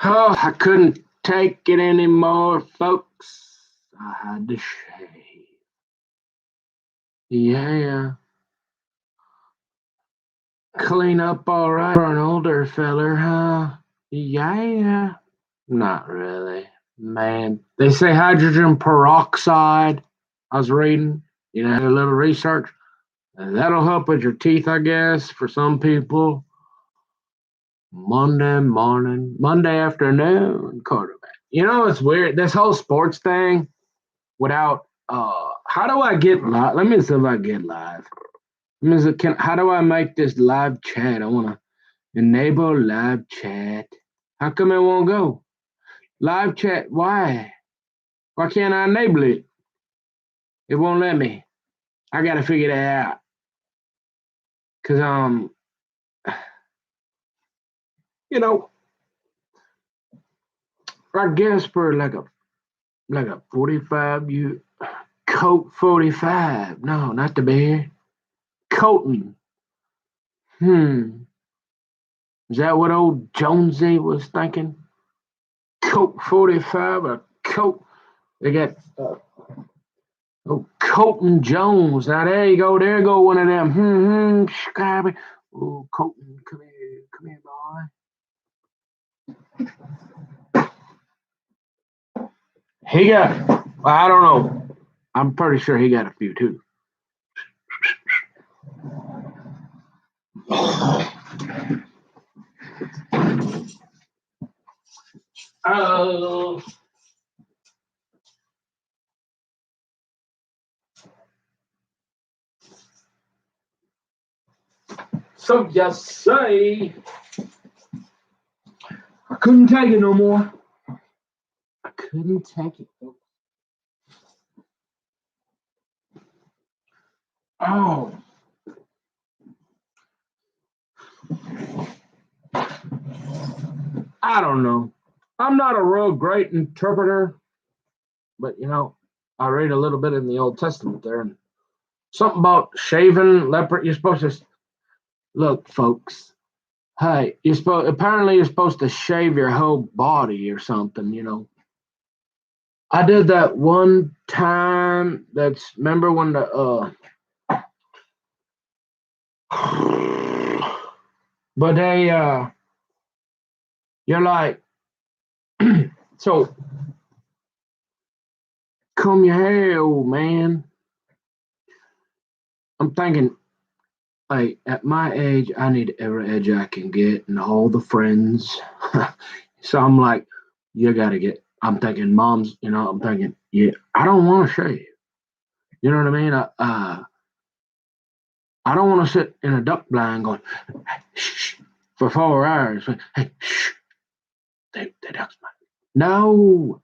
Oh, I couldn't take it anymore, folks. I had to shave. Yeah, clean up all right for an older feller, huh? Yeah, not really. Man, they say hydrogen peroxide. I was reading, a little research. And that'll help with your teeth, I guess, for some people. Monday morning, Monday afternoon, quarterback. It's weird. This whole sports thing without how do I get live? Let me see if I get live. How do I make this live chat? I wanna enable live chat. How come it won't go? Live chat, why? Why can't I enable it? It won't let me. I gotta figure that out. Cause you know, I guess for like a 45 you Coat 45. No, not the bear. Coating. Hmm. Is that what old Jonesy was thinking? Coat 45 or Coat. They got Colton Jones. Now there you go. There go one of them. Scabby. Oh, Colton, come here, boy. He got. Well, I don't know. I'm pretty sure he got a few too. Oh. So just say I couldn't take it no more. I couldn't take it. Oh. I don't know. I'm not a real great interpreter, but I read a little bit in the Old Testament there, and something about shaving leper. You're supposed to look, folks. Hey, you're supposed to shave your whole body or something. I did that one time. Remember when but you're like, so comb your hair, old man. I'm thinking, like, at my age, I need every edge I can get and all the friends. So I'm like, you gotta get. I'm thinking, moms. I'm thinking, yeah, I don't want to shave. You know what I mean? I don't want to sit in a duck blind going shh, for 4 hours. Hey, shh, the duck's blind. No,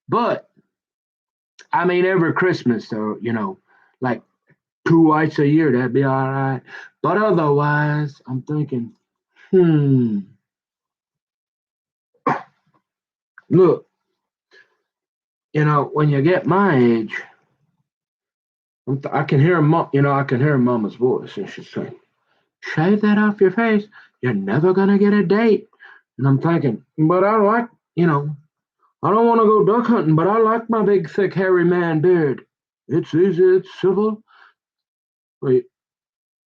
but I mean, every Christmas, or like twice a year, that'd be all right. But otherwise, I'm thinking, look, when you get my age, I can hear I can hear Mama's voice, and she's saying, "Shave that off your face. You're never gonna get a date." And I'm thinking, but I like, I don't want to go duck hunting, but I like my big, thick, hairy man beard. It's easy, it's civil. Wait,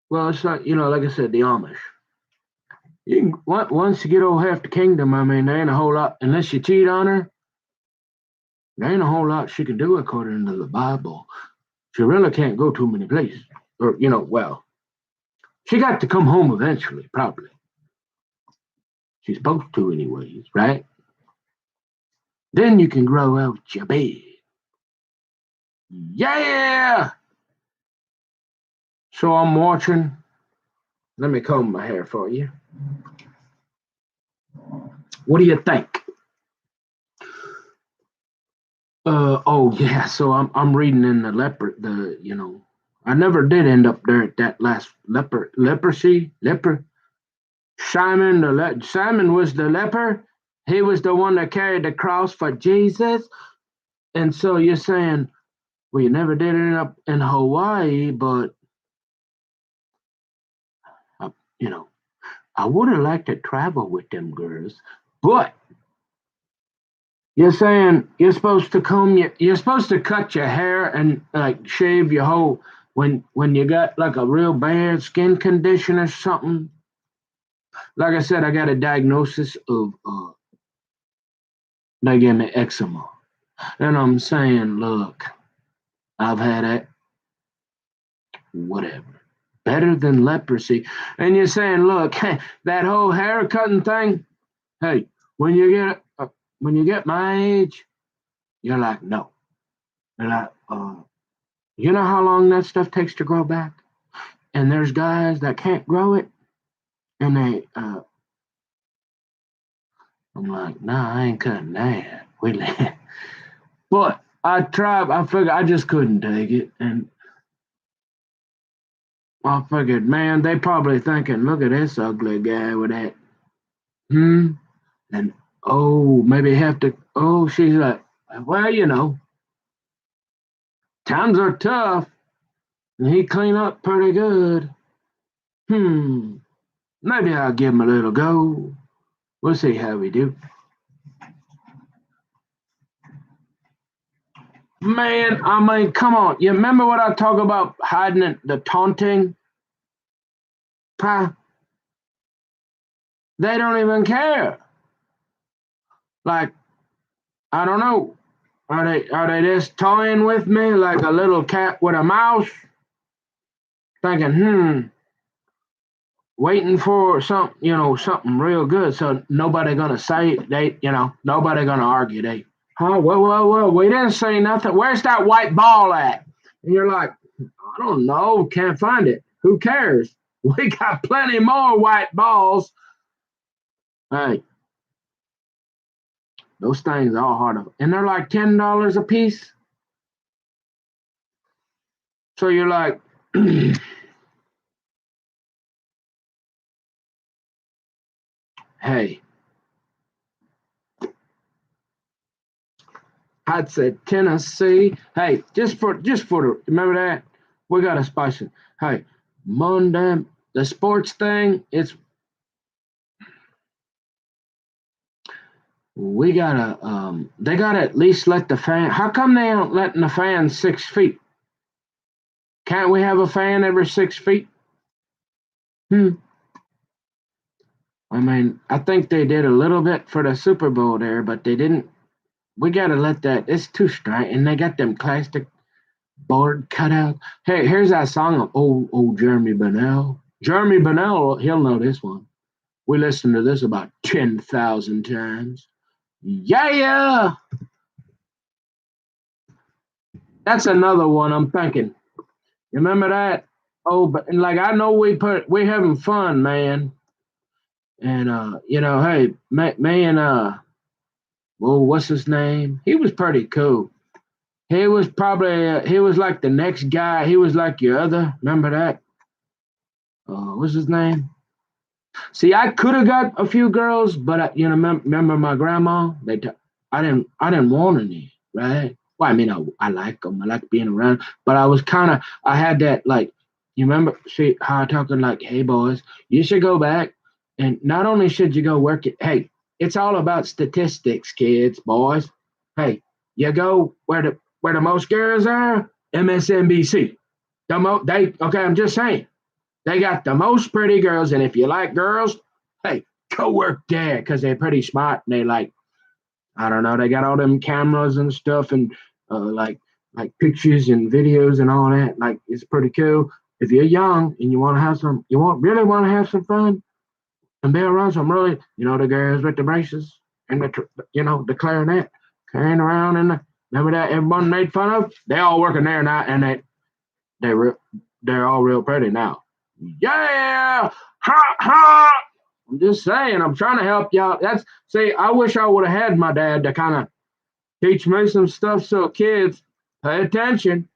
well, it's not, like I said, the Amish. You can once you get over half the kingdom. I mean, there ain't a whole lot unless you cheat on her. There ain't a whole lot she can do according to the Bible. She really can't go too many places, or well, she got to come home eventually, probably. She's supposed to, anyways, right? Then you can grow out your beard. Yeah. So I'm watching. Let me comb my hair for you. What do you think? Oh yeah. So I'm reading in the leopard. I never did end up there at that last leprosy. Simon was the leper. He was the one that carried the cross for Jesus. And so you're saying, well, you never did end up in Hawaii, but uh, you know, I would have liked to travel with them girls. But you're saying you're supposed to you're supposed to cut your hair and like shave your whole when you got like a real bad skin condition or something. Like I said, I got a diagnosis of they gave me eczema. And I'm saying, look, I've had it, whatever. Better than leprosy. And you're saying, look, that whole hair cutting thing, hey, when you get my age, you're like, no. You're like, you know how long that stuff takes to grow back? And there's guys that can't grow it, and I'm like, nah, I ain't cutting that. But I tried. I figured I just couldn't take it, and I figured, man, they probably thinking, look at this ugly guy with that. And oh, maybe have to. Oh, she's like, well, times are tough, and he clean up pretty good. Maybe I'll give him a little go. We'll see how we do. Man, I mean, come on. You remember what I talk about hiding the taunting? Huh? They don't even care. Like, I don't know. Are they just toying with me like a little cat with a mouse? Thinking, waiting for something real good. So nobody gonna say nobody gonna argue. Whoa, we didn't say nothing. Where's that white ball at? And you're like, I don't know, can't find it. Who cares? We got plenty more white balls. Hey, those things are all hard to, and they're like $10 a piece. So you're like, hey, I'd say Tennessee. Hey, just for the remember that we got to spice it. Hey, Monday, the sports thing. We gotta they gotta at least let the fan. How come they aren't letting the fan 6 feet? Can't we have a fan every 6 feet? Hmm. I mean, I think they did a little bit for the Super Bowl there, but they didn't. We gotta let that. It's too straight, and they got them plastic board cutout. Hey, here's that song of old Jeremy Bennell. Jeremy Bennell, he'll know this one. We listened to this about 10,000 times. Yeah, that's another one I'm thinking. You remember that? Oh, but like I know we having fun, man. And hey, man, well, what's his name? He was pretty cool. He was probably he was like the next guy. He was like your other. Remember that? What's his name? See, I could have got a few girls, but remember my grandma? I didn't want any, right? Well, I mean, I like them. I like being around, but I had that like, you remember? See how I talking like, hey boys, you should go back, and not only should you go work it. Hey, it's all about statistics, kids, boys. Hey, you go where the most girls are, MSNBC. Okay. I'm just saying. They got the most pretty girls, and if you like girls, hey, go work there because they're pretty smart and they like, I don't know, they got all them cameras and stuff and like pictures and videos and all that. Like it's pretty cool. If you're young and really want to have some fun and be around some really, the girls with the braces and the clarinet carrying around and remember that everyone made fun of? They all working there now and they they're all real pretty now. Yeah, ha ha. I'm just saying, I'm trying to help y'all. I wish I would have had my dad to kind of teach me some stuff so kids pay attention.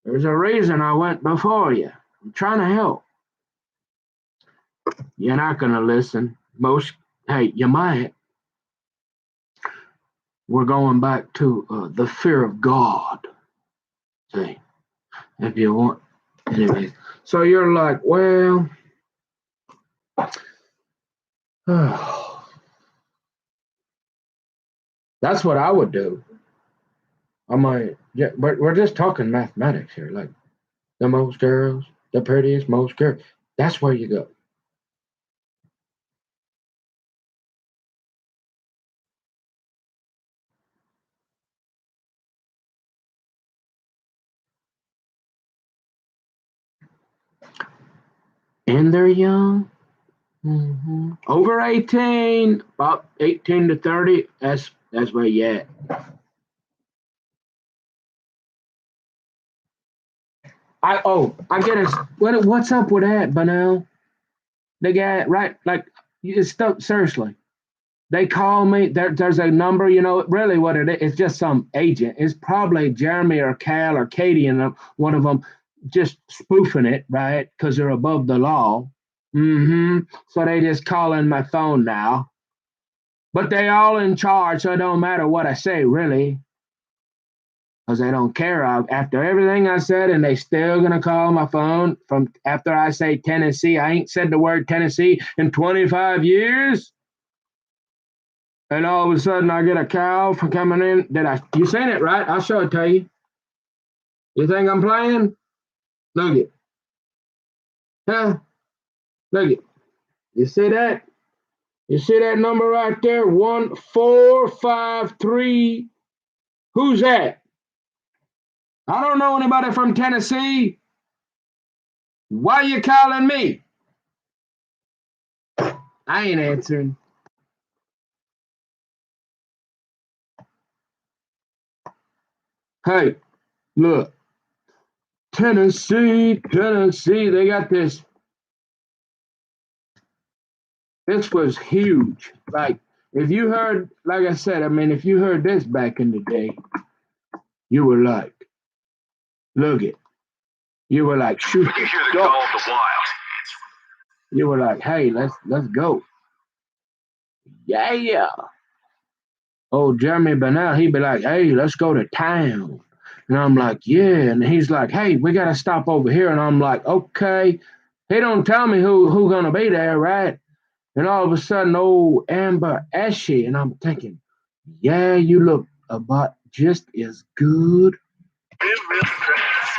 There's a reason I went before you. I'm trying to help. You're not going to listen. Hey, you might. We're going back to the fear of God. See, if you want. Anyway, so you're like, well, That's what I would do. I might, yeah, but we're just talking mathematics here. Like the most girls, the prettiest, most girls. That's where you go. And they're young. Over 18, about 18 to 30. That's where you at. I get it. What's up with that, Banel? The guy, right? Like, it's stuff. Seriously, they call me. There's a number. You know, really, what it is? It's just some agent. It's probably Jeremy or Cal or Katie, and one of them just spoofing it, right? Because they're above the law. So they just calling my phone now. But they all in charge, so it don't matter what I say, really, because they don't care. After everything I said, and they still gonna call my phone from after I say Tennessee. I ain't said the word Tennessee in 25 years. And all of a sudden, I get a cow for coming in. You seen it, right? I'll show it to you. You think I'm playing? Look it. Huh? Look it. You see that? You see that number right there? 1453. Who's that? I don't know anybody from Tennessee. Why you calling me? I ain't answering. Hey, look. Tennessee, they got this. This was huge. Like, if you heard, like I said, I mean, if you heard this back in the day, you were like, look it. You were like, shoot. When you hear the call of the wild. You were like, hey, let's go. Yeah. Oh, Jeremy Bennell, he'd be like, hey, let's go to town. And I'm like, yeah. And he's like, hey, we gotta stop over here. And I'm like, okay. He don't tell me who gonna be there, right? And all of a sudden, old Amber Ashy, and I'm thinking, yeah, you look about just as good.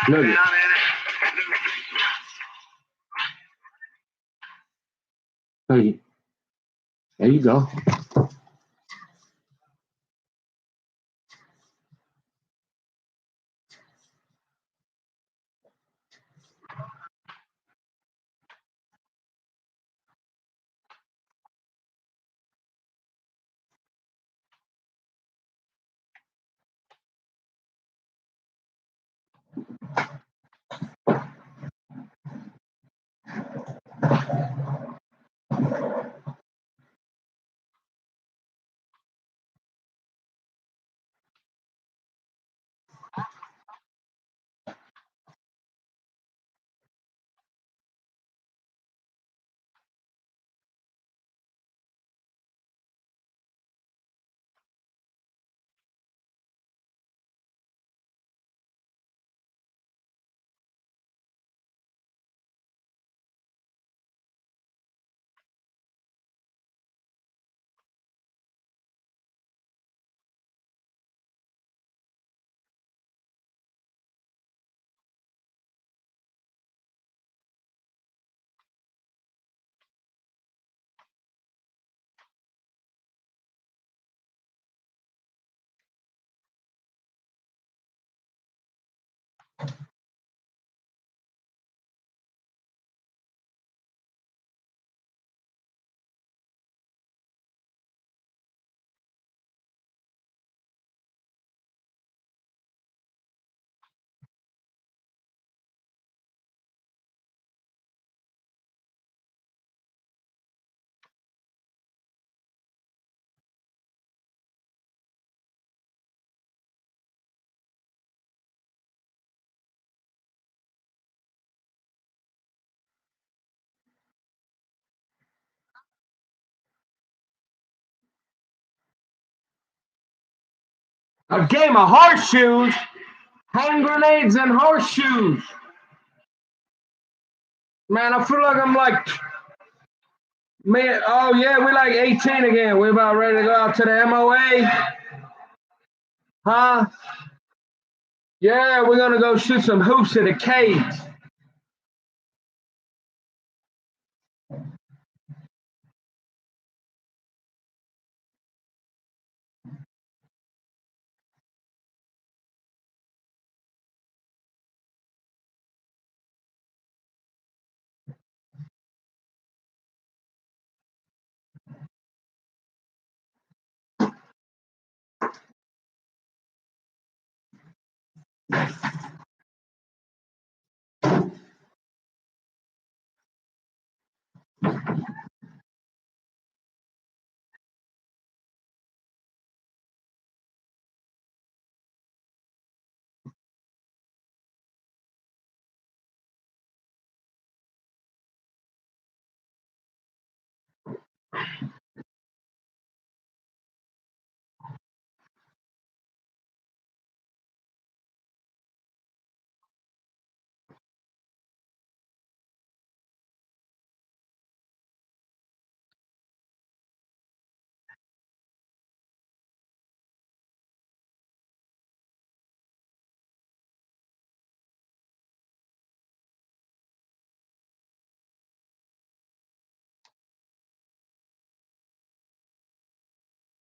Look at hey, there you go. A game of horseshoes, hand grenades and horseshoes. Man, I feel like I'm like Man, oh yeah, we like 18 again. We about ready to go out to the MOA. Huh? Yeah, we're gonna go shoot some hoops at the cage.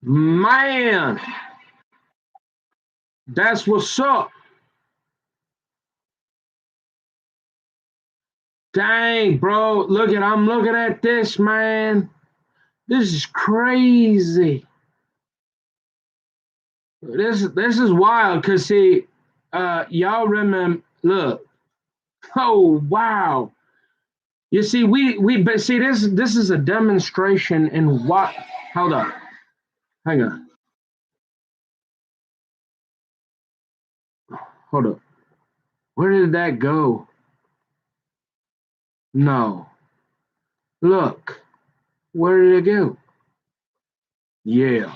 Man, that's what's up. Dang, bro. I'm looking at this, man. This is crazy. This is wild because see, y'all remember look, oh wow. You see, we but see this is a demonstration in what hold up. Hang on. Hold up. Where did that go? No. Look. Where did it go? Yeah.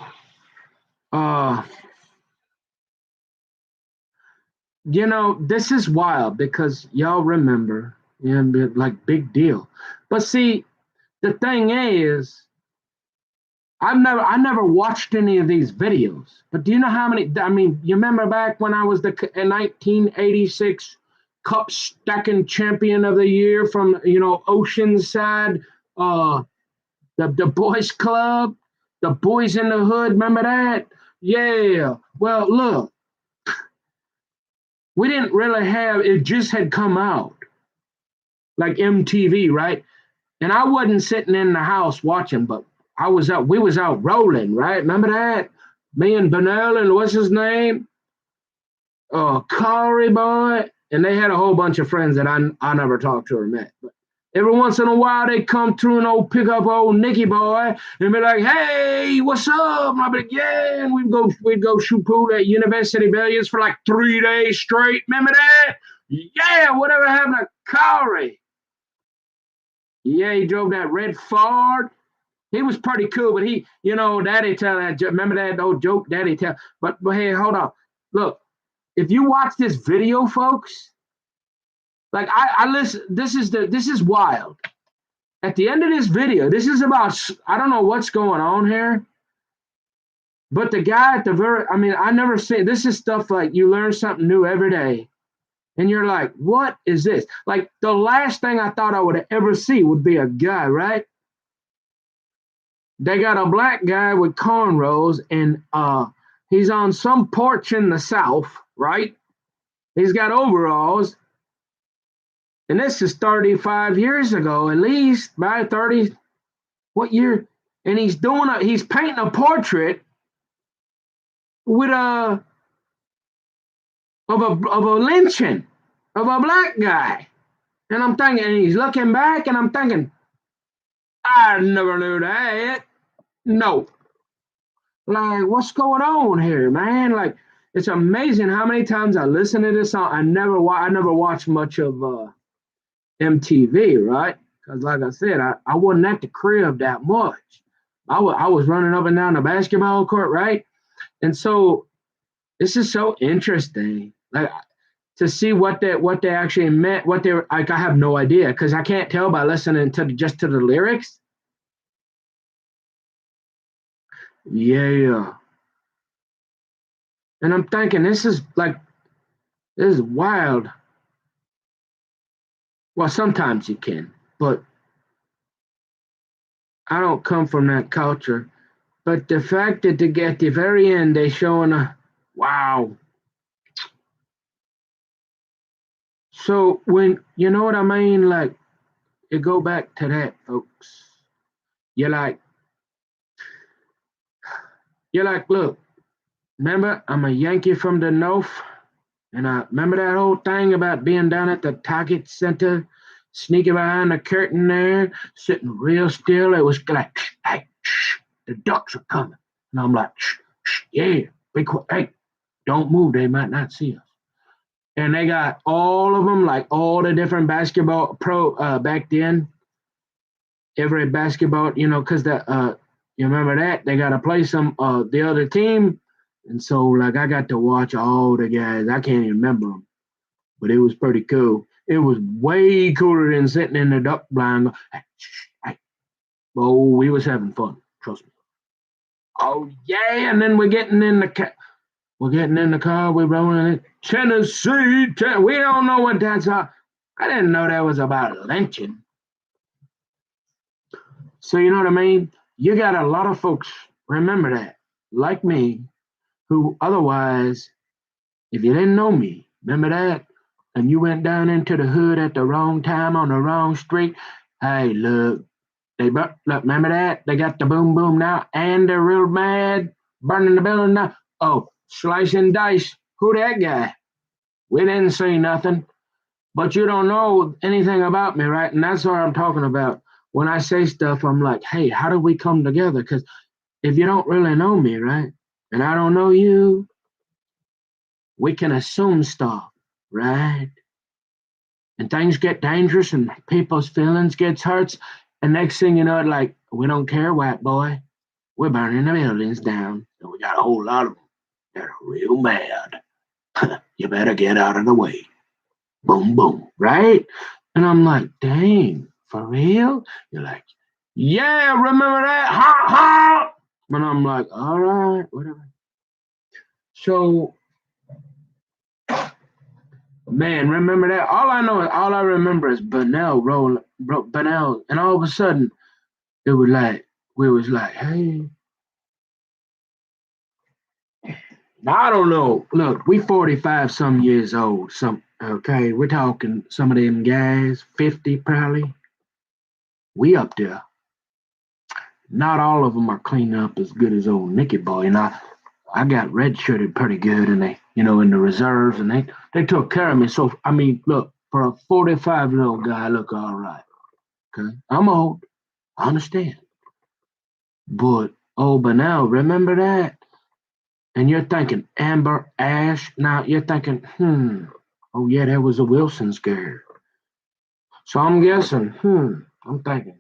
Uh this is wild because y'all remember, yeah, like big deal. But see, the thing is, I never watched any of these videos. But do you know how many? I mean, you remember back when I was the 1986 Cup stacking champion of the year from Oceanside, uh, the boys club, the boys in the hood. Remember that? Yeah. Well, look, we didn't really have it. Just had come out like MTV, right? And I wasn't sitting in the house watching, but I was out. We was out rolling, right? Remember that? Me and Benell and what's his name? Corey boy, and they had a whole bunch of friends that I never talked to or met. But every once in a while, they come through and pick up old Nicky boy and be like, "Hey, what's up?" And I'd be like, "Yeah," and we'd go shoot pool at University Billiards for like 3 days straight. Remember that? Yeah, whatever happened to Corey? Yeah, he drove that red Ford. He was pretty cool, but Daddy tell that. Remember that old joke, Daddy tell. But hey, hold on. Look, if you watch this video, folks, like I listen. This is wild. At the end of this video, this is about. I don't know what's going on here, but the guy at the very. I mean, I never seen. This is stuff like you learn something new every day, and you're like, what is this? Like the last thing I thought I would ever see would be a guy, right? They got a black guy with cornrows and he's on some porch in the south, right? He's got overalls. And this is 35 years ago, at least by 30. What year? And he's painting a portrait with of a lynching of a black guy. And I'm thinking, and he's looking back and I'm thinking, I never knew that. No. Like, what's going on here, man? Like, it's amazing how many times I listen to this song. I never watched much of MTV, right? Because, like I said, I wasn't at the crib that much. I was running up and down the basketball court, right? And so this is so interesting, like to see what they actually meant. What they were like, I have no idea because I can't tell by listening to the lyrics. Yeah. And I'm thinking, this is wild. Well, sometimes you can, but I don't come from that culture. But the fact that they get the very end, they showing wow. So when you know what I mean, like you go back to that, folks. You're like, look, remember, I'm a Yankee from the North, and I remember that whole thing about being down at the Target Center, sneaking behind the curtain there, sitting real still. It was like, hey, shh, the ducks are coming. And I'm like, shh, shh, yeah, be quiet. Hey, don't move. They might not see us. And they got all of them, like all the different basketball back then. Every basketball, because you remember that they got to play some the other team, and so like I got to watch all the guys. I can't even remember them, but it was pretty cool. It was way cooler than sitting in the duck blind. Hey, shh, hey. Oh, we was having fun. Trust me. Oh yeah, and then we're getting in the car. We're rolling it. Tennessee. We don't know what that's about. I didn't know that was about lynching. So you know what I mean? You got a lot of folks, remember that, like me, who otherwise, if you didn't know me, remember that, and you went down into the hood at the wrong time on the wrong street, hey, look, look, remember that? They got the boom boom now, and they're real mad, burning the building now. Oh, slice and dice. Who that guy? We didn't see nothing. But you don't know anything about me, right? And that's what I'm talking about. When I say stuff, I'm like, hey, how do we come together? Because if you don't really know me, right? And I don't know you, we can assume stuff, right? And things get dangerous and people's feelings gets hurt. And next thing you know, like, we don't care, white boy. We're burning the buildings down. And we got a whole lot of them that are real mad. You better get out of the way. Boom, boom, right? And I'm like, dang, for real? You're like, yeah, remember that? Ha ha! And I'm like, all right, whatever. So, man, remember that? All I remember is Bunnell rolling, Bunnell, and all of a sudden it was like we was like, hey, now I don't know. Look, we 45 some years old. Some okay, we're talking some of them guys, 50 probably. We up there. Not all of them are cleaning up as good as old Nicky Boy, and I got redshirted pretty good, and they, in the reserves, and they took care of me. So I mean, look, for a 45-year-old guy, I look all right. Okay, I'm old, I understand, but but now remember that, and you're thinking Amber Ash. Now you're thinking, oh yeah, that was a Wilson scare. So I'm guessing, I'm thinking,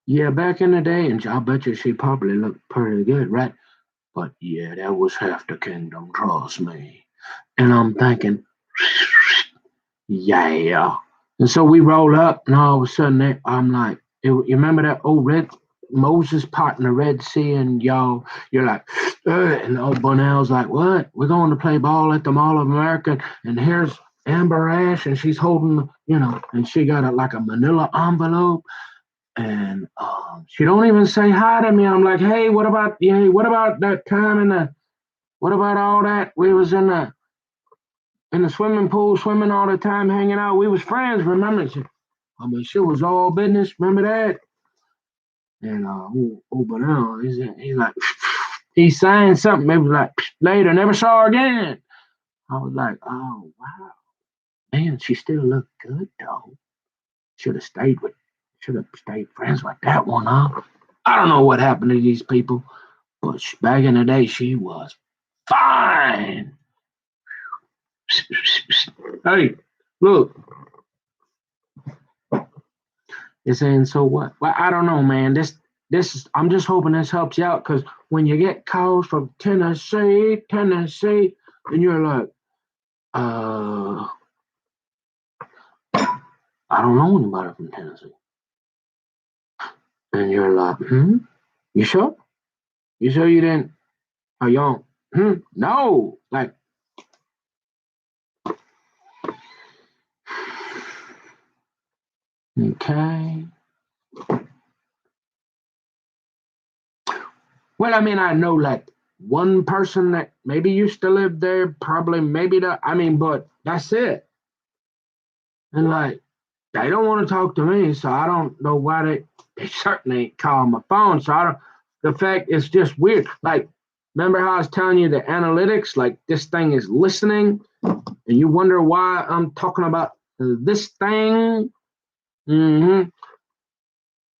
yeah, back in the day, and I bet you she probably looked pretty good, right? But yeah, that was half the kingdom, trust me. And I'm thinking, yeah. And so we roll up, and all of a sudden, I'm like, you remember that old Red Moses part in the Red Sea, and you're like, and old Bunnell's like, what? We're going to play ball at the Mall of America, and here's Amber Ash, and she's holding, and she got like a manila envelope, and she don't even say hi to me. I'm like, hey, what about that time what about all that? We was in the swimming pool, swimming all the time, hanging out. We was friends, remember? I mean, shit was all business. Remember that? And but now he's like, he's saying something. Maybe like later, never saw her again. I was like, oh wow, man, she still looked good though. Should have stayed friends with that one, huh? I don't know what happened to these people, but back in the day, she was fine. Hey, look, you're saying so what? Well, I don't know, man. This is. I'm just hoping this helps you out because when you get calls from Tennessee, and you're like, uh, I don't know anybody from Tennessee, and you're like, You sure? You sure you didn't? Oh, you don't? No. Like, okay. Well, I mean, I know like one person that maybe used to live there, probably maybe but that's it. And like, they don't want to talk to me, so I don't know why they certainly ain't call my phone. So I don't. The fact it's just weird. Like, remember how I was telling you the analytics? Like, this thing is listening, and you wonder why I'm talking about this thing. hmm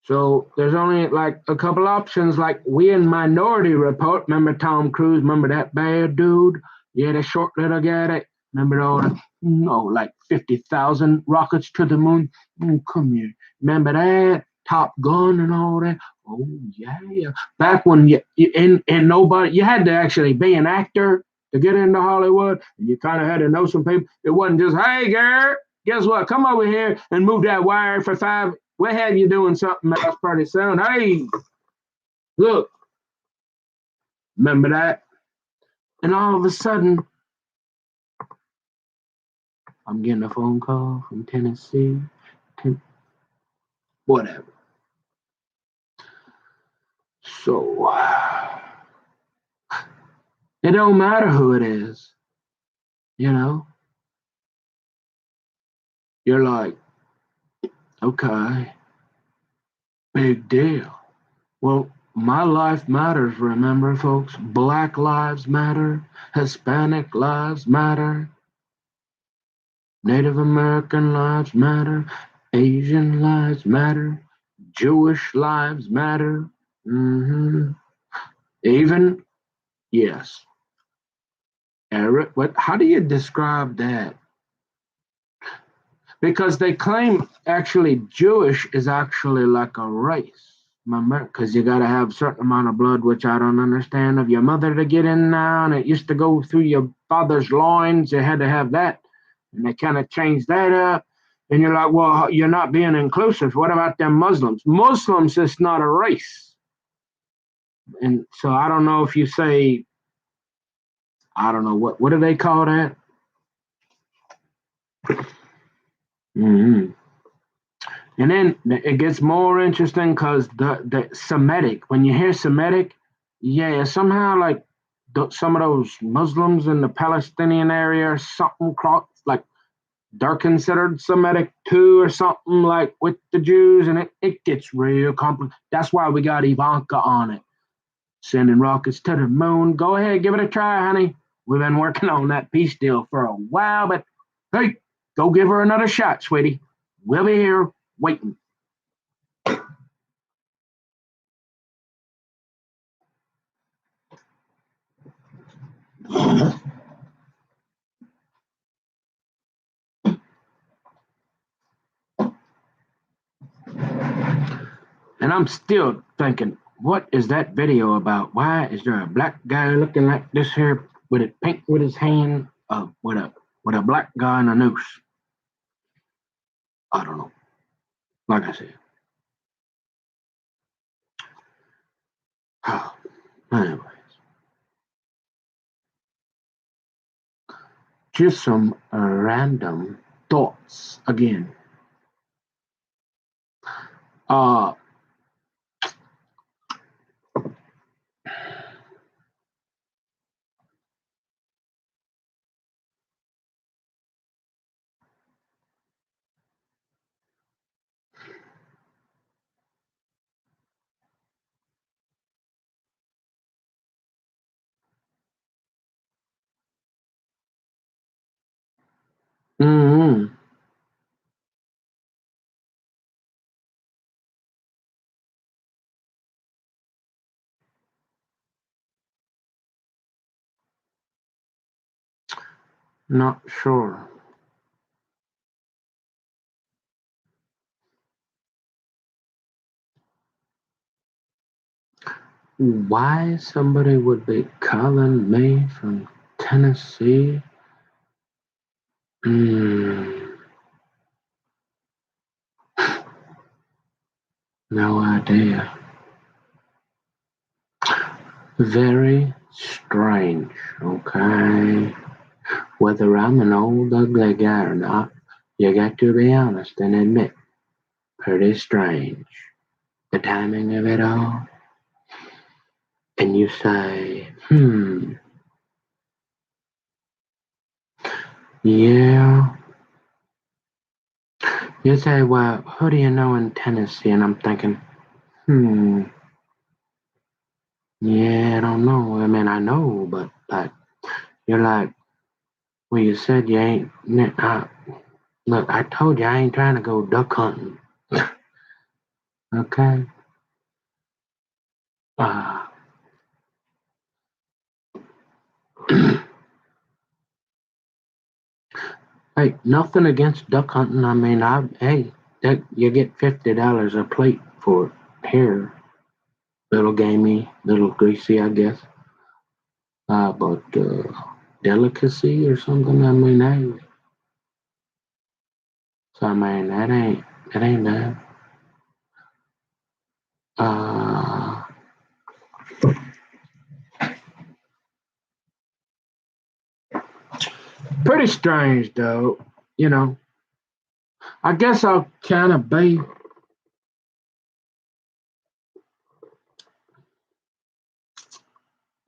So there's only like a couple options. Like we in Minority Report. Remember Tom Cruise? Remember that bad dude? Yeah, the short little guy. That remember all the like 50,000 rockets to the moon. Come here. Remember that Top Gun and all that? Oh yeah, yeah. Back when and nobody, you had to actually be an actor to get into Hollywood, and you kind of had to know some people. It wasn't just, hey, Garrett, guess what? Come over here and move that wire for five. We'll have you doing something else pretty soon. Hey, look, remember that? And all of a sudden, I'm getting a phone call from Tennessee. Whatever. So it don't matter who it is, you know. You're like, okay, big deal. Well, my life matters, remember, folks? Black lives matter, Hispanic lives matter, Native American lives matter, Asian lives matter, Jewish lives matter. hmm Even, yes, Eric, what? How do you describe that? Because they claim actually Jewish is actually like a race. Because you got to have a certain amount of blood, which I don't understand, of your mother to get in now, and it used to go through your father's loins. You had to have that, and they kind of changed that up. And you're like, well, you're not being inclusive. What about them Muslims? Muslims is not a race, and so I don't know if you say, I don't know what do they call that? Mm-hmm. And then it gets more interesting because the Semitic, when you hear Semitic, yeah, somehow like some of those Muslims in the Palestinian area, something like they're considered Semitic too, or something like with the Jews, and it gets real complicated. That's why we got Ivanka on it, sending rockets to the moon. Go ahead, give it a try, honey. We've been working on that peace deal for a while, but hey, go give her another shot, sweetie. We'll be here waiting. And I'm still thinking, what is that video about? Why is there a black guy looking like this here with it pink with his hand, with a black guy in a noose? I don't know. Like I said, anyways, just some random thoughts again. Uh, mm-hmm, not sure why somebody would be calling me from Tennessee. Mm, no idea. Very strange, okay? Whether I'm an old ugly guy or not, you got to be honest and admit, pretty strange. The timing of it all. And you say, yeah. You say, well, who do you know in Tennessee? And I'm thinking, yeah, I don't know. I mean, I know, but like, you're like, well, you said you ain't. Look, I told you I ain't trying to go duck hunting. Okay? Uh, hey, nothing against duck hunting. I mean, that you get $50 a plate for it here. Little gamey, little greasy, I guess. But delicacy or something. I mean, hey. So I mean, that ain't bad. Uh, Pretty strange though. You know, I guess I'll kind of be.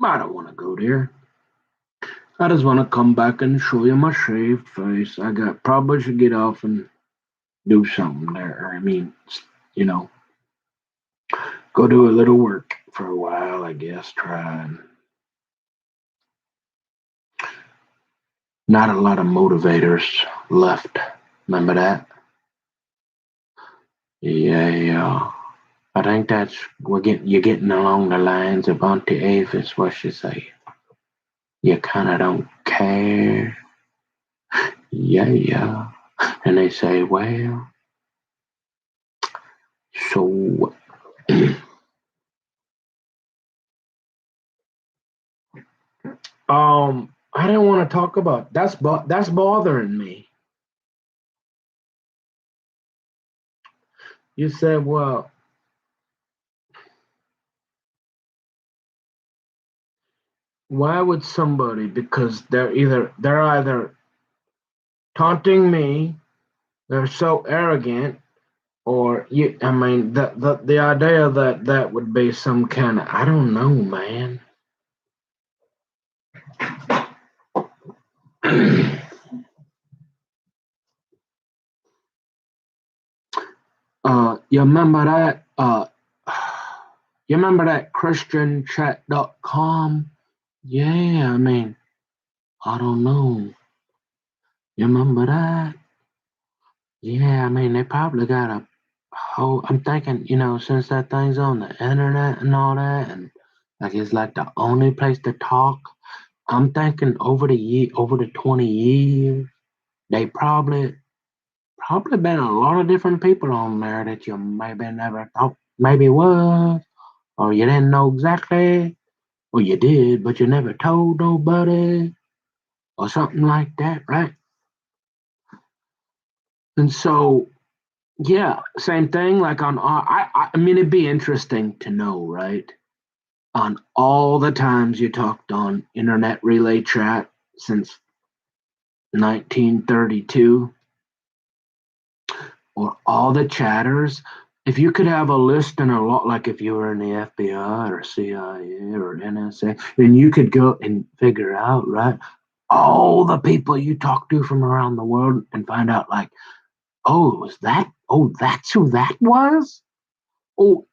I don't want to go there. I just want to come back and show you my shaved face. I got probably should get off and do something there. I mean, you know, go do a little work for a while. I guess try. Not a lot of motivators left. Remember that? Yeah. I think you're getting along the lines of Auntie Avis. What she say? You kind of don't care. Yeah. And they say, well, so I didn't want to talk about that's bothering me. You said, well, why would somebody? Because they're either taunting me, they're so arrogant, or you. I mean, the idea that would be some kind of I don't know, man. You remember that? You remember that ChristianChat.com? Yeah, I mean, I don't know. You remember that? Yeah, I mean, they probably got a whole. I'm thinking, since that thing's on the internet and all that, and like it's like the only place to talk. I'm thinking over the 20 years, they probably been a lot of different people on there that you maybe never thought maybe was, or you didn't know exactly, or you did, but you never told nobody, or something like that, right? And so, yeah, same thing. Like I mean, it'd be interesting to know, right? On all the times you talked on internet relay chat since 1932, or all the chatters. If you could have a list and a lot, like if you were in the FBI or CIA or NSA, then you could go and figure out, right, all the people you talk to from around the world and find out, like, oh, was that? Oh, that's who that was? Oh,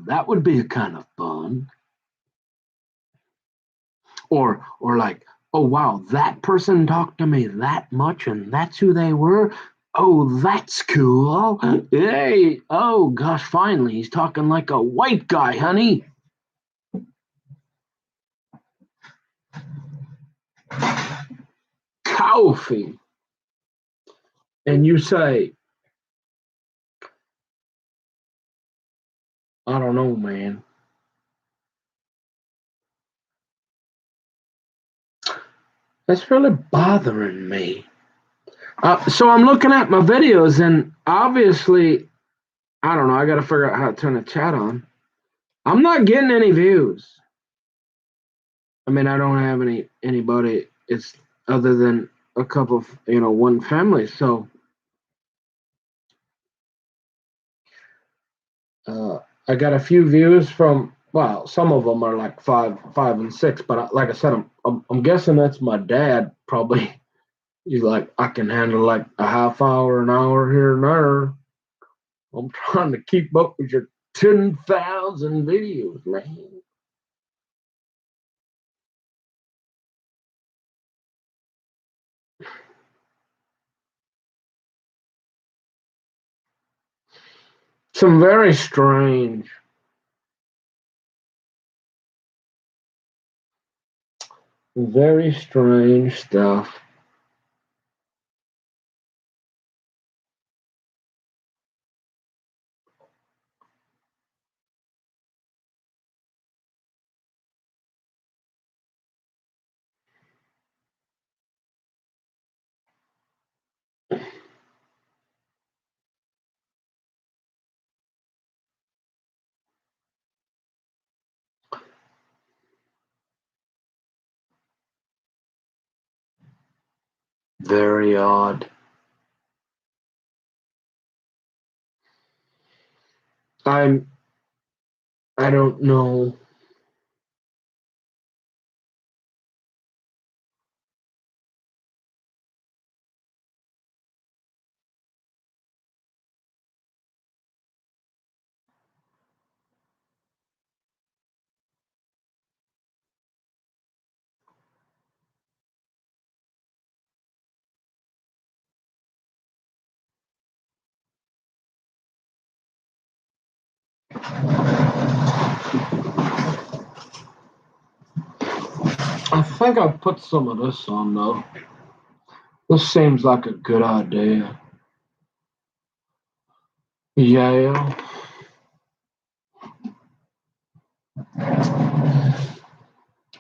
that would be a kind of fun. Or like, oh wow, that person talked to me that much and that's who they were. Oh, that's cool. Hey, oh gosh, finally he's talking like a white guy, honey. Coffee. And you say, I don't know, man. That's really bothering me. So I'm looking at my videos, and obviously, I don't know. I got to figure out how to turn the chat on. I'm not getting any views. I mean, I don't have anybody. It's other than a couple of one family. So I got a few views from. Well, some of them are like five and six. But like I said, I'm guessing that's my dad. Probably he's like, I can handle like a half hour, an hour here and there. I'm trying to keep up with your 10,000 videos, man. Some very strange stuff. Very odd. I'm. I don't know. I think I'll put some of this on though. This seems like a good idea. Yeah.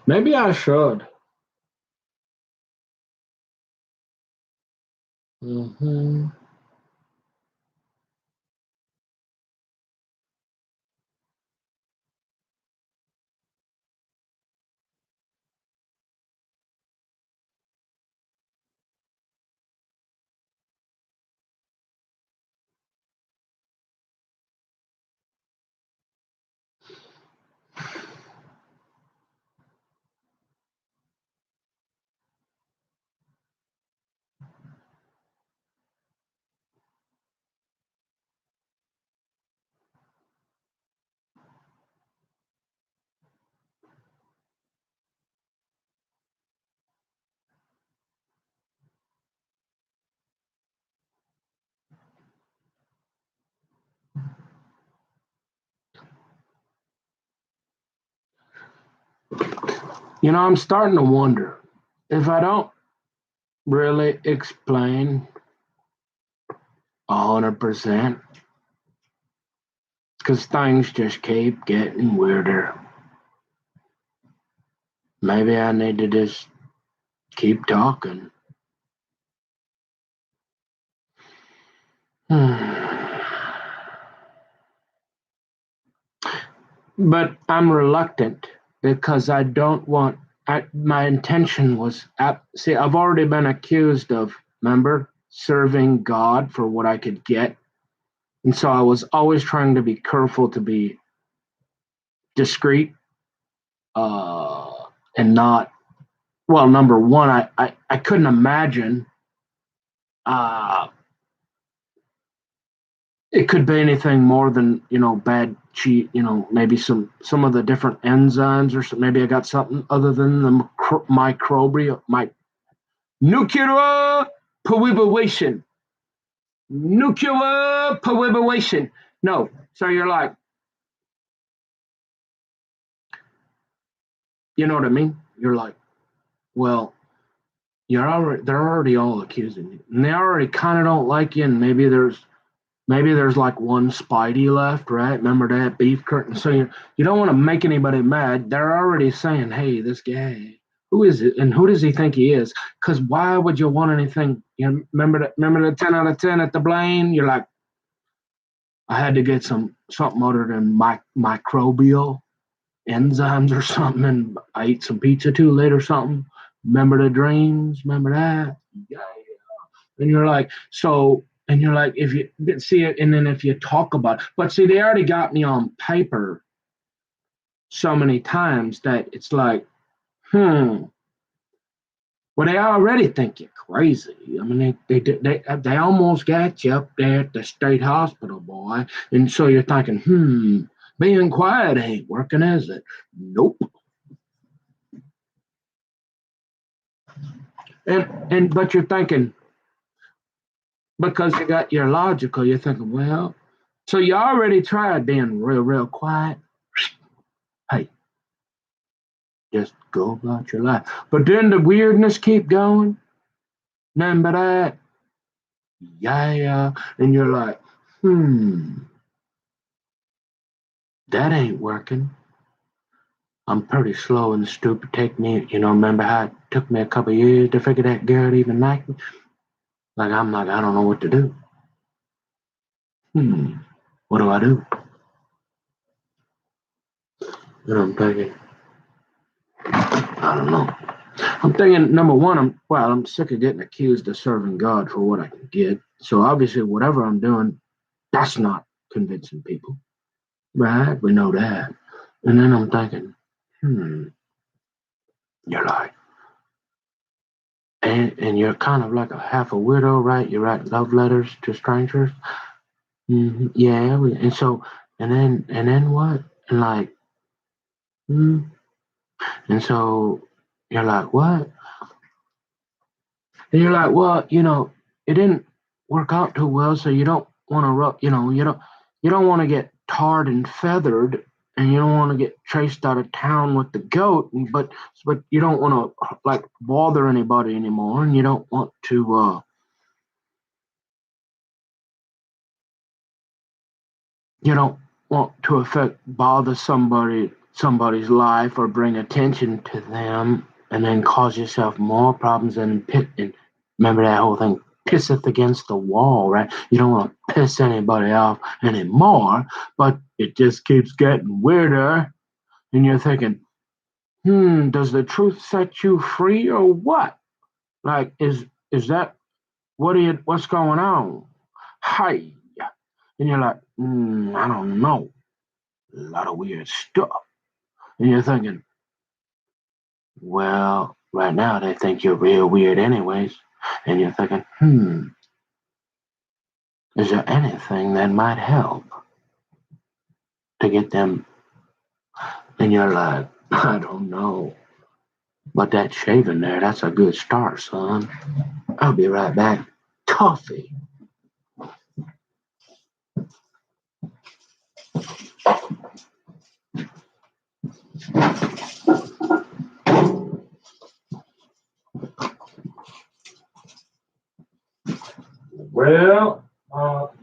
Maybe I should. Hmm. I'm starting to wonder if I don't really explain 100%, because things just keep getting weirder. Maybe I need to just keep talking. But I'm reluctant because I don't want. My intention was. See, I've already been accused of, remember, serving God for what I could get. And so I was always trying to be careful to be discreet uh, and not. Well, number one, I couldn't imagine uh, it could be anything more than bad cheat. Maybe some of the different enzymes, or maybe I got something other than the microbial, my nuclear proliferation, nuclear proliferation. No, so you're like, you know what I mean? You're like, well, they're already all accusing you, and they already kind of don't like you, and maybe there's like one Spidey left, right? Remember that beef curtain? So you don't want to make anybody mad. They're already saying, hey, this guy, who is it? And who does he think he is? Because why would you want anything? Remember the 10 out of 10 at the Blaine? You're like, I had to get something other than microbial enzymes or something, and I ate some pizza too late or something. Remember the dreams? Remember that? Yeah. And you're like, so, and you're like, if you see it, and then if you talk about it, but see, they already got me on paper so many times that it's like, hmm. Well, they already think you're crazy. I mean, they almost got you up there at the state hospital, boy, and so you're thinking, being quiet ain't working, is it? Nope. And but you're thinking, because you got your logical, you're thinking, well, so you already tried being real quiet. Hey, just go about your life. But then the weirdness keep going. Nothing but that, yeah, and you're like, that ain't working. I'm pretty slow and stupid. Take me, remember how it took me a couple of years to figure that girl even like me? Like, I'm like, I don't know what to do. What do I do? And I'm thinking, I don't know. I'm thinking, number one, I'm sick of getting accused of serving God for what I can get. So obviously, whatever I'm doing, that's not convincing people, right? We know that. And then I'm thinking, you're like, and you're kind of like a half a widow, right? You write love letters to strangers. Yeah, and then what? And like, and so you're like, what? And you're like, well, it didn't work out too well, so you don't want to you don't want to get tarred and feathered, and you don't want to get chased out of town with the goat, but you don't want to like bother anybody anymore, and you don't want to you don't want to affect bother somebody's life or bring attention to them and then cause yourself more problems and remember that whole thing, pisseth against the wall, right? You don't want to piss anybody off anymore, but it just keeps getting weirder, and you're thinking, does the truth set you free or what? Like, is that what's going on? Hi. And you're like, I don't know, a lot of weird stuff. And you're thinking, well, right now they think you're real weird anyways. And you're thinking, is there anything that might help to get them? And you're like, I don't know. But that shaving there, that's a good start, son. I'll be right back. Coffee. Well,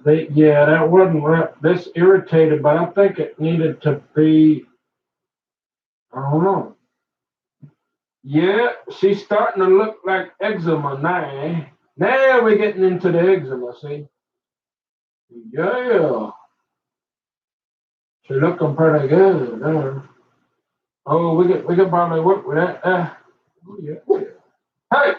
that wasn't this irritated, but I think it needed to be, I don't know. Yeah, she's starting to look like eczema now. Now we're getting into the eczema, see? Yeah, she's looking pretty good. Oh, we can probably work with that. Oh yeah. Hey,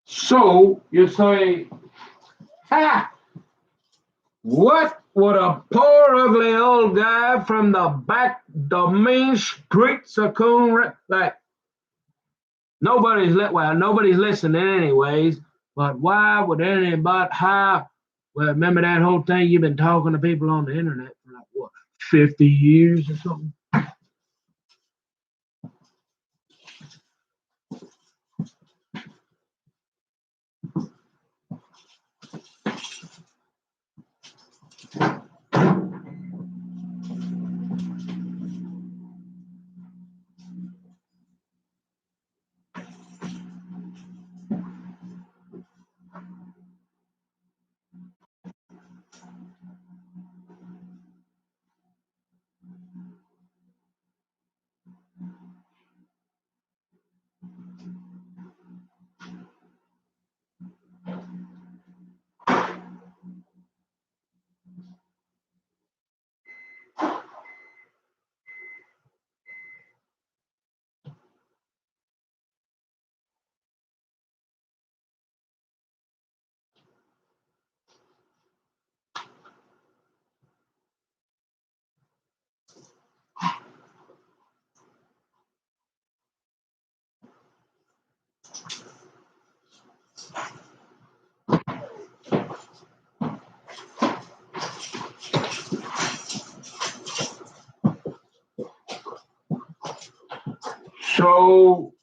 so you say, ha! What would a poor ugly old guy from the main streets of Coon, like nobody's listening anyways. But why would anybody? How? Well, remember that whole thing you've been talking to people on the internet for like what, 50 years or something? So,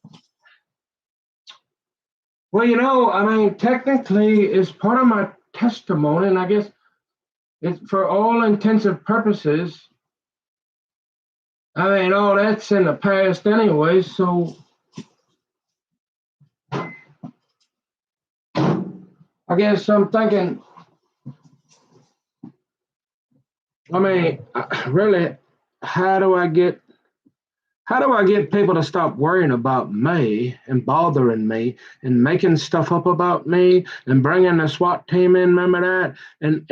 well, I mean, technically, it's part of my testimony, and I guess it's for all intensive purposes. I mean, all that's in the past anyway, so I guess I'm thinking, I mean, really, how do I get people to stop worrying about me and bothering me and making stuff up about me and bringing the SWAT team in? Remember that? And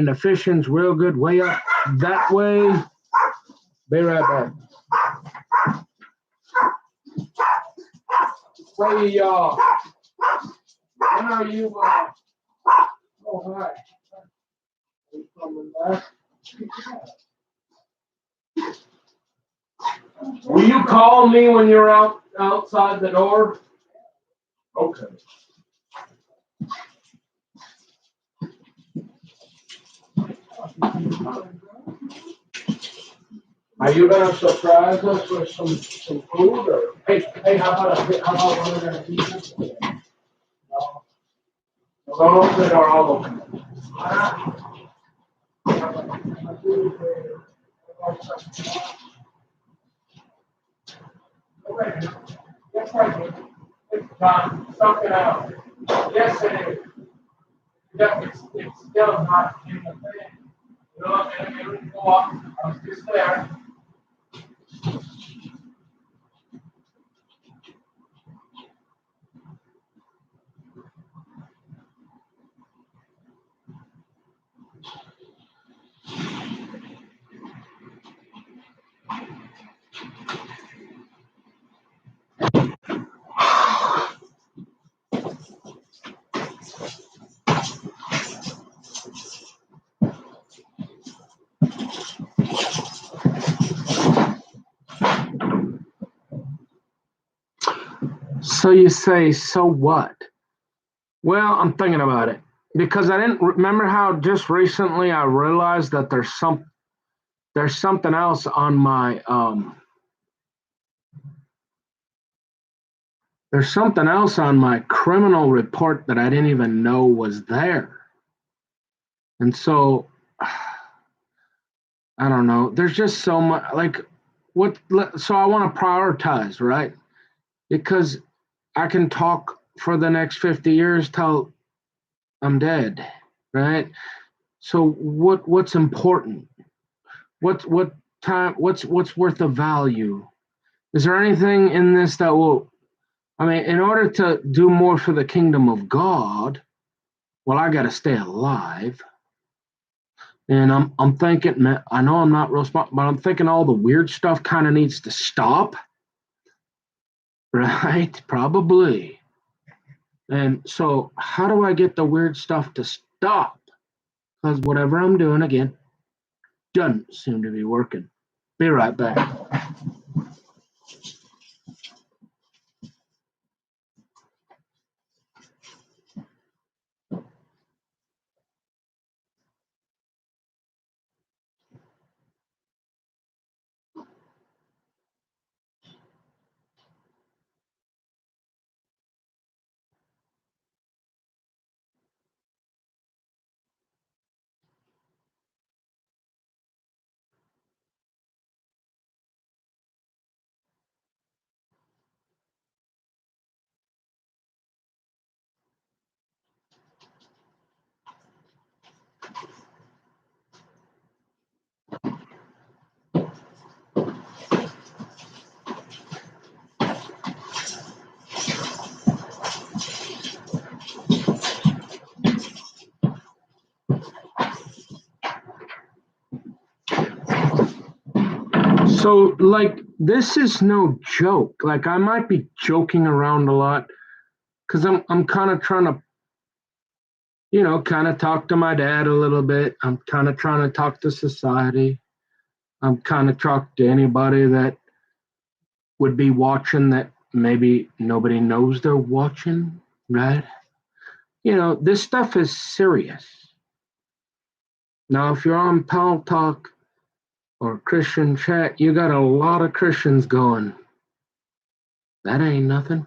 the fishing's real good way up that way. Be right back. Hey, when are you? Oh, hi. Are you coming back? Will you call me when you're outside the door? Okay. Are you gonna surprise us with some food or hey, how about one of them pieces? No. Don't open it or I'll open it. Yes, right. It's not something else. Yes, it is. Yeah, it's still not in the thing. You know, and it would go up. I was just there. So you say, so what? Well, I'm thinking about it because I didn't remember how just recently I realized that there's something else on my there's something else on my criminal report that I didn't even know was there. And so I don't know. There's just so much like so I want to prioritize, right? Because I can talk for the next 50 years till I'm dead, right? So what's important? What time what's worth of value? Is there anything in this that will I mean, in order to do more for the kingdom of God, well, I got to stay alive. And I'm thinking, man, I know I'm not real smart, but I'm thinking all the weird stuff kind of needs to stop, right? Probably. And so, how do I get the weird stuff to stop? Because whatever I'm doing again doesn't seem to be working. Be right back. So, like, this is no joke. Like, I might be joking around a lot because I'm kind of trying to, kind of talk to my dad a little bit. I'm kind of trying to talk to society. I'm kind of talk to anybody that would be watching that maybe nobody knows they're watching, right? This stuff is serious. Now, if you're on Pal Talk or Christian chat, you got a lot of Christians going, That ain't nothing.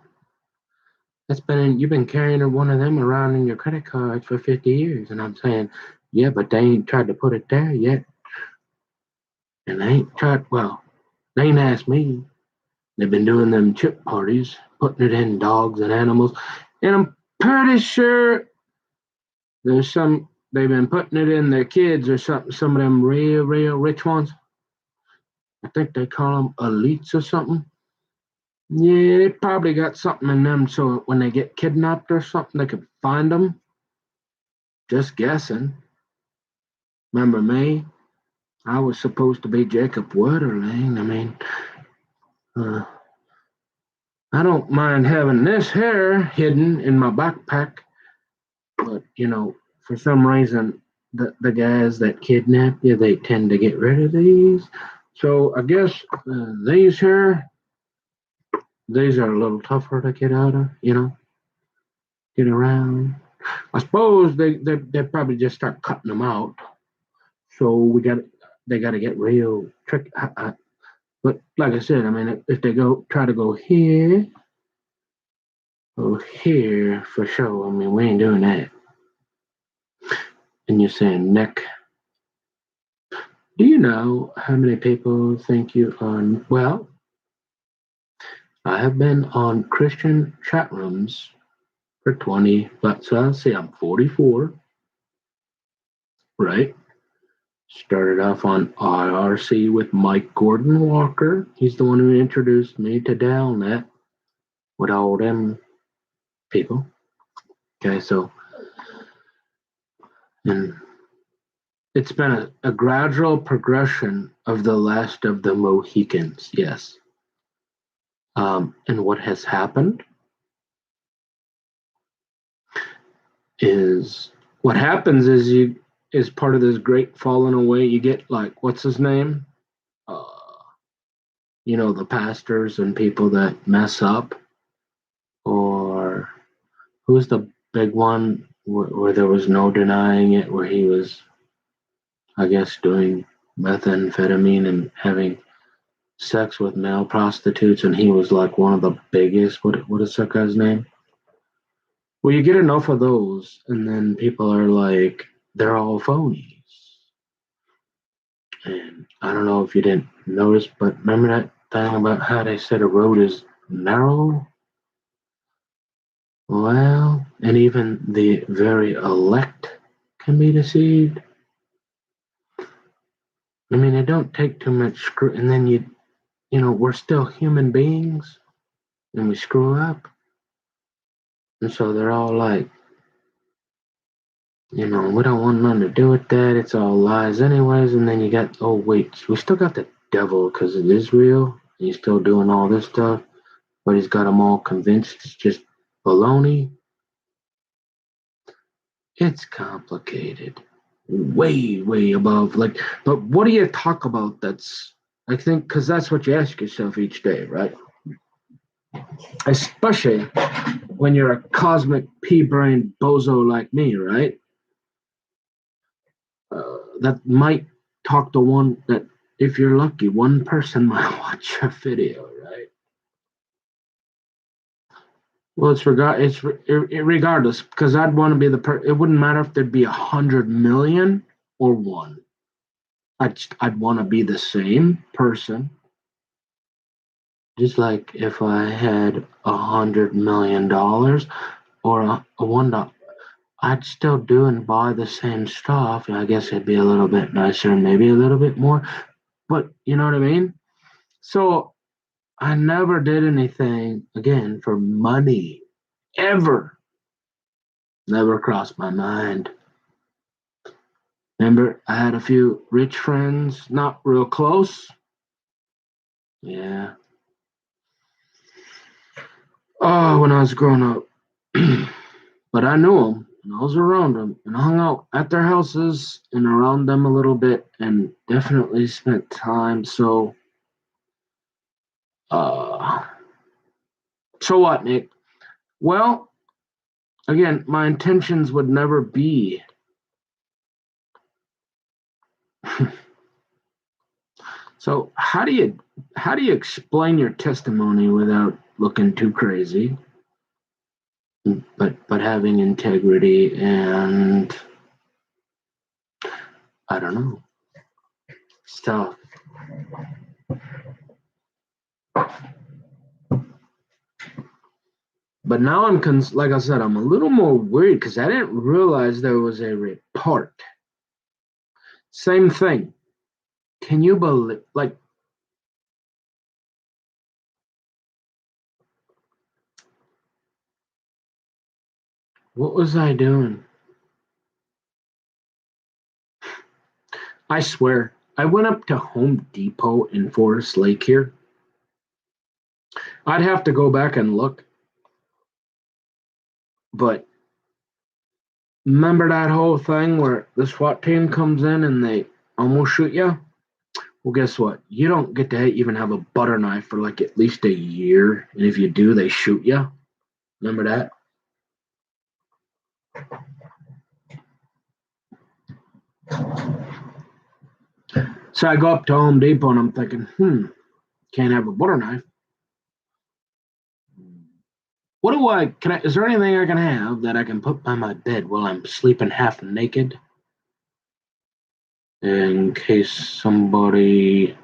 You've been carrying one of them around in your credit cards for 50 years. And I'm saying, yeah, but they ain't tried to put it there yet. And they ain't asked me. They've been doing them chip parties, putting it in dogs and animals. And I'm pretty sure they've been putting it in their kids or something, some of them real rich ones. I think they call them elites or something. Yeah, they probably got something in them so when they get kidnapped or something, they could find them. Just guessing. Remember me? I was supposed to be Jacob Wetterling. I mean, uh, I don't mind having this hair hidden in my backpack, but for some reason, the guys that kidnap you, they tend to get rid of these. So I guess these are a little tougher to get out of, get around. I suppose they probably just start cutting them out. So they got to get real tricky. But like I said, I mean, if they try to go here or here for sure, I mean, we ain't doing that. And you're saying neck. Do you know how many people think you on? Well, I have been on Christian chat rooms for 20, but so I'll say I'm 44, right? Started off on IRC with Mike Gordon Walker. He's the one who introduced me to Dalnet with all them people. Okay, so and it's been a gradual progression of the last of the Mohicans, yes. And what has happened is what happens is you is part of this great falling away. You get like what's his name? Uh, the pastors and people that mess up, or who's the big one where there was no denying it, where he was, I guess, doing methamphetamine and having sex with male prostitutes, and he was like one of the biggest. What is that guy's name? Well, you get enough of those, and then people are like, they're all phonies. And I don't know if you didn't notice, but remember that thing about how they said a road is narrow? Well, and even the very elect can be deceived. I mean, it don't take too much screw, and then we're still human beings, and we screw up, and so they're all like, we don't want nothing to do with that. It's all lies, anyways. And then you got, oh wait, we still got the devil because it is real. And he's still doing all this stuff, but he's got them all convinced it's just baloney. It's complicated, way above. Like, but what do you talk about? I think, because that's what you ask yourself each day, right? Especially when you're a cosmic pea-brain bozo like me, right? That might talk to one that, if you're lucky, one person might watch your video, right? Well, regardless, because I'd want to be it wouldn't matter if there'd be 100 million or one. I'd want to be the same person. Just like if I had $100 million or a $1, I'd still do and buy the same stuff. I guess it'd be a little bit nicer, maybe a little bit more. But you know what I mean? So I never did anything again for money, ever. Never crossed my mind. Remember, I had a few rich friends, not real close. Yeah. Oh, when I was growing up. But I knew them, and I was around them, and I hung out at their houses and around them a little bit, and definitely spent time. Uh, so what, Nick? Well, again, my intentions would never be. So how do you explain your testimony without looking too crazy, but having integrity and I don't know stuff. But now like I said, I'm a little more worried because I didn't realize there was a report. Same thing. Can you believe, like, what was I doing? I swear, I went up to Home Depot in Forest Lake here. I'd have to go back and look. But remember that whole thing where the SWAT team comes in and they almost shoot you? Well, guess what? You don't get to even have a butter knife for like at least a year. And if you do, they shoot you. Remember that? So I go up to Home Depot and I'm thinking, can't have a butter knife. What do is there anything I can have that I can put by my bed while I'm sleeping half naked? In case somebody,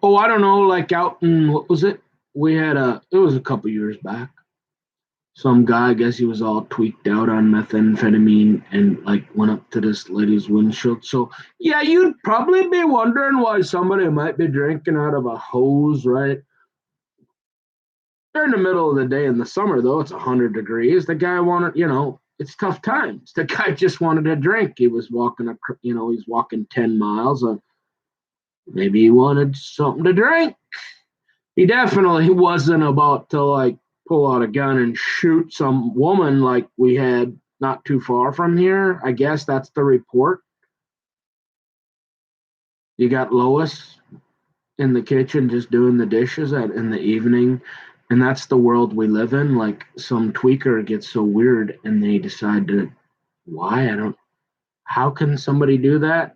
I don't know, like out in, what was it? It was a couple years back. Some guy, I guess he was all tweaked out on methamphetamine and like went up to this lady's windshield. So yeah, you'd probably be wondering why somebody might be drinking out of a hose, right? During the middle of the day in the summer, though, it's 100 degrees. The guy wanted, it's tough times. The guy just wanted a drink. He was walking, he's walking 10 miles. Maybe he wanted something to drink. He definitely wasn't about to like pull out a gun and shoot some woman like we had not too far from here. I guess that's the report. You got Lois in the kitchen just doing the dishes in the evening, and that's the world we live in. Like some tweaker gets so weird and they decide to, how can somebody do that?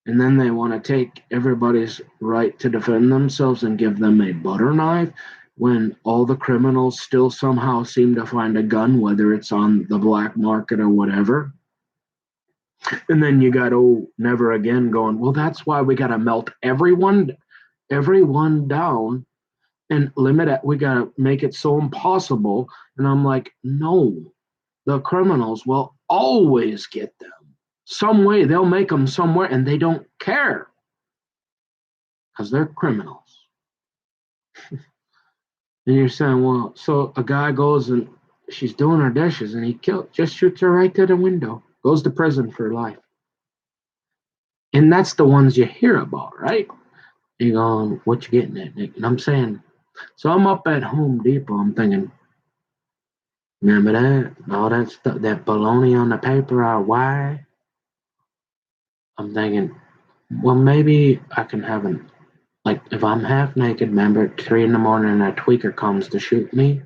And then they want to take everybody's right to defend themselves and give them a butter knife when all the criminals still somehow seem to find a gun, whether it's on the black market or whatever. And then you got Never Again going, well, that's why we got to melt everyone down and limit it. We got to make it so impossible. And I'm like, no, the criminals will always get them. Some way they'll make them somewhere and they don't care because they're criminals. And you're saying, well, so a guy goes and she's doing her dishes and he just shoots her right to the window, goes to prison for life. And that's the ones you hear about, right? You go, what you getting at, Nick? And I'm saying, so I'm up at Home Depot, I'm thinking, remember that? All that stuff, that baloney on the paper, why? I'm thinking, well, maybe I can have like if I'm half naked, remember at 3 a.m. and a tweaker comes to shoot me.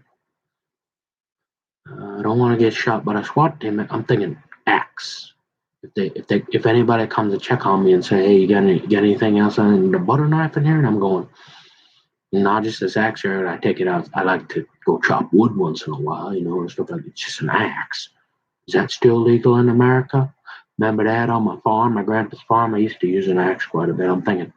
I don't want to get shot by a SWAT team. I'm thinking axe. If anybody comes to check on me and say, hey, you got anything else on the butter knife in here? And I'm going, not just this axe here. I take it out. I like to go chop wood once in a while, and stuff like it's just an axe. Is that still legal in America? Remember that on my farm, my grandpa's farm? I used to use an axe quite a bit. I'm thinking,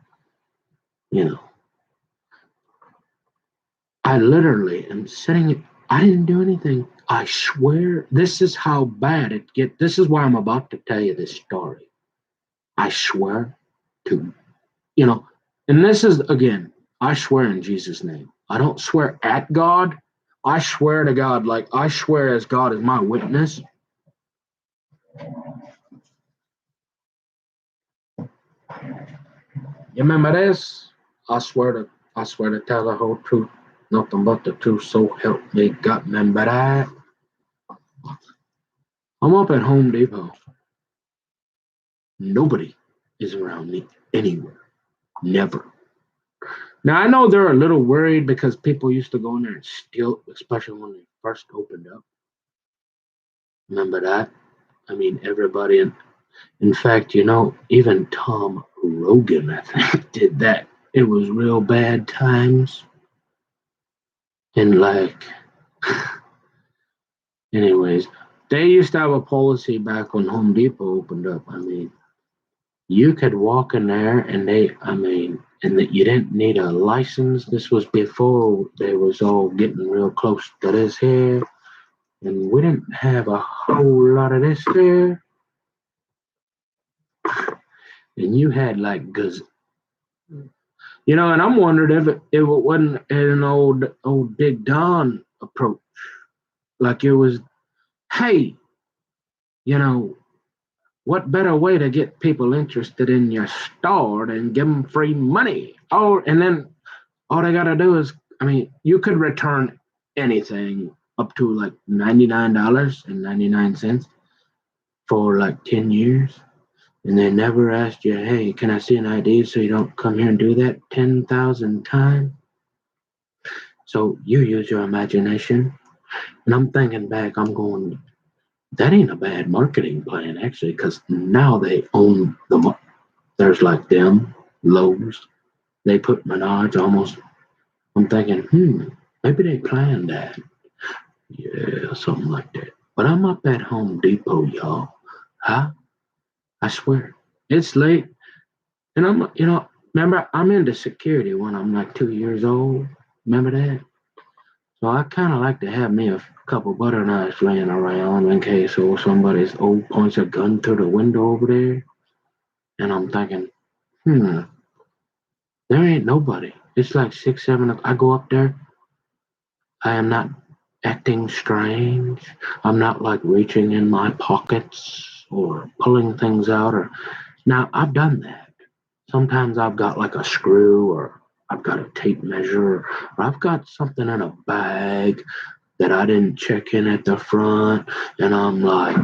I literally am sitting. I didn't do anything. I swear, this is how bad it gets. This is why I'm about to tell you this story. I swear to, and this is, again, I swear in Jesus' name. I don't swear at God. I swear to God, like I swear as God is my witness. You remember this? I swear to tell the whole truth, nothing but the truth, so help me God. Remember that? I'm up at Home Depot. Nobody is around me anywhere. Never. Now I know they're a little worried because people used to go in there and steal, especially when they first opened up. Remember that? I mean, everybody. In fact, even Tom Rogan, I think, did that. It was real bad times. And like, anyways, they used to have a policy back when Home Depot opened up. I mean, you could walk in there and and that you didn't need a license. This was before they was all getting real close to this here. And we didn't have a whole lot of this there. And you had like and I'm wondering if it wasn't an old Big Don approach. Like it was, hey, you know, what better way to get people interested in your store than give them free money? Oh, and then all they gotta do is, you could return anything up to like $99.99 for like 10 years. And they never asked you, hey, can I see an ID so you don't come here and do that 10,000 times? So you use your imagination. And I'm thinking back, I'm going, that ain't a bad marketing plan, actually, because now they own there's like them, Lowe's. They put Menards almost. I'm thinking, maybe they planned that. Yeah, something like that. But I'm up at Home Depot, y'all. Huh? I swear. It's late. And remember, I'm into security when I'm like 2 years old. Remember that? So I kind of like to have me a couple butter knives laying around in case somebody's points a gun through the window over there. And I'm thinking, there ain't nobody. It's like 6, 7 o'clock. I go up there. I am not acting strange. I'm not like reaching in my pockets or pulling things out. Or now I've done that. Sometimes I've got like a screw or I've got a tape measure or I've got something in a bag that I didn't check in at the front, and I'm like,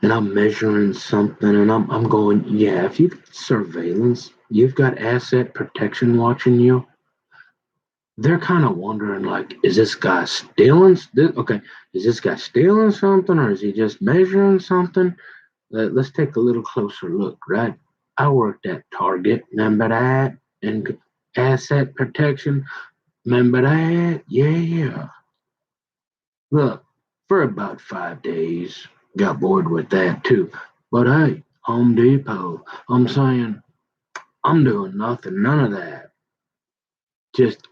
and I'm measuring something, and I'm going, yeah, if you've got surveillance, you've got asset protection watching you, they're kind of wondering, like, is this guy stealing? Okay, is this guy stealing something, or is he just measuring something? Let's take a little closer look, right? I worked at Target, remember that? And asset protection, remember that? Yeah. Look, for about 5 days, got bored with that too. But hey, Home Depot, I'm saying, I'm doing nothing, none of that. Just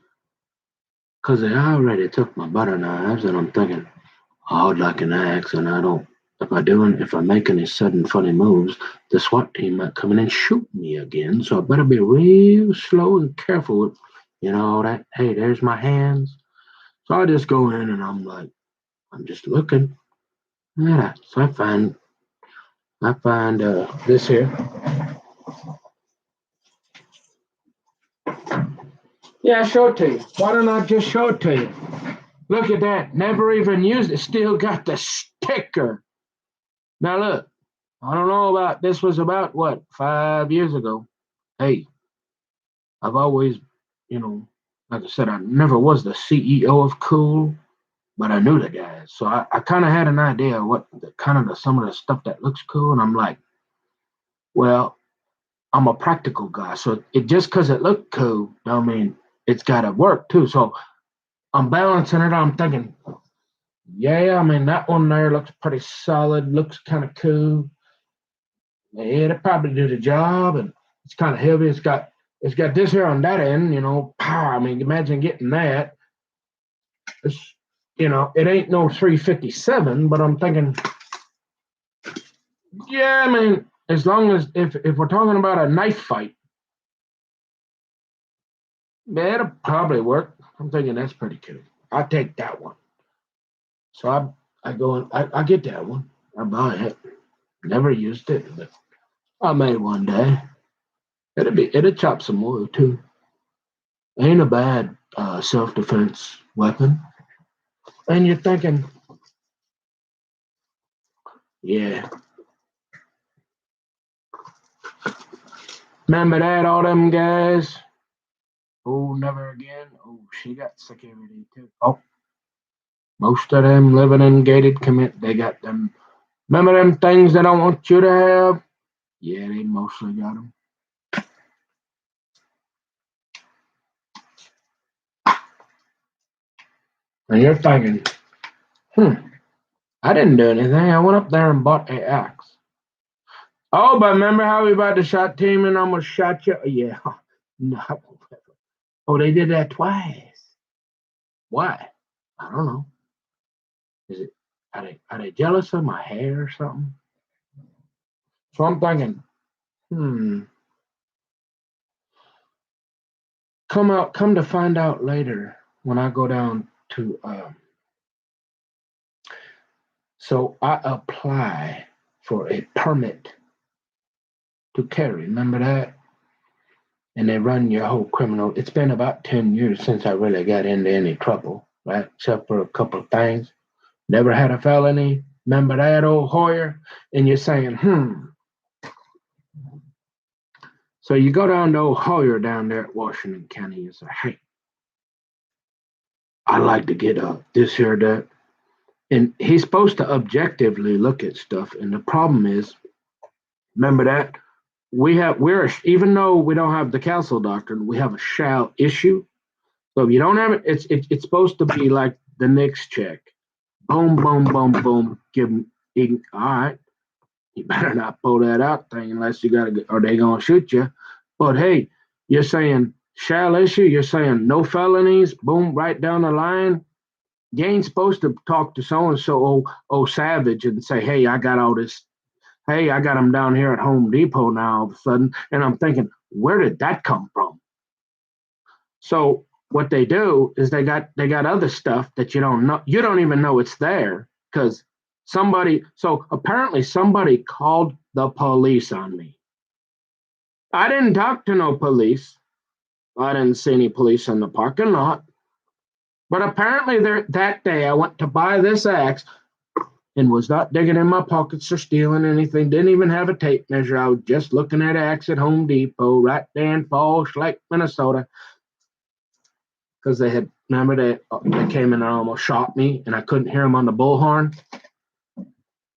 because they already took my butter knives, and I'm thinking, I'd like an axe, and I don't. If I make any sudden funny moves, the SWAT team might come in and shoot me again. So I better be real slow and careful with, that. Hey, there's my hands. So I just go in and I'm like, I'm just looking. Yeah. So I find this here. Yeah, show it to you. Why don't I just show it to you? Look at that. Never even used it. Still got the sticker. Now look, I don't know this was about what, 5 years ago. Hey, I've always, like I said, I never was the CEO of Cool, but I knew the guys. So I kind of had an idea of what some of the stuff that looks cool. And I'm like, well, I'm a practical guy. So it just because it looked cool, don't mean it's got to work too. So I'm balancing it. I'm thinking, yeah, that one there looks pretty solid, looks kind of cool. Yeah, it'll probably do the job, and it's kind of heavy. It's got this here on that end, power. Imagine getting that. It's, it ain't no 357, but I'm thinking, yeah, as long as if we're talking about a knife fight, yeah, it'll probably work. I'm thinking that's pretty cool. I'll take that one. So I go and I get that one. I buy it. Never used it, but I may one day. It'll chop some wood too. Ain't a bad self defense weapon. And you're thinking, yeah, remember that all them guys? Oh, never again. Oh, she got security too. Oh, most of them living in gated commit. They got them. Remember them things they don't want you to have? Yeah, they mostly got them. And you're thinking, I didn't do anything. I went up there and bought a axe. Oh, but remember how we about to shot team and almost shot you? Yeah. No. Oh, they did that twice. Why? I don't know. Is it are they jealous of my hair or something? So I'm thinking, come to find out later when I go down to so I apply for a permit to carry. Remember that? And they run your whole criminal. It's been about 10 years since I really got into any trouble, right? Except for a couple of things. Never had a felony. Remember that, old Hoyer? And you're saying, So you go down to old Hoyer down there at Washington County and say, hey, I'd like to get this here, that. And he's supposed to objectively look at stuff. And the problem is, remember that? Even though we don't have the council doctrine, we have a shall issue. So if you don't have it, it's supposed to be like the next check. Boom, boom, boom, boom. Give them, all right. You better not pull that out thing unless you got to, or they gonna shoot you. But hey, you're saying shall issue. You're saying no felonies. Boom, right down the line. You ain't supposed to talk to so and so, oh Savage, and say, hey, I got all this. Hey, I got them down here at Home Depot now all of a sudden, and I'm thinking, where did that come from? So what they do is they got other stuff that you don't know. You don't even know it's there because so apparently somebody called the police on me. I didn't talk to no police. I didn't see any police in the parking lot. But apparently that day I went to buy this axe and was not digging in my pockets or stealing anything. Didn't even have a tape measure. I was just looking at axe at Home Depot right there in Falls Lake, Minnesota. Because remember they came in and almost shot me, and I couldn't hear them on the bullhorn.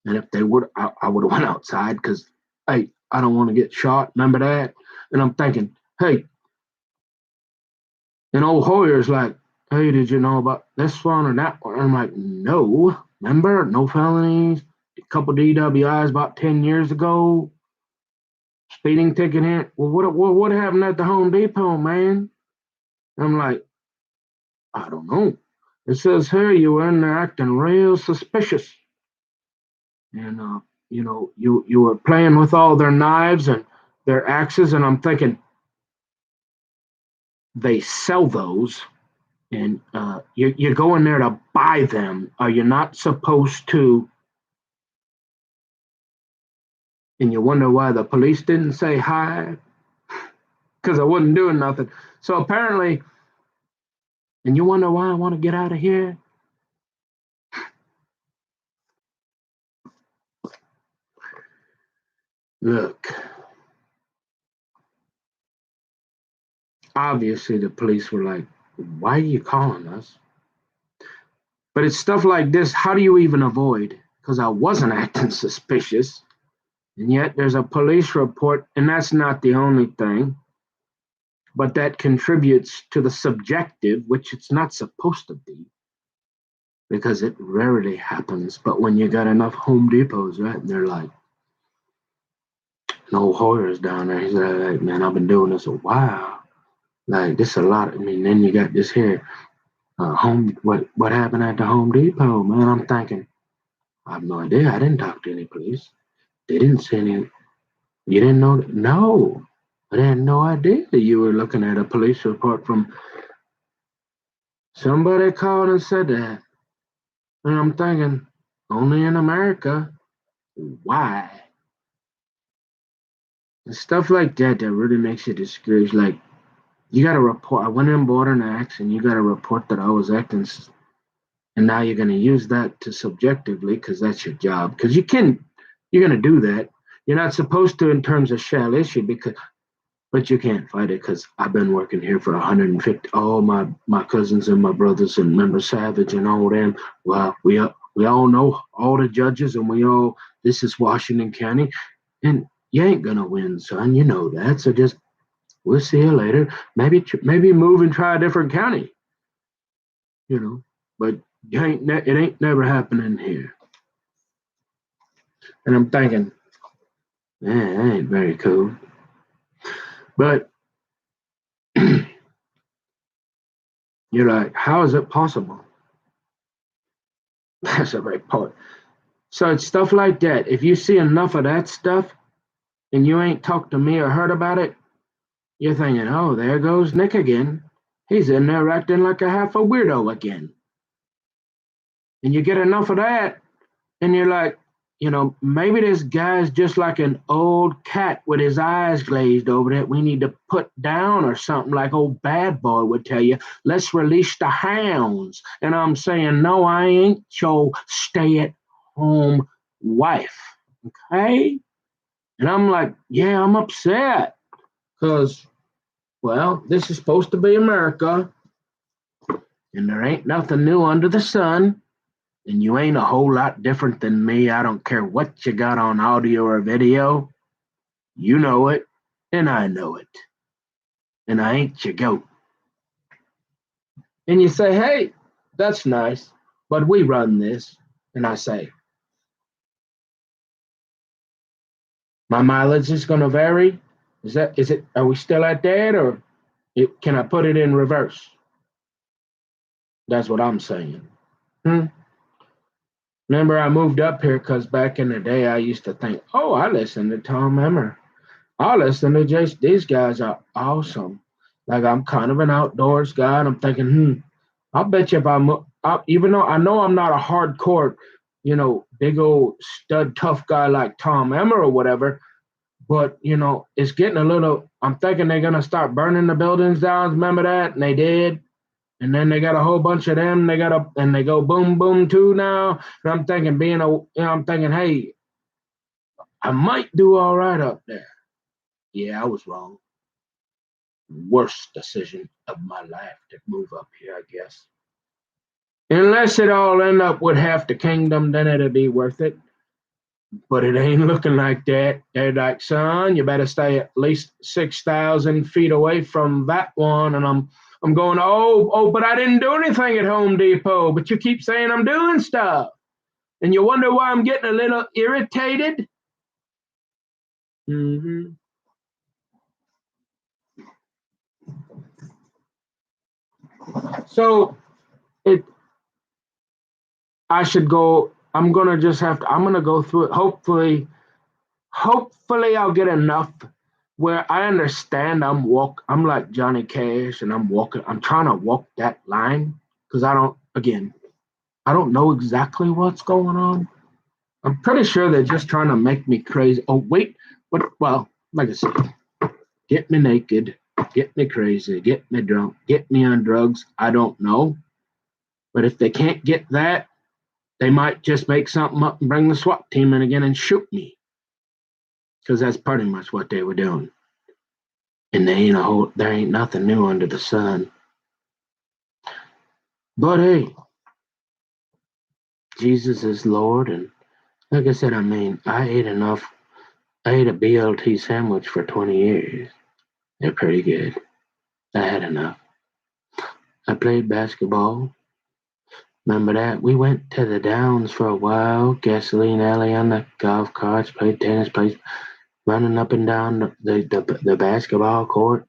And if they would, I would have went outside because, hey, I don't want to get shot. Remember that? And I'm thinking, hey, and old Hoyer's like, hey, did you know about this one or that one? I'm like, no. Remember, no felonies, a couple DWIs about 10 years ago, speeding ticket here. Well, what happened at the Home Depot, man? I'm like, I don't know. It says here you were in there acting real suspicious. And you were playing with all their knives and their axes, and I'm thinking they sell those, and you go in there to buy them. Are you not supposed to? And you wonder why the police didn't say hi, because I wasn't doing nothing. So apparently, and you wonder why I want to get out of here. Look, obviously the police were like, why are you calling us? But it's stuff like this. How do you even avoid? Because I wasn't acting suspicious. And yet there's a police report, and that's not the only thing, but that contributes to the subjective, which it's not supposed to be, because it rarely happens. But when you got enough Home Depots, right, and they're like, no Hoyer's down there. He's like, man, I've been doing this a while. Like, this a lot. I mean, then you got this here. What happened at the Home Depot, man? I'm thinking, I have no idea. I didn't talk to any police. They didn't say any. You didn't know? No, I had no idea that you were looking at a police report from somebody called and said that. And I'm thinking, only in America. Why? And stuff like that really makes you discouraged. Like, you got to report. I went and bought an axe, and you got to report that I was acting. And now you're going to use that to subjectively, because that's your job. Because you're going to do that. You're not supposed to in terms of shall issue, but you can't fight it because I've been working here for 150. All my cousins and my brothers and Member Savage and all them. Well, we all know all the judges, and this is Washington County, and you ain't gonna win, son. You know that. So just we'll see you later. Maybe move and try a different county. You know. but it ain't never happening here. And I'm thinking, man, that ain't very cool. But you're like, how is it possible? That's a great point. So it's stuff like that. If you see enough of that stuff and you ain't talked to me or heard about it, you're thinking, oh, there goes Nick again. He's in there acting like a half a weirdo again. And you get enough of that, and you're like, maybe this guy's just like an old cat with his eyes glazed over that we need to put down or something, like old Bad Boy would tell you, let's release the hounds. And I'm saying, no, I ain't your stay-at-home wife, okay? And I'm like, yeah, I'm upset because, well, this is supposed to be America, and there ain't nothing new under the sun. And you ain't a whole lot different than me. I don't care what you got on audio or video. You know it, and I know it. And I ain't your goat. And you say, hey, that's nice, but we run this. And I say, my mileage is going to vary. Are we still at that, or can I put it in reverse? That's what I'm saying. Remember, I moved up here because back in the day, I used to think, oh, I listen to Tom Emmer. I listen to just these guys are awesome. Like, I'm kind of an outdoors guy, and I'm thinking, I'll bet you if even though I know I'm not a hardcore, big old stud tough guy like Tom Emmer or whatever, but, it's getting a little, I'm thinking they're going to start burning the buildings down. Remember that? And they did. And then they got a whole bunch of them. And they go boom, boom too now. And I'm thinking, I'm thinking, hey, I might do all right up there. Yeah, I was wrong. Worst decision of my life to move up here, I guess. Unless it all end up with half the kingdom, then it'll be worth it. But it ain't looking like that. They're like, son, you better stay at least 6,000 feet away from that one. And I'm going, but I didn't do anything at Home Depot. But you keep saying I'm doing stuff. And you wonder why I'm getting a little irritated? Mm-hmm. So I should go. I'm going to go through it. Hopefully I'll get enough where I understand I'm like Johnny Cash, and I'm trying to walk that line because I don't know exactly what's going on. I'm pretty sure they're just trying to make me crazy. Oh, wait, well, like I said, get me naked, get me crazy, get me drunk, get me on drugs. I don't know. But if they can't get that, they might just make something up and bring the SWAT team in again and shoot me. Because that's pretty much what they were doing. And there ain't nothing new under the sun. But hey, Jesus is Lord, and like I said, I ate a BLT sandwich for 20 years. They're pretty good. I had enough. I played basketball. Remember that? We went to the Downs for a while, gasoline alley on the golf carts, played tennis, played running up and down the basketball court,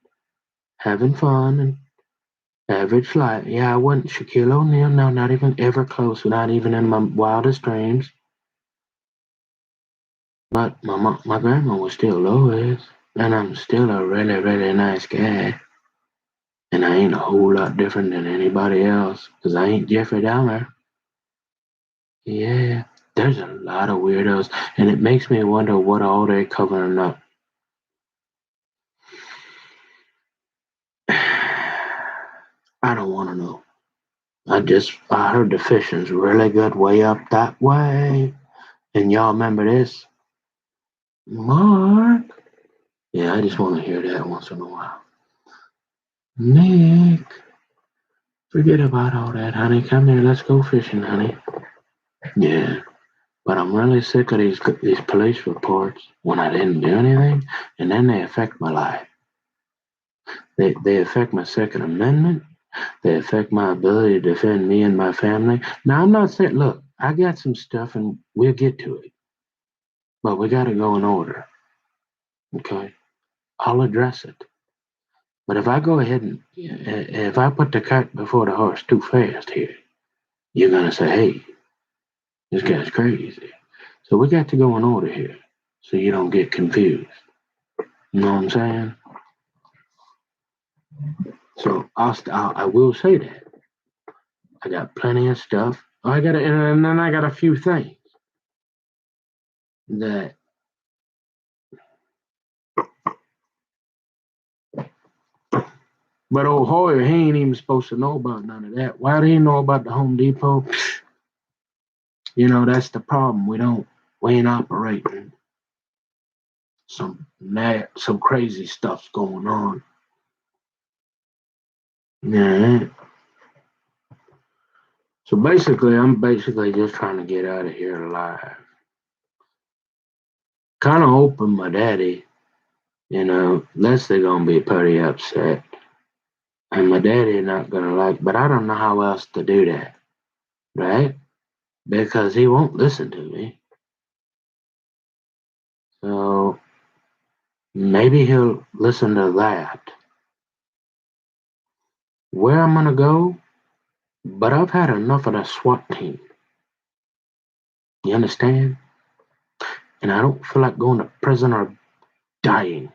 having fun, and average flight. Yeah, I wasn't Shaquille O'Neal. No, not even ever close. Not even in my wildest dreams. But my grandma was still Lois, and I'm still a really, really nice guy. And I ain't a whole lot different than anybody else, because I ain't Jeffrey Dahmer. Yeah, there's a lot of weirdos, and it makes me wonder what all they're covering up. I don't want to know. I heard the fishing's really good way up that way. And y'all remember this? Mark? Yeah, I just want to hear that once in a while. Nick, forget about all that, honey. Come here, let's go fishing, honey. Yeah, but I'm really sick of these police reports when I didn't do anything, and then they affect my life. They affect my Second Amendment. They affect my ability to defend me and my family. Now, I'm not saying, look, I got some stuff and we'll get to it, but we got to go in order. Okay? I'll address it. But if I go ahead and if I put the cart before the horse too fast here, you're going to say, hey, this guy's crazy. So we got to go in order here so you don't get confused. You know what I'm saying? So I will say that. I got plenty of stuff. And then I got a few things that but old Hoyer, he ain't even supposed to know about none of that. Why do he know about the Home Depot? You know, that's the problem. We ain't operating. Some crazy stuff's going on. Yeah. So basically, I'm just trying to get out of here alive. Kind of hoping my daddy, Leslie gonna be pretty upset. And my daddy not gonna like, but I don't know how else to do that, right? Because he won't listen to me. So maybe he'll listen to that. Where I'm gonna go, but I've had enough of the SWAT team. You understand? And I don't feel like going to prison or dying.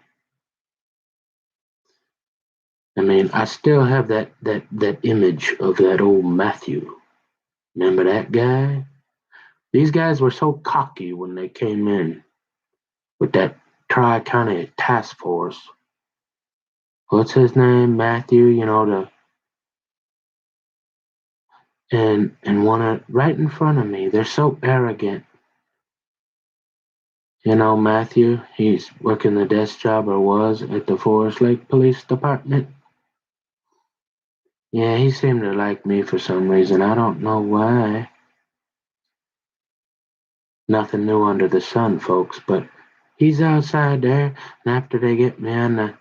I mean, I still have that image of that old Matthew. Remember that guy? These guys were so cocky when they came in with that Tri-County task force. What's his name? Matthew, and one right in front of me. They're so arrogant. Matthew, he's working the desk job or was at the Forest Lake Police Department. Yeah, he seemed to like me for some reason. I don't know why. Nothing new under the sun, folks, but he's outside there, and after they get me on the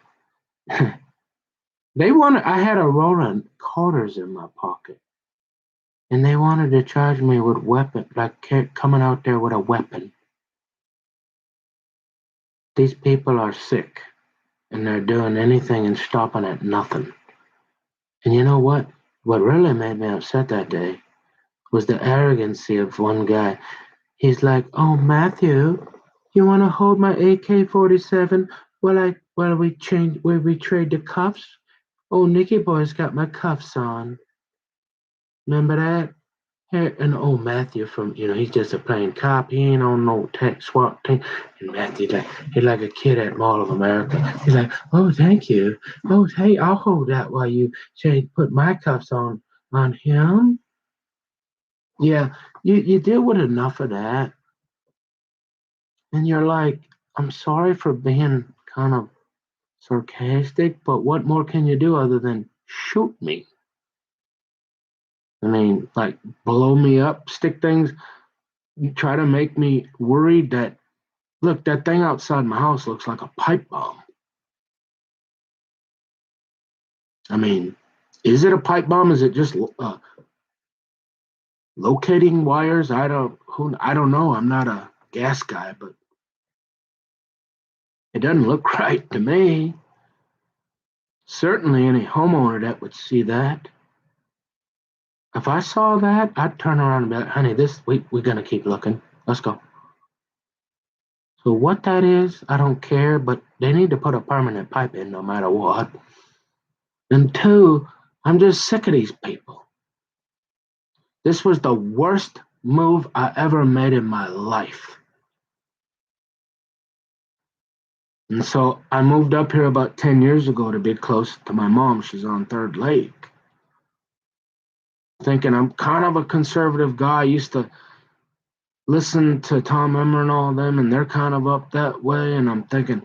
I had a roll of quarters in my pocket. And they wanted to charge me with coming out there with a weapon. These people are sick, and they're doing anything and stopping at nothing. And you know what? What really made me upset that day was the arrogancy of one guy. He's like, "Oh, Matthew, you want to hold my AK-47 while we trade the cuffs? Oh, Nicky Boy's got my cuffs on. Remember that?" And old Matthew he's just a plain cop. He ain't on no tech SWAT team. And Matthew's he's like a kid at Mall of America. He's like, "Oh, thank you. Oh, hey, I'll hold that while you put my cuffs on him." Yeah, you deal with enough of that. And you're like, I'm sorry for being kind of sarcastic, but what more can you do other than shoot me? I mean, like blow me up, stick things. You try to make me worried that, look, that thing outside my house looks like a pipe bomb. I mean, is it a pipe bomb? Is it just locating wires? I don't know. I'm not a gas guy, but it doesn't look right to me. Certainly any homeowner that would see that. If I saw that, I'd turn around and be like, honey, we're going to keep looking. Let's go. So what that is, I don't care, but they need to put a permanent pipe in no matter what. And two, I'm just sick of these people. This was the worst move I ever made in my life. And so I moved up here about 10 years ago to be close to my mom. She's on Third Lake. Thinking I'm kind of a conservative guy. I used to listen to Tom Emmer and all of them, and they're kind of up that way. And I'm thinking,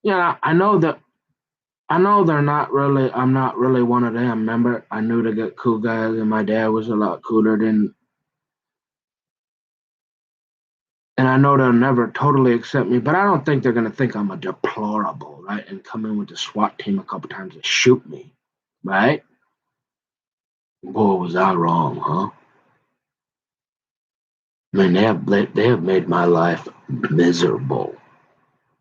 I know they're not really, I'm not really one of them. Remember, I knew to get cool guys, and my dad was a lot cooler than. And I know they'll never totally accept me, but I don't think they're going to think I'm a deplorable, right? And come in with the SWAT team a couple times and shoot me, right? Boy, was I wrong, huh? I mean, they have made my life miserable.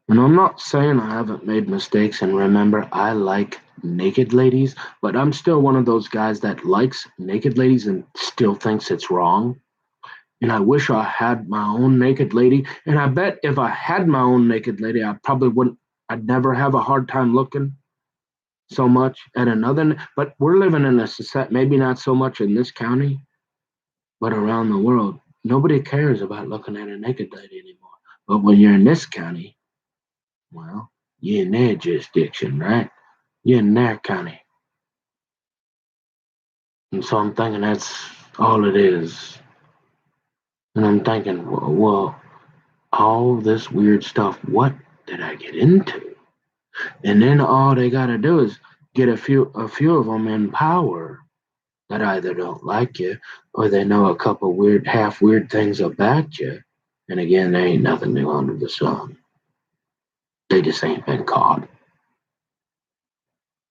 And I'm not saying I haven't made mistakes. And remember, I like naked ladies, but I'm still one of those guys that likes naked ladies and still thinks it's wrong. And I wish I had my own naked lady. And I bet if I had my own naked lady, I probably wouldn't. I'd never have a hard time looking so much at another. But we're living in a society, maybe not so much in this county, but around the world. Nobody cares about looking at a naked lady anymore. But when you're in this county, well, you're in their jurisdiction, right? You're in their county. And so I'm thinking that's all it is. And I'm thinking, well, all this weird stuff, what did I get into? And then all they got to do is get a few of them in power that either don't like you or they know a couple weird, half weird things about you. And again, there ain't nothing new under the sun. They just ain't been caught.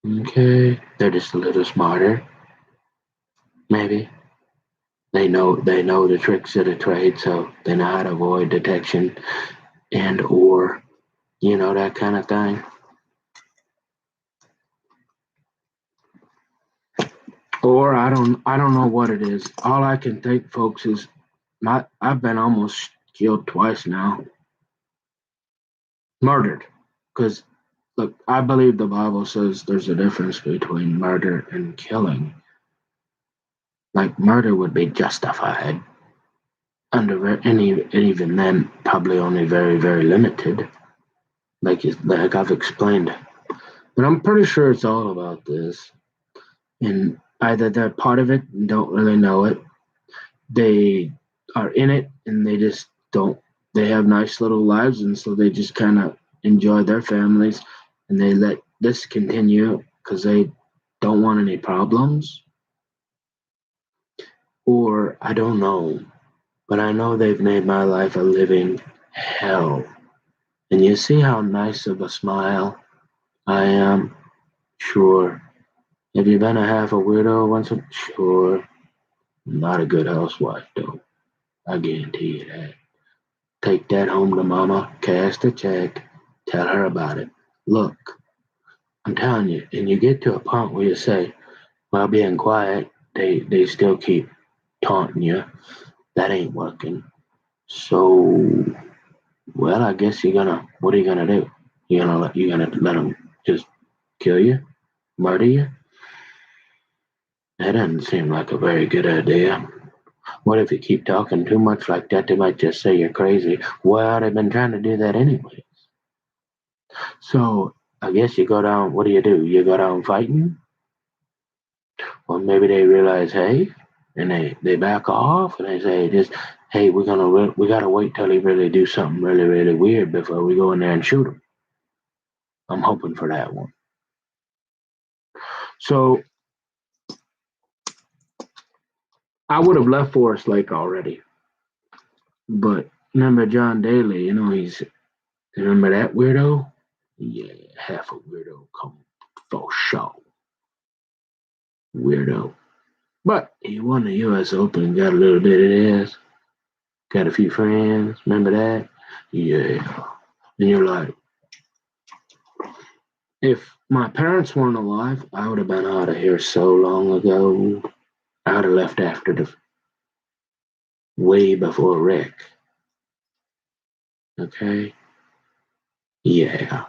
Okay, they're just a little smarter, maybe. They know the tricks of the trade, so they know how to avoid detection and or that kind of thing. Or I don't know what it is. All I can think, folks, is I've been almost killed twice now, murdered. Because look, I believe the Bible says there's a difference between murder and killing. Like murder would be justified under any, and even then, probably only very, very limited. Like I've explained, but I'm pretty sure it's all about this. And either they're part of it and don't really know it, they are in it and they just don't. They have nice little lives, and so they just kind of enjoy their families, and they let this continue because they don't want any problems. Or I don't know, but I know they've made my life a living hell. And you see how nice of a smile I am? Sure. Have you been a half a weirdo once? Sure. Not a good housewife, though. I guarantee you that. Take that home to mama, cast a check, tell her about it. Look, I'm telling you, and you get to a point where you say, while being quiet, they still keep taunting you. That ain't working. So, well, I guess what are you gonna do? You gonna let them just kill you, murder you? That doesn't seem like a very good idea. What if you keep talking too much like that? They might just say you're crazy. Well, they've been trying to do that anyway. So I guess you go down. What do? You go down fighting, or maybe they realize, hey, and they back off and they say, just hey, we gotta wait till he really do something really really weird before we go in there and shoot him. I'm hoping for that one. So I would have left Forest Lake already, but remember John Daly? Remember that weirdo? Yeah, half a weirdo come for show. Weirdo. But he won the US Open, got a little bit of this, got a few friends. Remember that? Yeah. And you're like, if my parents weren't alive, I would have been out of here so long ago. I would have left after the way before Rick. Okay? Yeah.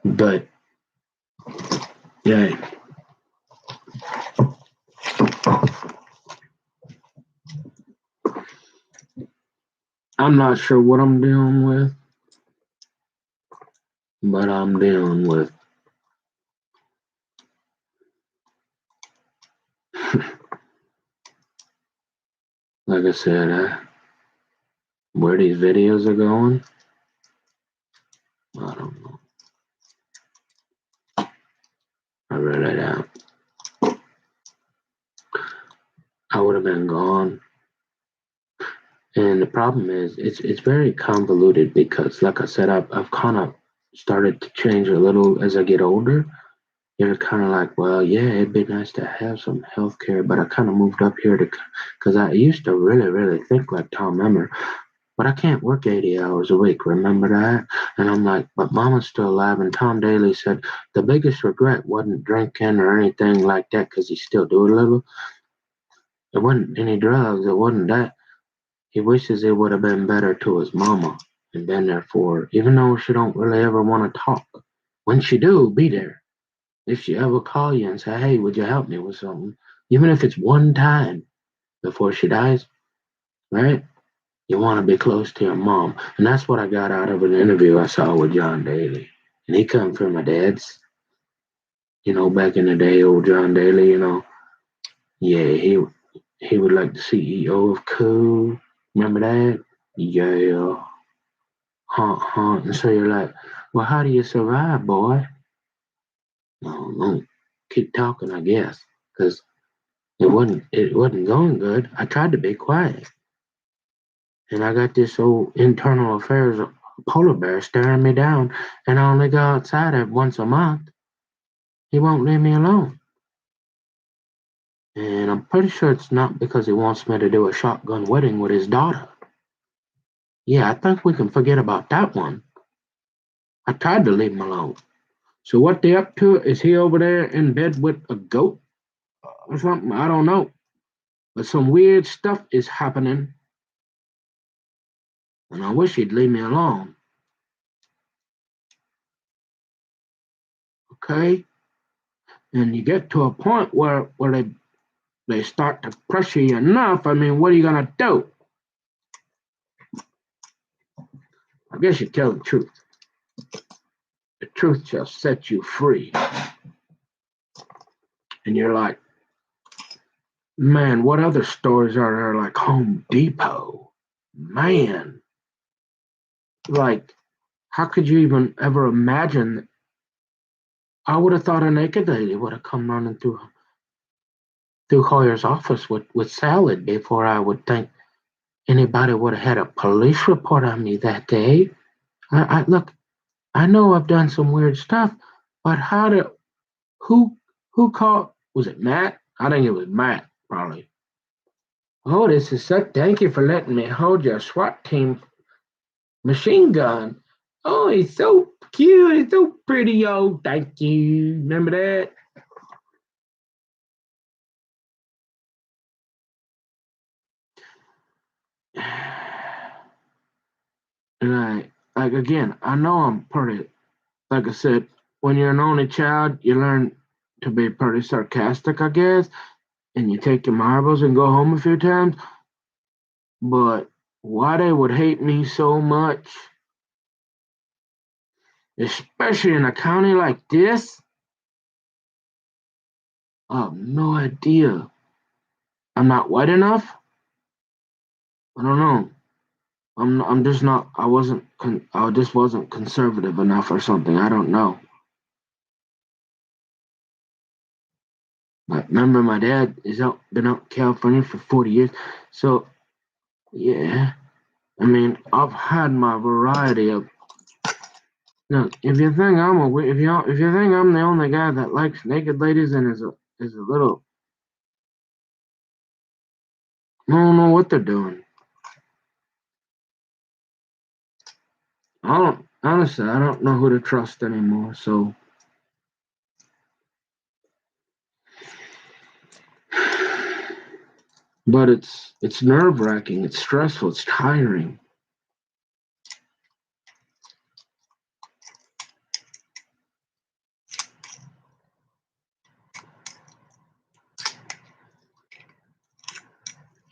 But yeah. I'm not sure what I'm dealing with, but I'm dealing with. Like I said, where these videos are going, I don't know. I really don't. I would have been gone. And the problem is, it's very convoluted because, like I said, I've kind of started to change a little as I get older. you're kind of like, well, yeah, it'd be nice to have some health care, but I kind of moved up here to, because I used to really, really think like Tom Emmer, but I can't work 80 hours a week. Remember that? And I'm like, but Mama's still alive. And Tom Daly said the biggest regret wasn't drinking or anything like that, because he still do a little. It wasn't any drugs. It wasn't that. He wishes it would have been better to his mama and been there for her, even though she don't really ever want to talk. When she do, be there. If she ever call you and say, "Hey, would you help me with something?" Even if it's one time before she dies, right? You want to be close to your mom, and that's what I got out of an interview I saw with John Daly. And he come from my dad's, back in the day, old John Daly. Yeah, he was like the CEO of Cool. Remember that? Yeah, huh. And so you're like, well, how do you survive, boy? No, no, keep talking, I guess, because it wasn't going good. I tried to be quiet, and I got this old internal affairs polar bear staring me down, and I only go outside once a month. He won't leave me alone, and I'm pretty sure it's not because he wants me to do a shotgun wedding with his daughter. Yeah, I think we can forget about that one. I tried to leave him alone. So what they up to? Is he over there in bed with a goat or something? I don't know. But some weird stuff is happening, and I wish he'd leave me alone. Okay? And you get to a point where they start to pressure you enough. I mean, what are you gonna do? I guess you tell the truth. The truth shall set you free. And you're like, man, what other stores are there like Home Depot? Man, like, how could you even ever imagine? I would have thought a naked lady would have come running through Hoyer's office with salad before I would think anybody would have had a police report on me that day. I look, I know I've done some weird stuff, but who who called? Was it Matt? I think it was Matt, probably. Oh, this is so. Thank you for letting me hold your SWAT team machine gun. Oh, he's so cute. He's so pretty. Oh, thank you. Remember that? And like again, I know I'm pretty. Like I said, when you're an only child, you learn to be pretty sarcastic, I guess, and you take your marbles and go home a few times. But why they would hate me so much, especially in a county like this, I have no idea. I'm not white enough. I don't know. I'm just not. I just wasn't conservative enough or something. I don't know. But remember, my dad is been out in California for 40 years. So yeah, I mean, I've had my variety of. Look, if you think if you think I'm the only guy that likes naked ladies and is a little, I don't know what they're doing. I don't know who to trust anymore. So, but it's nerve wracking. It's stressful. It's tiring.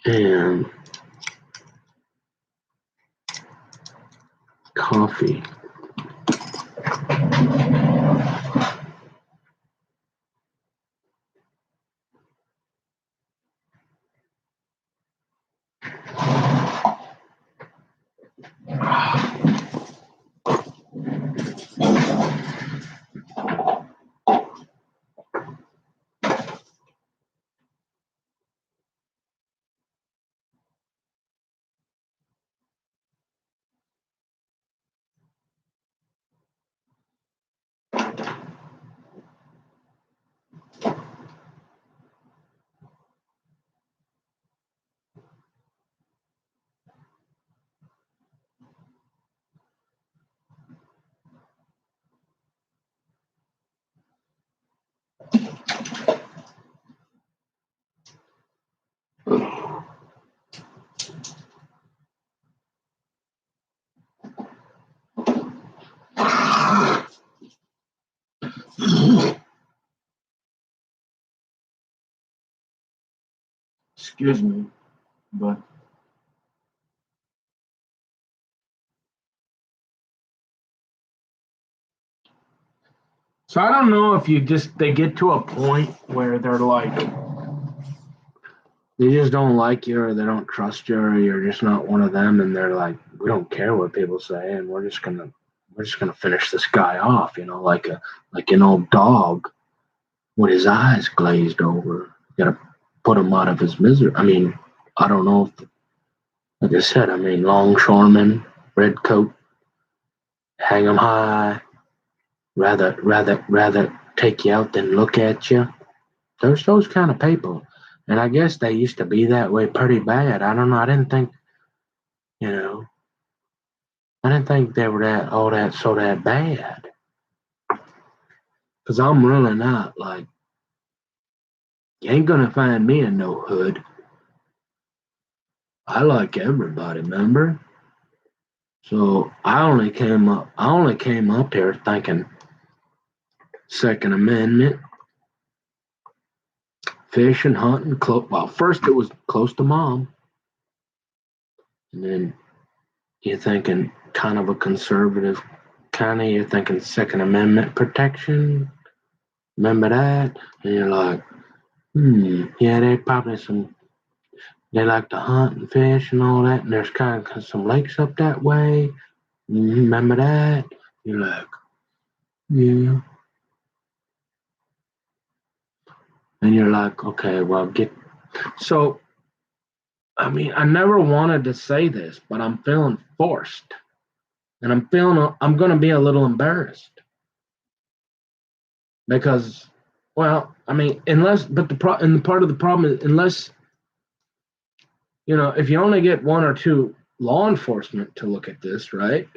And coffee. Excuse me, but so I don't know if they get to a point where they're like they just don't like you or they don't trust you or you're just not one of them and they're like, we don't care what people say and we're just gonna finish this guy off, like an old dog with his eyes glazed over. You gotta put him out of his misery. I mean, I don't know if, like I said, I mean, longshoreman, red coat, hang him high, rather take you out than look at you. There's those kind of people. And I guess they used to be that way pretty bad. I don't know. You know, I didn't think they were that bad. Because I'm really not. Like, you ain't gonna find me in no hood. I like everybody, remember? So I only came up here thinking Second Amendment, fishing, hunting, well, first it was close to mom. And then you're thinking kind of a conservative you're thinking Second Amendment protection. Remember that? And you're like, yeah, they like to hunt and fish and all that, and there's kind of some lakes up that way. Remember that? You're like, yeah. And you're like, okay, well, so, I mean, I never wanted to say this, but I'm feeling forced. And I'm going to be a little embarrassed because, well, I mean, and the part of the problem is, unless, if you only get one or two law enforcement to look at this, right?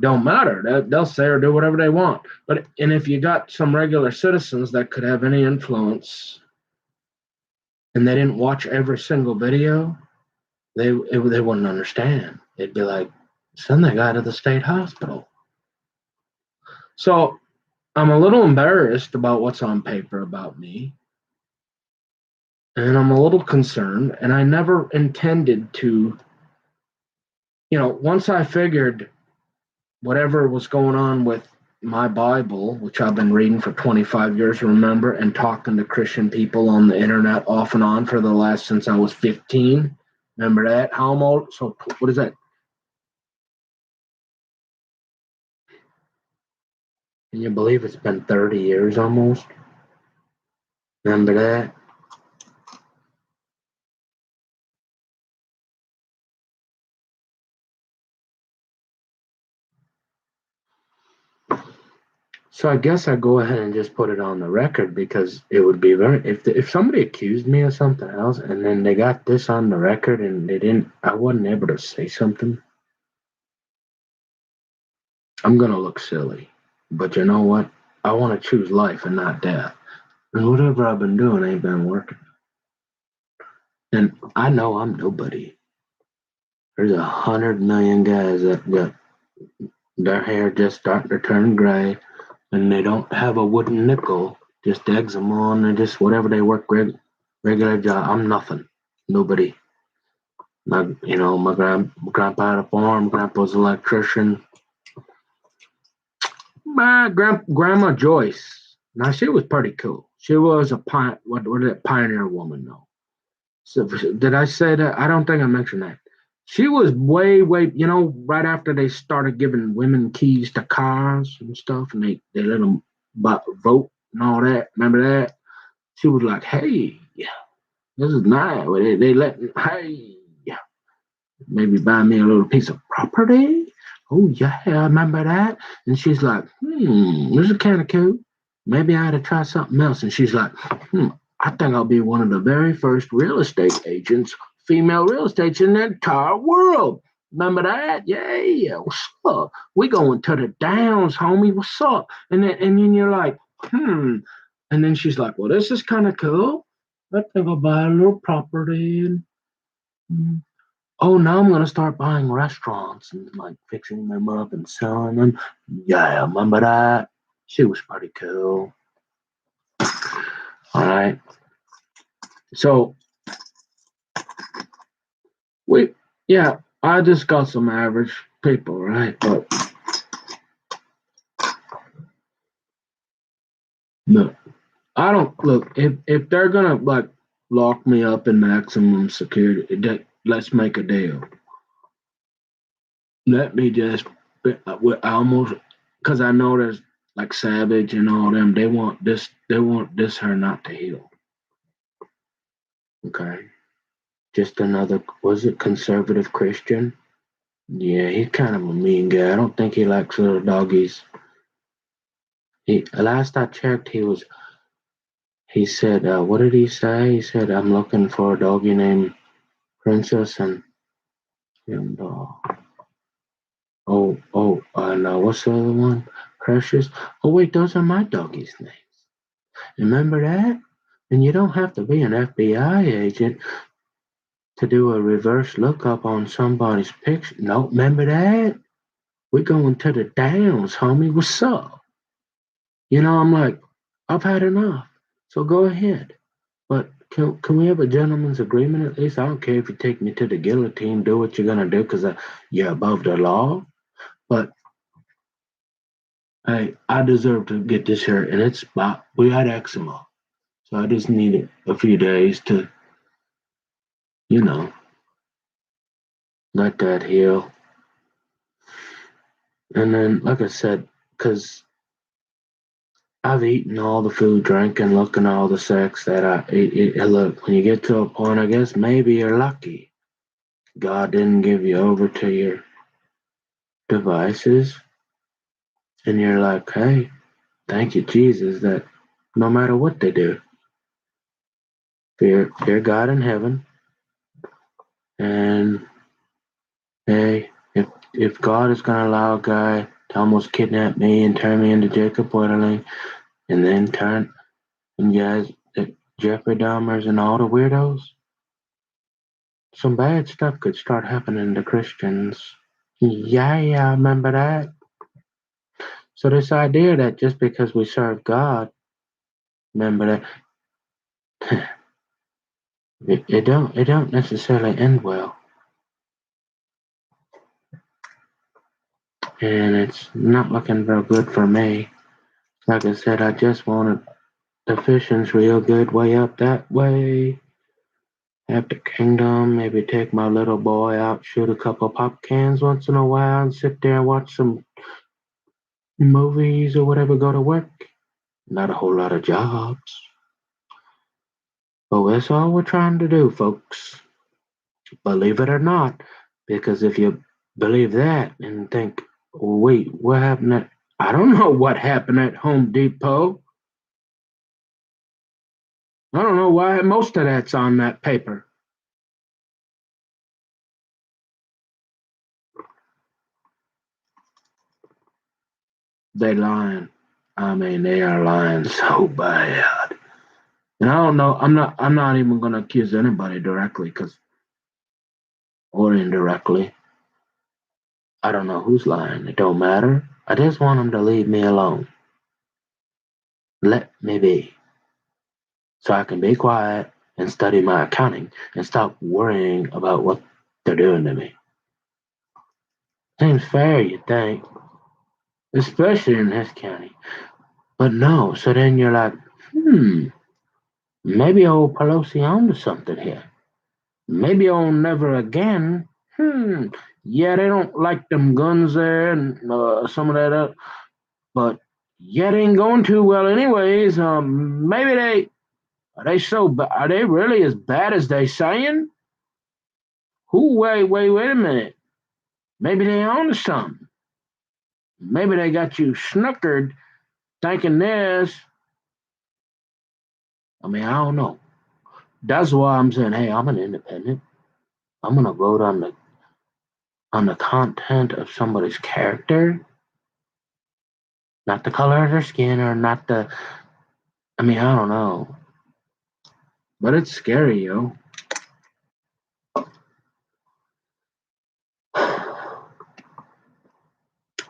Don't matter. They'll say or do whatever they want. And if you got some regular citizens that could have any influence and they didn't watch every single video, they wouldn't understand. They'd be like, send that guy to the state hospital. So I'm a little embarrassed about what's on paper about me. And I'm a little concerned. And I never intended to, once I figured whatever was going on with my Bible, which I've been reading for 25 years, remember, and talking to Christian people on the internet off and on since I was 15. Remember that? How I'm old? So what is that? Can you believe it's been 30 years almost? Remember that? So I guess I go ahead and just put it on the record because it would be if somebody accused me of something else and then they got this on the record and I wasn't able to say something. I'm gonna look silly, but you know what? I want to choose life and not death. And whatever I've been doing ain't been working. And I know I'm nobody. There's 100 million guys that got their hair just starting to turn gray, and they don't have a wooden nickel. Just eggs them on, and just whatever they work regular job. I'm nothing, nobody. My grandpa had a farm. Grandpa's an electrician. My grandma Joyce. Now she was pretty cool. She was a pioneer woman though. So did I say that? I don't think I mentioned that. She was way, right after they started giving women keys to cars and stuff, and they let them vote and all that. Remember that? She was like, "Hey, this is nice." They let, hey, maybe buy me a little piece of property. Oh yeah, I remember that. And she's like, this is kind of cool. Maybe I ought to try something else. And she's like, I think I'll be one of the very first real estate agents, female real estate in the entire world. Remember that? Yeah, what's up? We going to the downs, homie. What's up? And then you're like, And then she's like, well, this is kind of cool. I think I'll buy a little property and oh, now I'm gonna start buying restaurants and like fixing them up and selling them. Yeah, remember that? She was pretty cool. All right. So We, yeah, I just got some average people, right? But no, I don't look if they're gonna like lock me up in maximum security. Let's make a deal. Let me just I almost because I know there's like Savage and all them. They want this. They want this her not to heal. Okay, just another was it conservative Christian? Yeah, he's kind of a mean guy. I don't think he likes little doggies. He last I checked, he said, what did he say? He said, I'm looking for a doggy named Princess and what's the other one? Precious. Oh wait, those are my doggies' names. Remember that? And you don't have to be an FBI agent to do a reverse lookup on somebody's picture. No, remember that? We're going to the downs, homie. What's up? I'm like, I've had enough. So go ahead. But can we have a gentleman's agreement at least? I don't care if you take me to the guillotine, do what you're gonna do because you're above the law. But hey, I deserve to get this here, and it's about we had eczema, so I just needed a few days to, you know, let that heal. And then, like I said, because I've eaten all the food, drank, and looking all the sex that I eat. Look, when you get to a point, I guess maybe you're lucky. God didn't give you over to your devices, and you're like, hey, thank you, Jesus, that no matter what they do, fear God in heaven. And hey, if God is gonna allow a guy to almost kidnap me and turn me into Jacob Wetterling, and then turn and guys Jeffrey Dahmers and all the weirdos, some bad stuff could start happening to Christians. Yeah, I remember that. So this idea that just because we serve God, remember that it don't necessarily end well. And it's not looking real good for me. Like I said, I just wanted the fishing's real good way up that way. Have the kingdom, maybe take my little boy out, shoot a couple pop cans once in a while, and sit there and watch some movies or whatever, go to work. Not a whole lot of jobs. But that's all we're trying to do, folks. Believe it or not. Because if you believe that and think, wait, what happened at I don't know what happened at Home Depot. I don't know why most of that's on that paper. They lying. I mean, they are lying so bad. And I don't know. I'm not even going to accuse anybody directly, because or indirectly. I don't know who's lying. It don't matter. I just want them to leave me alone. Let me be, so I can be quiet and study my accounting and stop worrying about what they're doing to me. Seems fair, you think, especially in this county. But no. So then you're like, maybe old Pelosi onto something here. Maybe on Never Again. Yeah, they don't like them guns there and some of that but yeah, they ain't going too well anyways. Maybe are they really as bad as they saying? Wait a minute. Maybe they own something. Maybe they got you snookered thinking this. I mean, I don't know. That's why I'm saying, hey, I'm an independent. I'm gonna vote on the content of somebody's character, not the color of their skin or not the. I mean, I don't know, but it's scary, yo.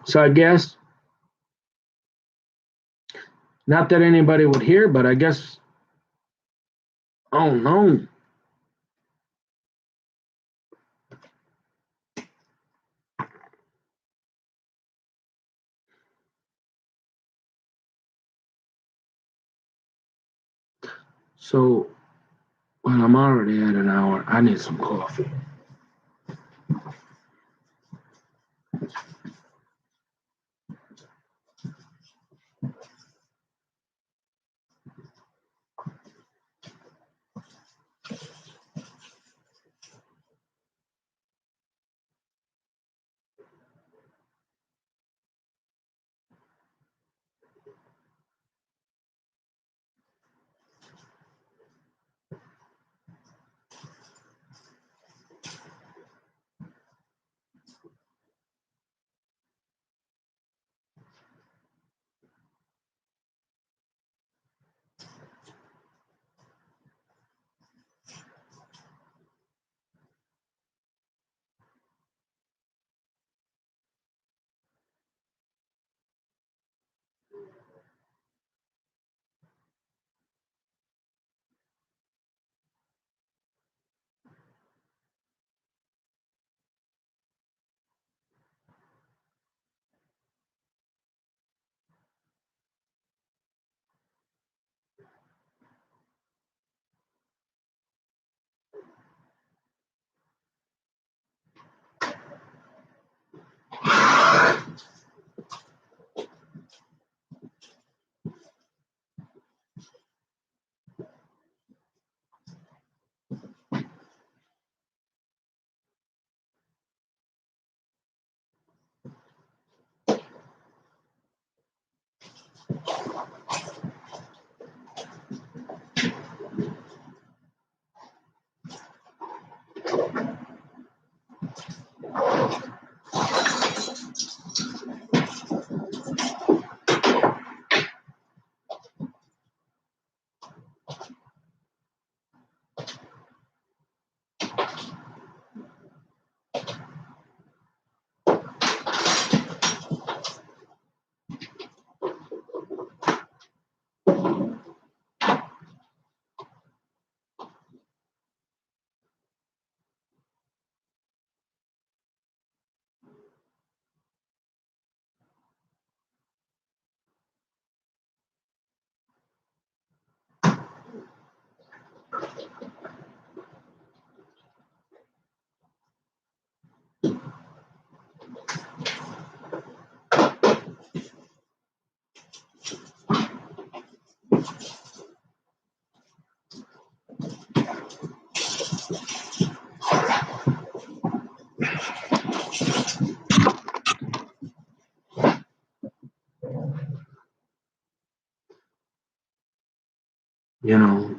So I guess not that anybody would hear, but I guess I don't know. So, well, I'm already at an hour. I need some coffee.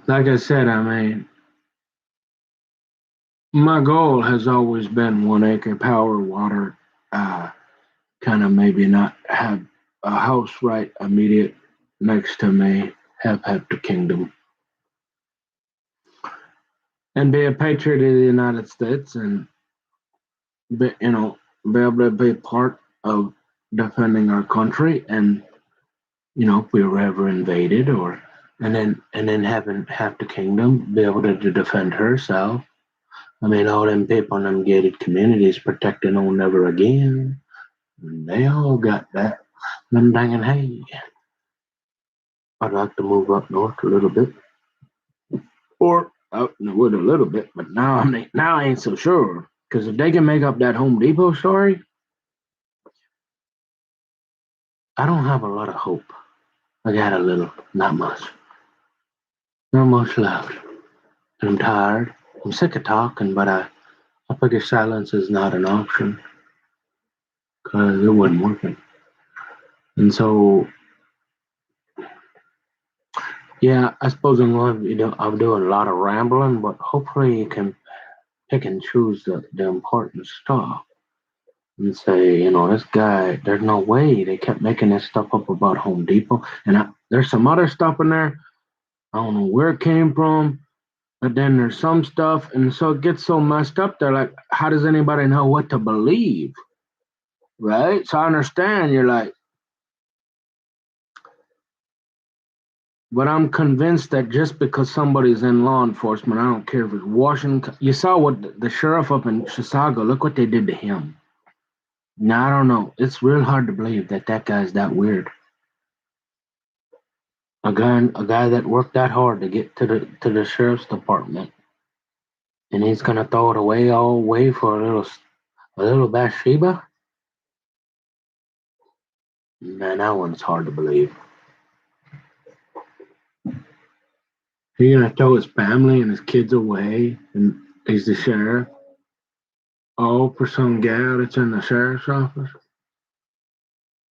Like I said, I mean, my goal has always been 1 acre power, water, uh, kind of maybe not have a house right immediate next to me, have the kingdom, and be a patriot of the United States, and be able to be part of defending our country, and if we were ever invaded, or and then having half the kingdom be able to defend herself. I mean, all them people in them gated communities protecting on never again. They all got that. And I'm thinking, hey, I'd like to move up north a little bit, or up with a little bit, but now I ain't so sure. Because if they can make up that Home Depot story, I don't have a lot of hope. I got a little, not much, not much left. And I'm tired. I'm sick of talking, but I figure silence is not an option because it wasn't working. And so, yeah, I suppose I'm doing a lot of rambling, but hopefully you can pick and choose the important stuff and say, this guy, there's no way they kept making this stuff up about Home Depot. And there's some other stuff in there. I don't know where it came from, but then there's some stuff. And so it gets so messed up. They're like, how does anybody know what to believe? Right? So I understand you're like, but I'm convinced that just because somebody's in law enforcement, I don't care if it's Washington. You saw what the sheriff up in Chicago, look what they did to him. Now, I don't know. It's real hard to believe that guy's that weird. a guy that worked that hard to get to the sheriff's department, and he's gonna throw it away all away for a little Bathsheba? Man, that one's hard to believe. He's gonna throw his family and his kids away, and he's the sheriff, all for some gal that's in the sheriff's office,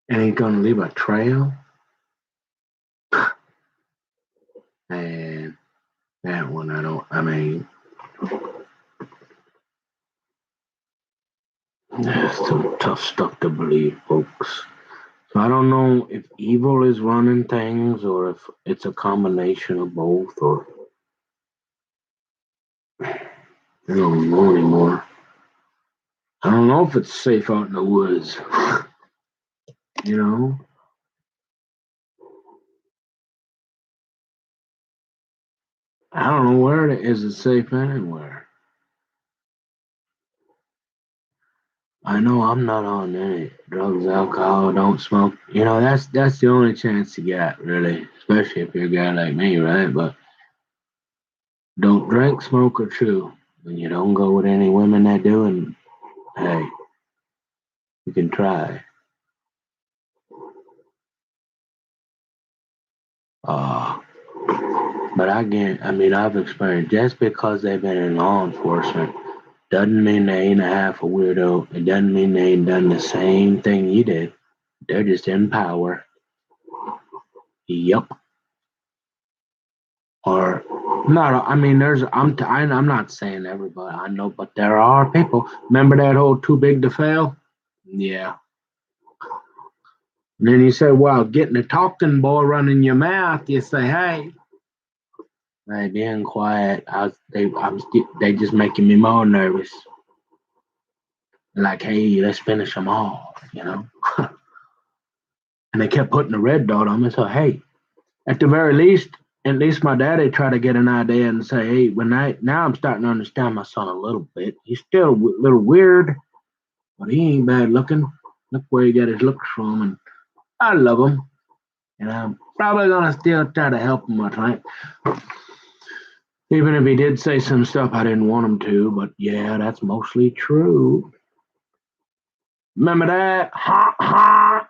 and he's gonna leave a trail. And that one, I don't. I mean, that's some tough stuff to believe, folks. So I don't know if evil is running things or if it's a combination of both, or I don't know anymore. I don't know if it's safe out in the woods. You know, I don't know where it is. It's safe anywhere. I know I'm not on any drugs, alcohol, don't smoke. That's the only chance you got, really, especially if you're a guy like me, right? But don't drink, smoke, or chew. And you don't go with any women that do, and hey, you can try. Uh, but I've experienced just because they've been in law enforcement doesn't mean they ain't a half a weirdo. It doesn't mean they ain't done the same thing you did. They're just in power. Yup. Or not. I mean, I'm not saying everybody. I know, but there are people. Remember that whole too big to fail? Yeah. And then you say, well, getting a talking boy running your mouth, you say, hey, being quiet. They just making me more nervous. Like, hey, let's finish them off. And they kept putting the red dot on me. So, hey, at the very least, at least my daddy tried to get an idea and say, hey, now I'm starting to understand my son a little bit. He's still a little weird, but he ain't bad looking. Look where he got his looks from, and I love him. And I'm probably gonna still try to help him, I think. Even if he did say some stuff I didn't want him to, but yeah, that's mostly true. Remember that? Ha ha.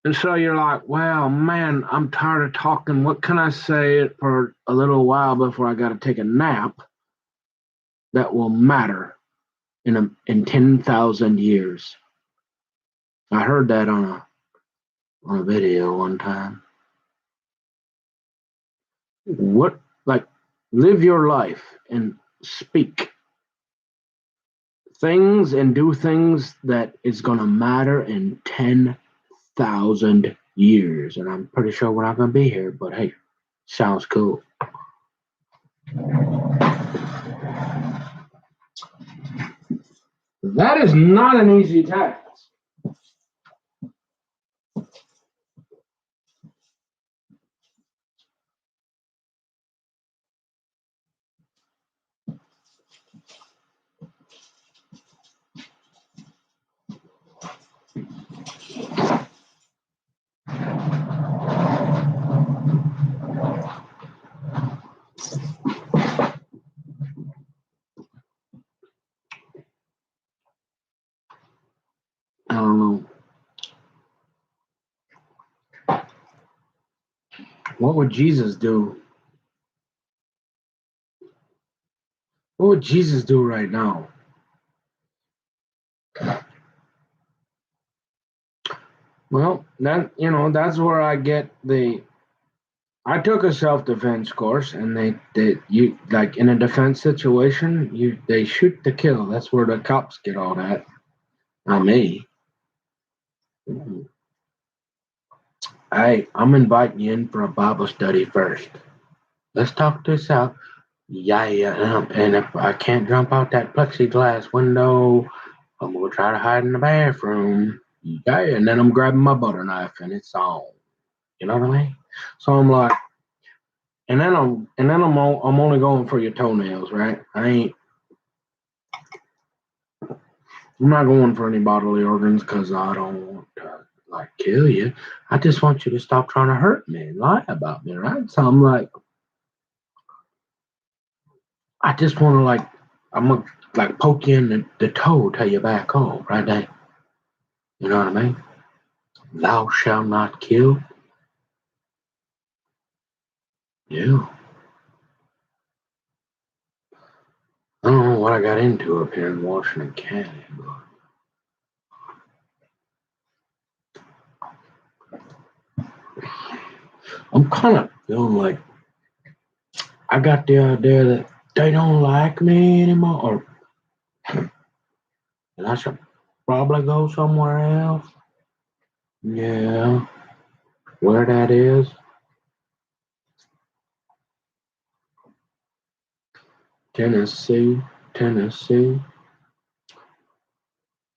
And so you're like, well, man, I'm tired of talking. What can I say for a little while before I got to take a nap that will matter in 10,000 years? I heard that on a video one time. What, like, live your life and speak things and do things that is going to matter in 10,000 years. And I'm pretty sure we're not going to be here, but hey, sounds cool. That is not an easy task. I don't know. What would Jesus do? What would Jesus do right now? Well, that's where I get the. I took a self-defense course, and you like in a defense situation, they shoot to kill. That's where the cops get all that. Not me. Hey, I'm inviting you in for a Bible study first. Let's talk this out. Yeah, yeah. And if I can't jump out that plexiglass window, I'm gonna try to hide in the bathroom. Yeah, and then I'm grabbing my butter knife and it's on. You know what I mean? So I'm like, I'm only going for your toenails, right? I'm not going for any bodily organs because I don't want to. like kill you. I just want you to stop trying to hurt me and lie about me, right? So I'm like, I just want to I'm gonna like poke you in the toe till you back home, right there. You know what I mean? Thou shalt not kill. Yeah. I don't know what I got into up here in Washington County, but I'm kind of feeling like I got the idea that they don't like me anymore, and I should probably go somewhere else. Yeah, where that is. Tennessee, Tennessee.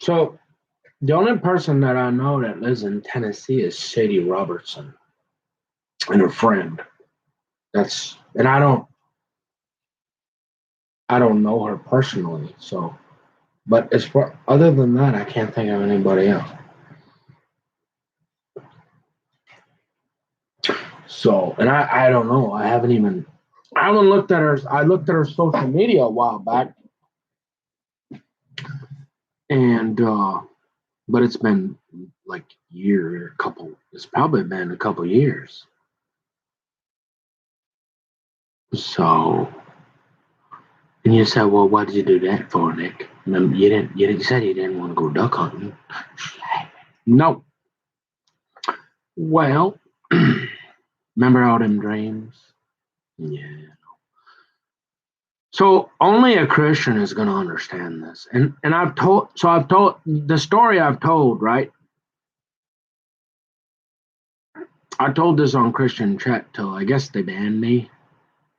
So the only person that I know that lives in Tennessee is Sadie Robertson and her friend. And I don't know her personally. So, but as far other than that, I can't think of anybody else. So, and I don't know. I haven't looked at her. I looked at her social media a while back, and but it's been like it's probably been a couple years. So, and you said, well, what did you do that for, Nick? You said you didn't want to go duck hunting. No. Well, remember all them dreams? Yeah. So only a Christian is going to understand this. And I've told the story I've told, right? I told this on Christian chat till I guess they banned me.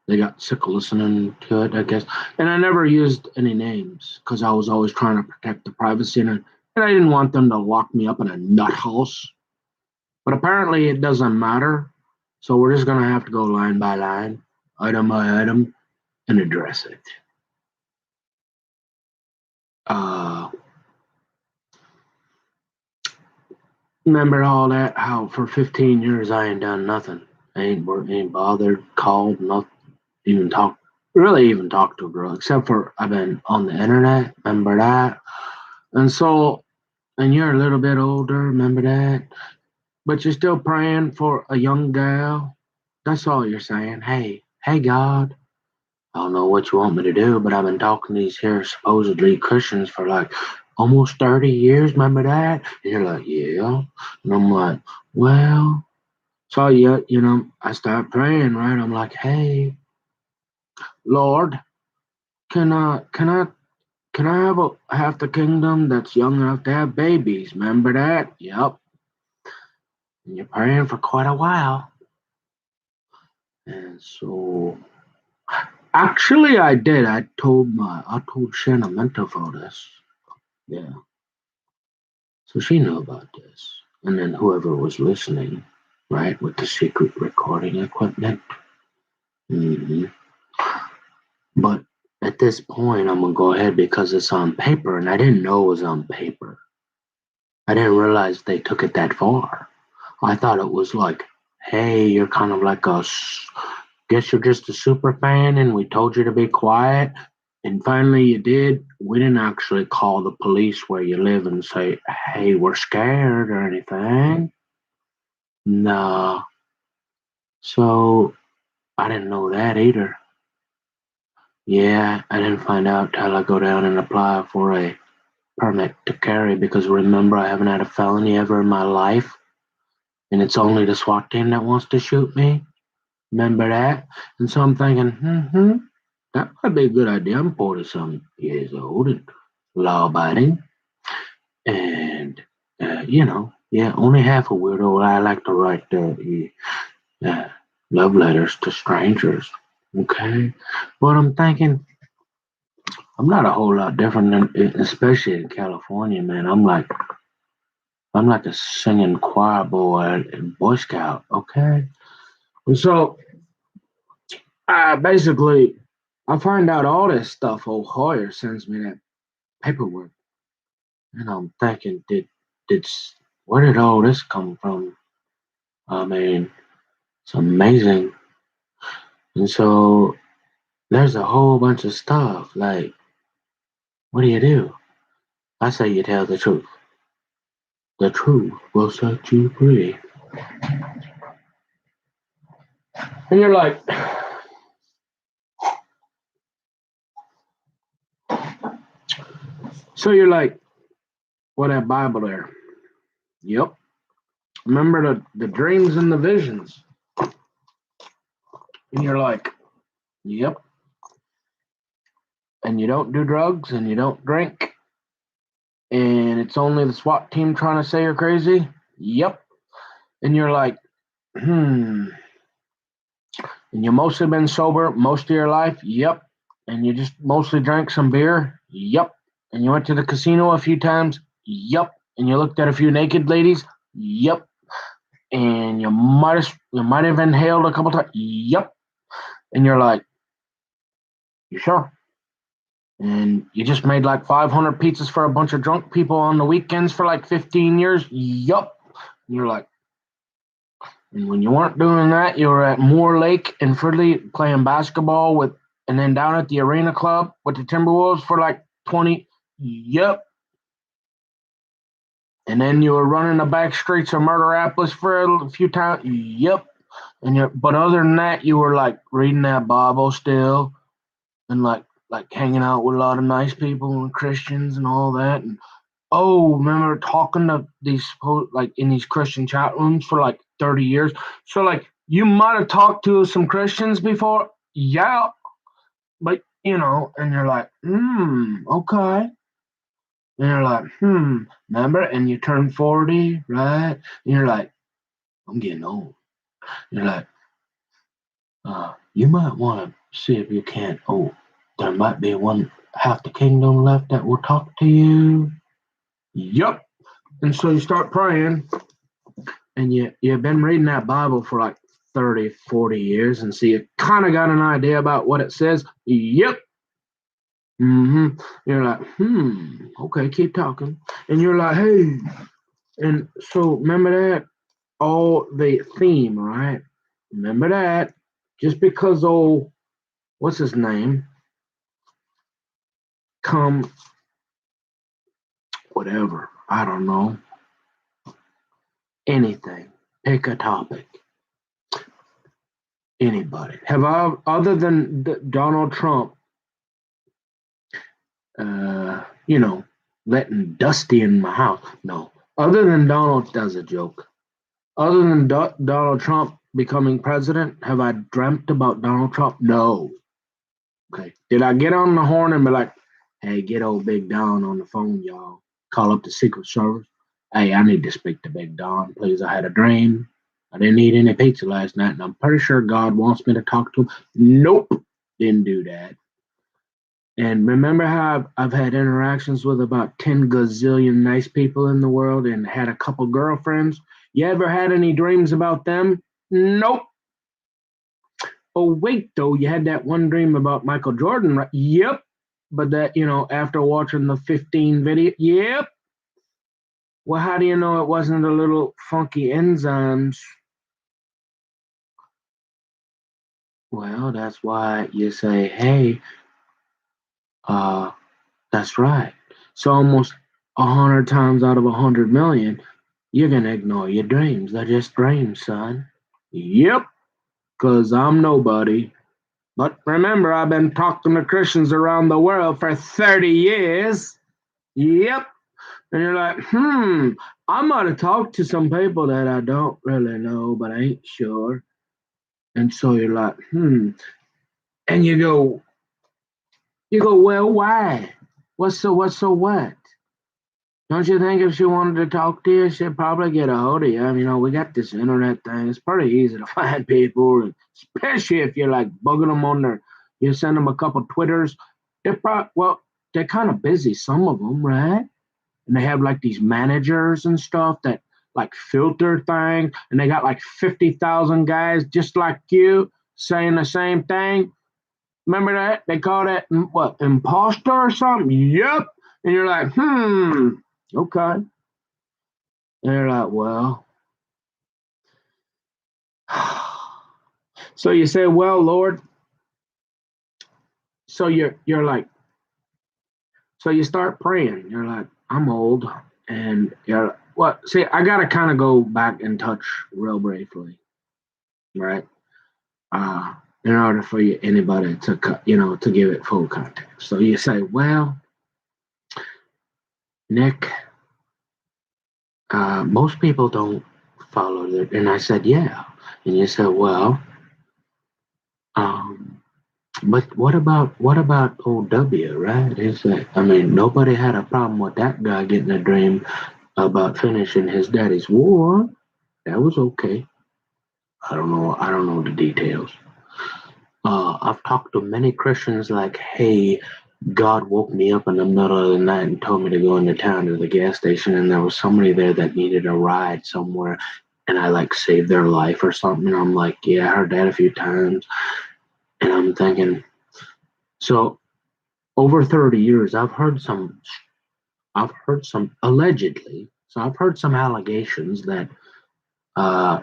They got sick of listening to it, I guess. And I never used any names because I was always trying to protect the privacy and I didn't want them to lock me up in a nut house. But apparently it doesn't matter. So we're just gonna have to go line by line, item by item, and address it. Uh Remember all that? How for 15 years I ain't done nothing. I ain't bothered, called, not even talked, really even talked to a girl, except for I've been on the internet. Remember that? And so, and you're a little bit older. Remember that? But you're still praying for a young gal. That's all you're saying. Hey, God. I don't know what you want me to do, but I've been talking to these here supposedly Christians for like almost 30 years. Remember that? And you're like, yeah. And I'm like, well, so yeah, I start praying, right? I'm like, hey, Lord, can I have half the kingdom that's young enough to have babies? Remember that? Yep. And you're praying for quite a while. And so actually I did. I told Shanna Mento for this. Yeah. So she knew about this. And then whoever was listening, right, with the secret recording equipment. hmm But at this point, I'm going to go ahead because it's on paper, and I didn't know it was on paper. I didn't realize they took it that far. I thought it was like, hey, you're kind of like guess you're just a super fan, and we told you to be quiet. And finally, you did. We didn't actually call the police where you live and say, hey, we're scared or anything. No. So I didn't know that either. Yeah, I didn't find out till I go down and apply for a permit to carry because remember, I haven't had a felony ever in my life. And it's only the SWAT team that wants to shoot me. Remember that? And so I'm thinking, that might be a good idea. I'm 40-some years old and law abiding. And, yeah, only half a weirdo. I like to write love letters to strangers. Okay. But I'm thinking, I'm not a whole lot different than, especially in California, man. I'm like a singing choir boy and Boy Scout. Okay. And so basically, I find out all this stuff. Old Hoyer sends me that paperwork, and I'm thinking, did where did all this come from? I mean, it's amazing. And so there's a whole bunch of stuff. Like, what do? I say you tell the truth. The truth will set you free. And you're like, so you're like, well, that Bible there. Yep. Remember the dreams and the visions. And you're like, yep. And you don't do drugs and you don't drink. And it's only the SWAT team trying to say you're crazy. Yep. And you're like, And you mostly been sober most of your life? Yep. And you just mostly drank some beer? Yep. And you went to the casino a few times? Yep. And you looked at a few naked ladies? Yep. And you might have inhaled a couple times? Yep. And you're like, you sure? And you just made like 500 pizzas for a bunch of drunk people on the weekends for like 15 years? Yup. And you're like, and when you weren't doing that, you were at Moore Lake in Fridley playing basketball and then down at the Arena Club with the Timberwolves for like 20. Yup. And then you were running the back streets of Murderapolis for a few times. Yup. But other than that, you were like reading that Bible still, and like hanging out with a lot of nice people and Christians and all that. And remember talking to these like in these Christian chat rooms for like 30 years. So like you might have talked to some Christians before, yeah, but and you're like, okay. And you're like, remember? And you turn 40, right? And you're like, I'm getting old. And you're like, you might want to see if you can't. There might be half the kingdom left that will talk to you. Yup. And so you start praying, and you've been reading that Bible for like 30, 40 years, and so you kind of got an idea about what it says. Yep. You're like, okay, keep talking. And you're like, hey. And so remember that? All the theme, right? Remember that? Just because what's his name? Come, whatever. I don't know. Anything. Pick a topic. Anybody. Have I, other than Donald Trump, letting Dusty in my house? No. Other than Donald, that's a joke. Other than Donald Trump becoming president, have I dreamt about Donald Trump? No. Okay. Did I get on the horn and be like, hey, get old Big Don on the phone, y'all? Call up the Secret Service. Hey, I need to speak to Big Don, please. I had a dream. I didn't eat any pizza last night, and I'm pretty sure God wants me to talk to him. Nope. Didn't do that. And remember how I've had interactions with about 10 gazillion nice people in the world and had a couple girlfriends? You ever had any dreams about them? Nope. Oh, wait, though, you had that one dream about Michael Jordan, right? Yep. But that, after watching the 15 video, yep. Well, how do you know it wasn't a little funky enzymes? Well, that's why you say, hey, that's right. So almost 100 times out of 100 million, you're gonna ignore your dreams. They're just dreams, son. Yep, because I'm nobody. But remember, I've been talking to Christians around the world for 30 years. Yep. And you're like, I might have talked to some people that I don't really know, but I ain't sure. And so you're like, And you go, well, why? What's so what? Don't you think if she wanted to talk to you, she'd probably get a hold of you? We got this internet thing. It's pretty easy to find people, especially if you're like bugging them you send them a couple Twitters. They're kind of busy, some of them, right? And they have like these managers and stuff that like filter things, and they got like 50,000 guys just like you saying the same thing. Remember that? They call that what, imposter or something? Yep. And you're like, okay. And they're like, well, so you say, well, Lord, so you're like, so you start praying. You're like, I'm old, and you're what? See, I gotta kind of go back and touch real briefly, right? Uh, in order for you, anybody to to give it full context. So you say, well, Nick, most people don't follow it, and I said, yeah, and you said, well, um, but what about OW, right? It's like, I mean, nobody had a problem with that guy getting a dream about finishing his daddy's war. That was okay. I don't know the details. I've talked to many Christians like, hey, God woke me up in the middle of the night and told me to go into town to the gas station, and there was somebody there that needed a ride somewhere, and I like saved their life or something. And I'm like, yeah, I heard that a few times, and I'm thinking, so over 30 years, I've heard some allegedly, so I've heard some allegations that, uh,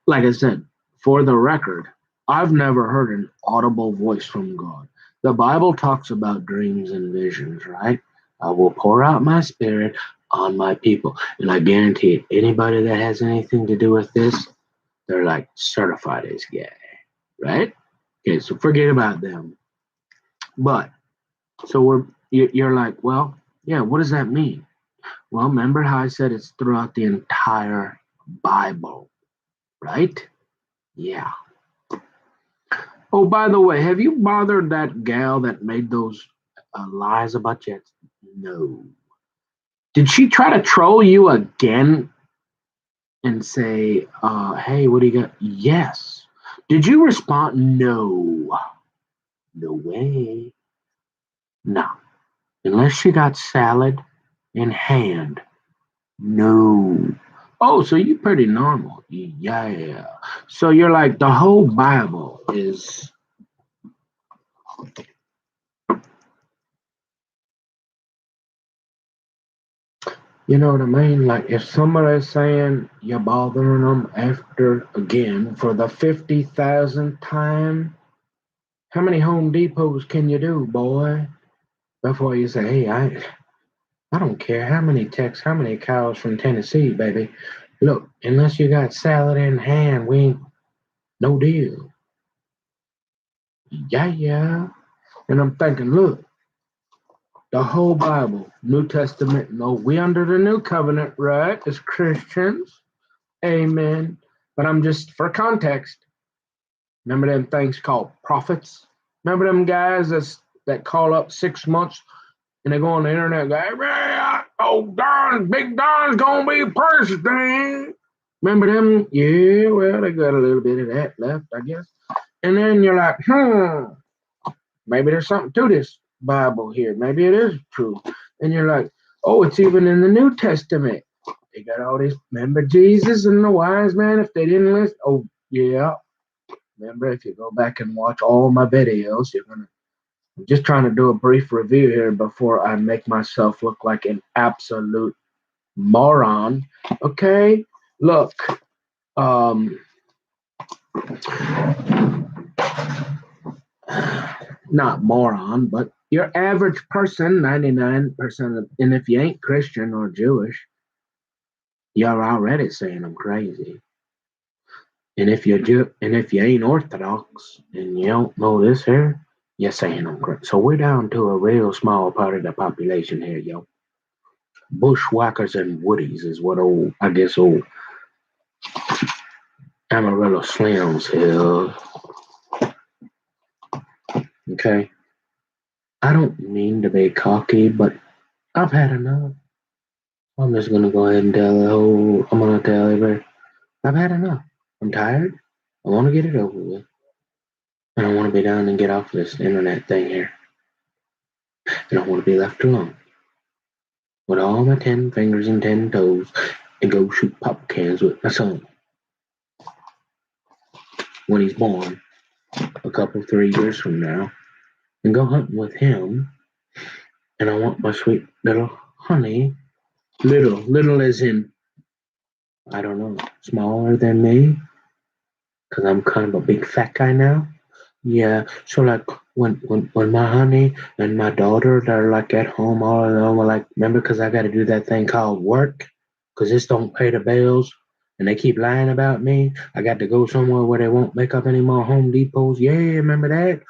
like I said, for the record, I've never heard an audible voice from God. The Bible talks about dreams and visions, right? I will pour out my spirit on my people. And I guarantee it, anybody that has anything to do with this, they're like certified as gay, right? Okay, so forget about them. But so you're like, well, yeah, what does that mean? Well, remember how I said it's throughout the entire Bible, right? Yeah. Oh, by the way, have you bothered that gal that made those lies about you? No. Did she try to troll you again and say, hey, what do you got? Yes. Did you respond? No. No way. No. Unless she got salad in hand. No. Oh, so you're pretty normal. Yeah. So you're like, the whole Bible is. You know what I mean? Like if somebody's saying you're bothering them after again for the 50,000th time, how many Home Depots can you do, boy? Before you say, hey, I don't care how many texts, how many cows from Tennessee, baby. Look, unless you got salad in hand, we ain't no deal. Yeah. And I'm thinking, look, the whole Bible, New Testament, no, we under the new covenant, right? As Christians. Amen. But I'm just for context. Remember them things called prophets? Remember them guys that call up 6 months and they go on the internet and go, hey, oh, Don, Big Don's gonna be president. Remember them? Yeah, well, they got a little bit of that left, I guess. And then you're like, maybe there's something to this Bible here. Maybe it is true. And you're like, oh, it's even in the New Testament. They got all this. Remember Jesus and the wise man? If they didn't listen, oh yeah. Remember, if you go back and watch all my videos, you're gonna. I'm just trying to do a brief review here before I make myself look like an absolute moron. Okay, look. Um, not moron, but your average person, 99% of, and if you ain't Christian or Jewish, you're already saying I'm crazy. And if you ain't Orthodox and you don't know this here, you're saying I'm crazy. So we're down to a real small part of the population here, yo. Bushwhackers and woodies is what old Amarillo Slims is. Okay. I don't mean to be cocky, but I've had enough. I'm just gonna go ahead and I'm gonna tell everybody, I've had enough. I'm tired. I wanna get it over with. And I wanna be done and get off this internet thing here. And I wanna be left alone with all my 10 fingers and 10 toes and go shoot pop cans with my son when he's born a couple, 3 years from now and go hunting with him. And I want my sweet little honey, little as in I don't know, smaller than me, because I'm kind of a big fat guy now. Yeah, so like when my honey and my daughter they're like at home all alone, we're like, remember, because I got to do that thing called work, because this don't pay the bills, and they keep lying about me. I got to go somewhere where they won't make up any more Home Depots. Yeah, remember that?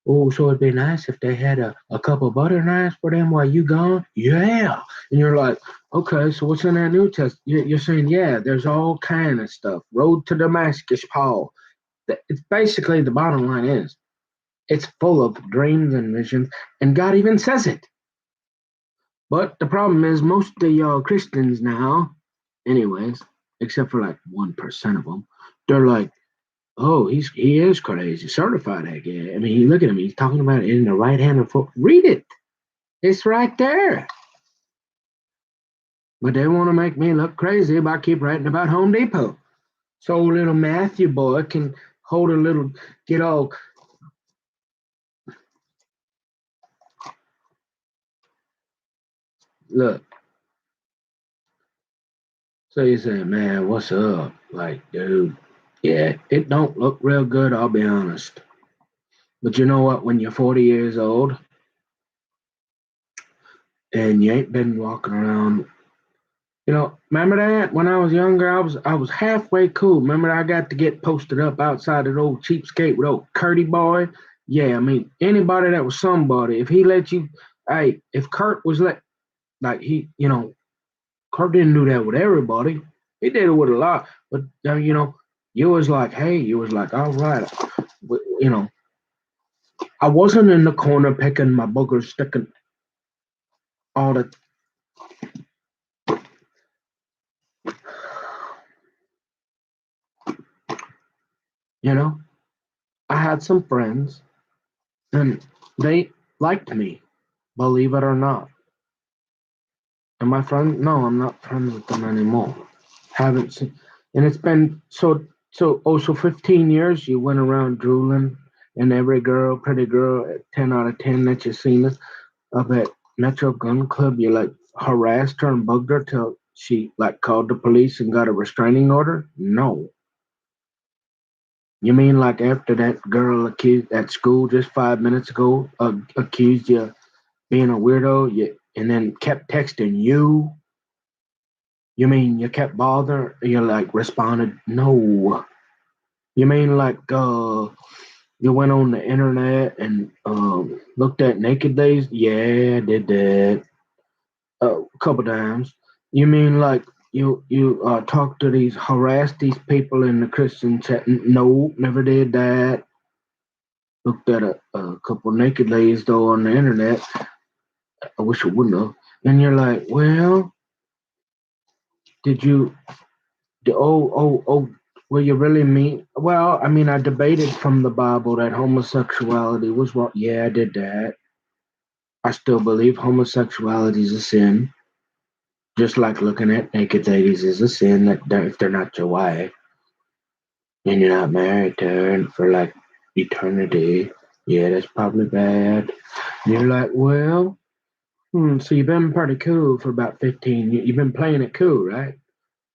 Oh, so it'd be nice if they had a couple butter knives for them while you gone. Yeah, and you're like, okay, so what's in that New Testament? You're saying, yeah, there's all kind of stuff. Road to Damascus, Paul. It's basically the bottom line is it's full of dreams and visions, and God even says it. But the problem is, most of y'all Christians now, anyways, except for like 1% of them, they're like, "Oh, he is crazy, certified that guy." I mean, look at him; he's talking about it in the right hand of foot. Read it; it's right there. But they want to make me look crazy by keep writing about Home Depot. So little Matthew boy can hold a little, get all look. So you say, man, what's up? Like, dude, yeah, it don't look real good, I'll be honest. But you know what? When you're 40 years old and you ain't been walking around, remember that when I was younger, I was halfway cool. Remember I got to get posted up outside that old cheapskate with old Curdy boy? Yeah, I mean, anybody that was somebody, if he let you, hey, if Kurt was like Kurt didn't do that with everybody. He did it with a lot, but you was like, hey, you was like, all right, you know, I wasn't in the corner picking my boogers, sticking all the, you know. I had some friends, and they liked me, believe it or not. And my friend, no, I'm not friends with them anymore. Haven't seen, and it's been so 15 years. You went around drooling, and every girl, pretty girl, 10 out of 10 that you seen up at Metro Gun Club, you like harassed her and bugged her till she like called the police and got a restraining order? No. You mean like after that girl accused at school just 5 minutes ago accused you of being a weirdo, and then kept texting you? You mean you kept bothering? You like responded? No. You mean like you went on the internet and looked at naked days? Yeah, I did that a couple times. You mean like you talked to harassed these people in the Christian chat? No, never did that. Looked at a couple naked ladies though on the internet. I wish I wouldn't have. And you're like, well, did you? Oh, were you really mean? Well, I mean, I debated from the Bible that homosexuality was wrong. Yeah, I did that. I still believe homosexuality is a sin, just like looking at naked ladies is a sin that if they're not your wife and you're not married to her for like eternity. Yeah, that's probably bad. And you're like, well, so you've been pretty cool for about 15 years. You've been playing it cool, right?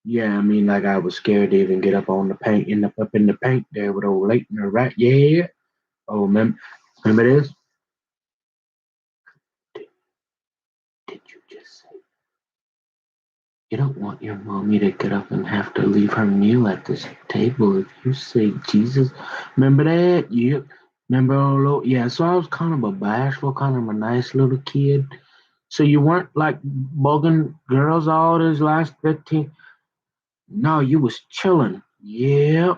Yeah, I mean, like I was scared to even get up on the paint, end up in the paint there with old Leighton, right? Yeah. Oh, remember this? Did, did you just say you don't want your mommy to get up and have to leave her meal at this table if you say Jesus? Remember that? You remember yeah, so I was kind of a bashful, kind of a nice little kid. So you weren't like bugging girls all this last 15. No, you was chilling. Yeah.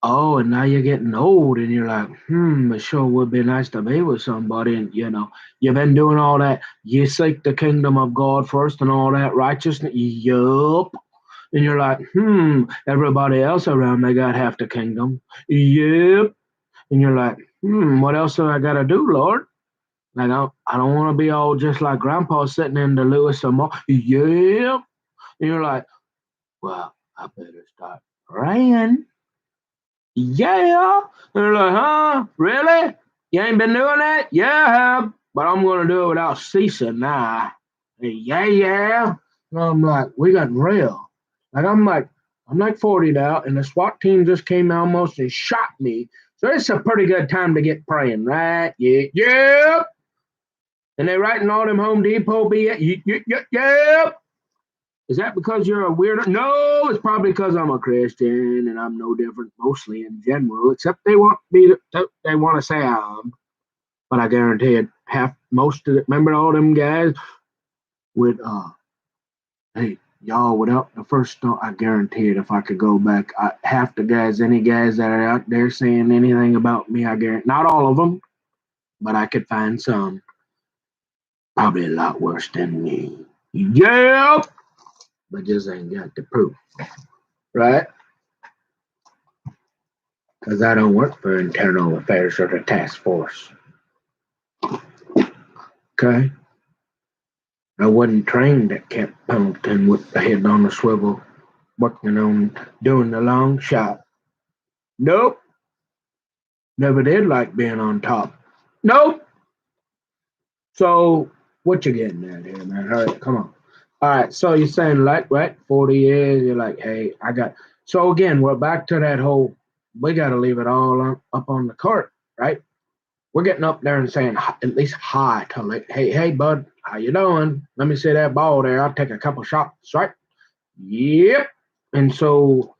Oh, and now you're getting old and you're like, it sure would be nice to be with somebody. And, you've been doing all that. You seek the kingdom of God first and all that righteousness. Yup. And you're like, everybody else around me got half the kingdom. Yep. And you're like, what else do I got to do, Lord? Like, I don't want to be all just like grandpa sitting in the Lewis or more. Yep. And you're like, well, I better start praying. Yeah. And they're like, huh? Really? You ain't been doing that? Yeah, I have. But I'm going to do it without ceasing now. Yeah, yeah. And I'm like, we got real. Like I'm like 40 now, and the SWAT team just came almost and shot me. So it's a pretty good time to get praying, right? Yeah, yep. And they writing all them Home Depot yep. Is that because you're a weirdo? No, it's probably because I'm a Christian and I'm no different, mostly in general. Except they want me to, they want to say I am, but I guarantee it. Half, most of it. Remember all them guys with hey, y'all, without the first start, I guarantee it. If I could go back, half the guys, any guys that are out there saying anything about me, I guarantee, not all of them, but I could find some, probably a lot worse than me. Yep, but just ain't got the proof, right? Because I don't work for internal affairs or the task force. Okay, I wasn't trained at Camp Pendleton with the head on the swivel, working on doing the long shot. Nope, never did like being on top. Nope. So what you getting at here, man? All right, come on. All right, so you're saying like what 40 years? You're like, hey, I got. So again, we're back to that whole. We got to leave it all up on the court, right? We're getting up there and saying at least hi to like, hey, bud, how you doing? Let me see that ball there. I'll take a couple shots, right? Yep. And so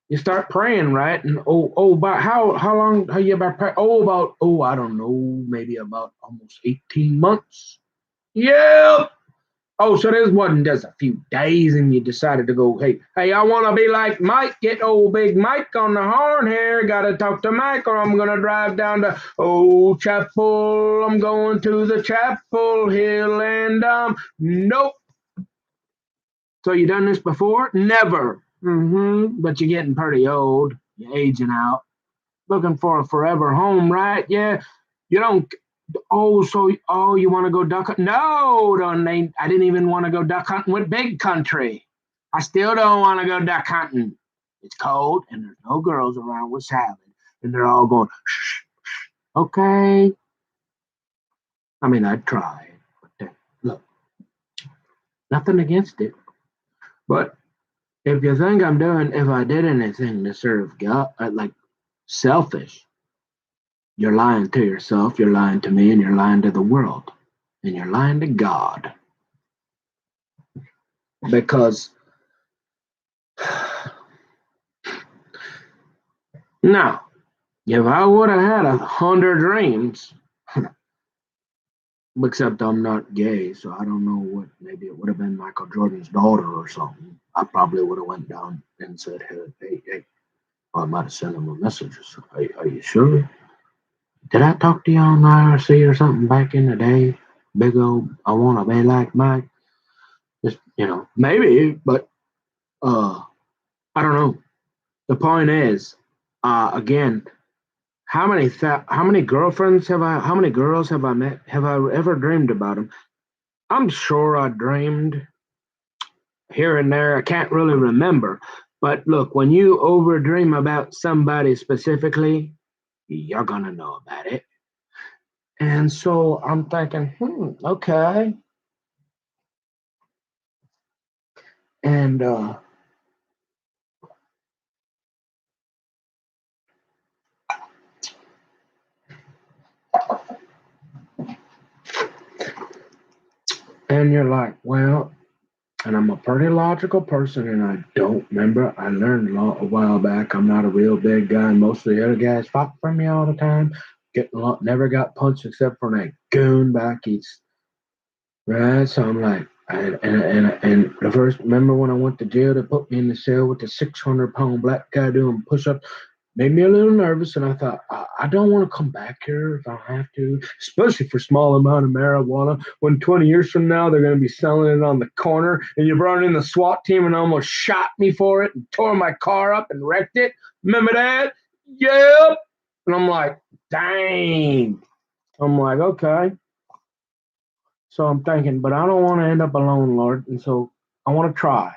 you start praying, right? And about how long? How you about pray? About I don't know, maybe about almost 18 months. Yep. Oh, so this wasn't just a few days and you decided to go, hey, I want to be like Mike, get old big Mike on the horn here. Got to talk to Mike or I'm going to drive down to Old Chapel. I'm going to the Chapel Hill and nope. So you done this before? Never. But you're getting pretty old. You're aging out. Looking for a forever home, right? Yeah. You don't. You want to go duck hunting? No, don't they? I didn't even want to go duck hunting with Big Country. I still don't want to go duck hunting. It's cold and there's no girls around with salad, and they're all going, shh, okay. I mean, I'd try, but look, nothing against it. But if you think I'm doing, if I did anything to serve God, like selfish, you're lying to yourself, you're lying to me, and you're lying to the world, and you're lying to God. Because now, if I would have had 100 dreams, except I'm not gay, so I don't know what. Maybe it would have been Michael Jordan's daughter or something. I probably would have went down and said, hey. I might have sent him a message. Are you sure? Did I talk to you on IRC or something back in the day? Big old, I want to be like Mike. Just maybe, but I don't know. The point is, again, how many girlfriends have I? How many girls have I met? Have I ever dreamed about them? I'm sure I dreamed here and there. I can't really remember. But look, when you overdream about somebody specifically, you're gonna know about it. And so I'm thinking, okay. And you're like, well, and I'm a pretty logical person, and I don't remember. I learned a while back. I'm not a real big guy, and most of the other guys fought for me all the time. Never got punched except for that goon back east, right? So I'm like, and the first, remember when I went to jail, they put me in the cell with the 600-pound black guy doing push-ups. Made me a little nervous, and I thought, I don't want to come back here if I have to, especially for small amount of marijuana. When 20 years from now they're going to be selling it on the corner, and you brought in the SWAT team and almost shot me for it and tore my car up and wrecked it. Remember that? Yep. And I'm like, dang. I'm like, okay. So I'm thinking, but I don't want to end up alone, Lord, and so I want to try.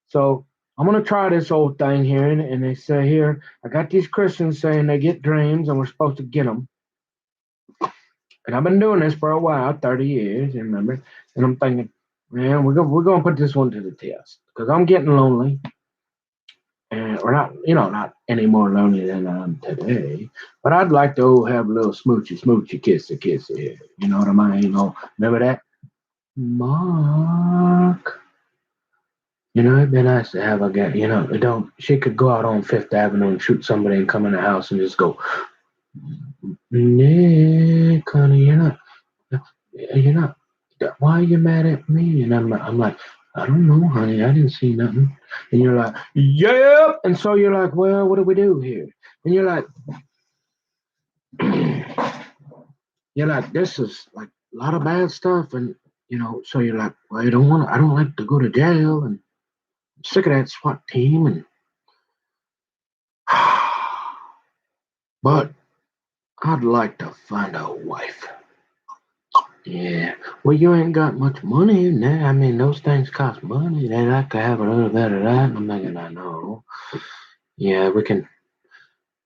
So I'm going to try this old thing here. And they say here, I got these Christians saying they get dreams and we're supposed to get them. And I've been doing this for a while, 30 years, you remember? And I'm thinking, man, we're going to put this one to the test because I'm getting lonely. and or not, not any more lonely than I am today. But I'd like to have a little smoochy, smoochy, kissy here. You know what I mean? Remember that, Mark? It'd be nice to have a guy. It don't. She could go out on Fifth Avenue and shoot somebody and come in the house and just go, Nick, honey, you're not. Why are you mad at me? And I'm like, I don't know, honey. I didn't see nothing. And you're like, yep. And so you're like, well, what do we do here? And you're like, this is like a lot of bad stuff. And so you're like, well, I don't like to go to jail, and I'm sick of that SWAT team. And but I'd like to find a wife. Yeah. Well, you ain't got much money in there. I mean, those things cost money. They like to have a little bit of that. I'm thinking, I know. Yeah, we can.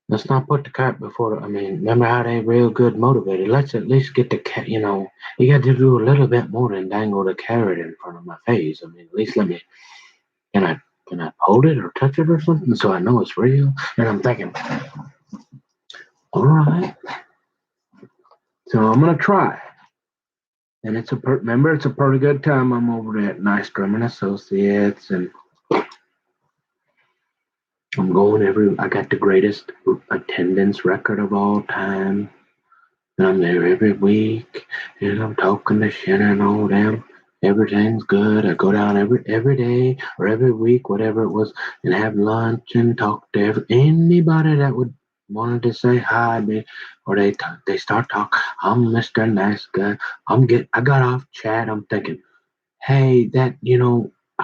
Let's not put the cart before. I mean, remember how they real good motivated. Let's at least get the cat. You got to do a little bit more than dangle the carrot in front of my face. I mean, at least let me. Can I hold it or touch it or something so I know it's real? And I'm thinking, all right. So I'm gonna try. And remember, it's a pretty good time. I'm over at Nystrom and Associates, and I'm going I got the greatest attendance record of all time. And I'm there every week, and I'm talking to Shannon and all them. Everything's good. I go down every day or every week, whatever it was, and have lunch and talk to anybody that would wanted to say hi to me, or they start talking. I'm Mr. Nice Guy. I got off chat. I'm thinking, hey, I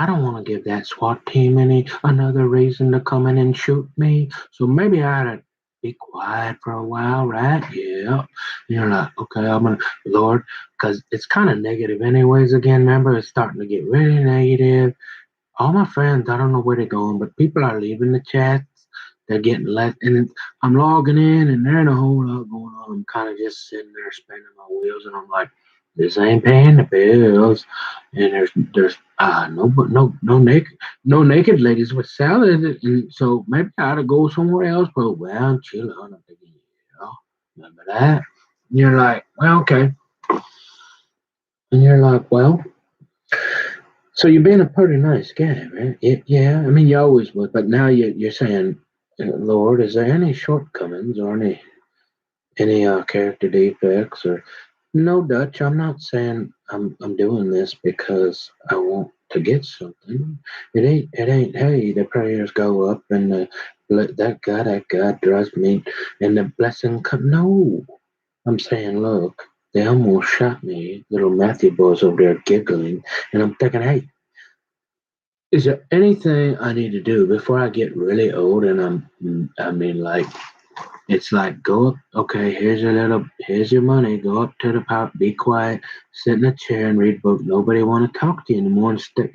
don't want to give that SWAT team another reason to come in and shoot me. So maybe I ought to be quiet for a while, right? Yeah. And you're like, okay, I'm gonna, Lord, because it's kind of negative anyways. Again, remember, it's starting to get really negative. All my friends, I don't know where they're going, but people are leaving the chats. They're getting less, and I'm logging in, and there ain't a whole lot going on. I'm kind of just sitting there spinning my wheels, and I'm like, this ain't paying the bills. And there's no naked ladies with salad, and so maybe I ought to go somewhere else. But well, chill out. I'm thinking, yeah, remember that? And you're like, well, okay. And you're like, well, so you're being a pretty nice guy, right? Yeah. I mean, you always was, but now you're saying, Lord, is there any shortcomings or any character defects or no, Dutch? I'm not saying I'm doing this because I want to get something. It ain't. Hey, the prayers go up and that God drives me and the blessing come. No, I'm saying, look, they almost shot me. Little Matthew boys over there giggling, and I'm thinking, hey, is there anything I need to do before I get really old and I mean, like, it's like, go up, okay, here's your money, go up to the power, be quiet, sit in a chair and read book. Nobody want to talk to you anymore. Instead,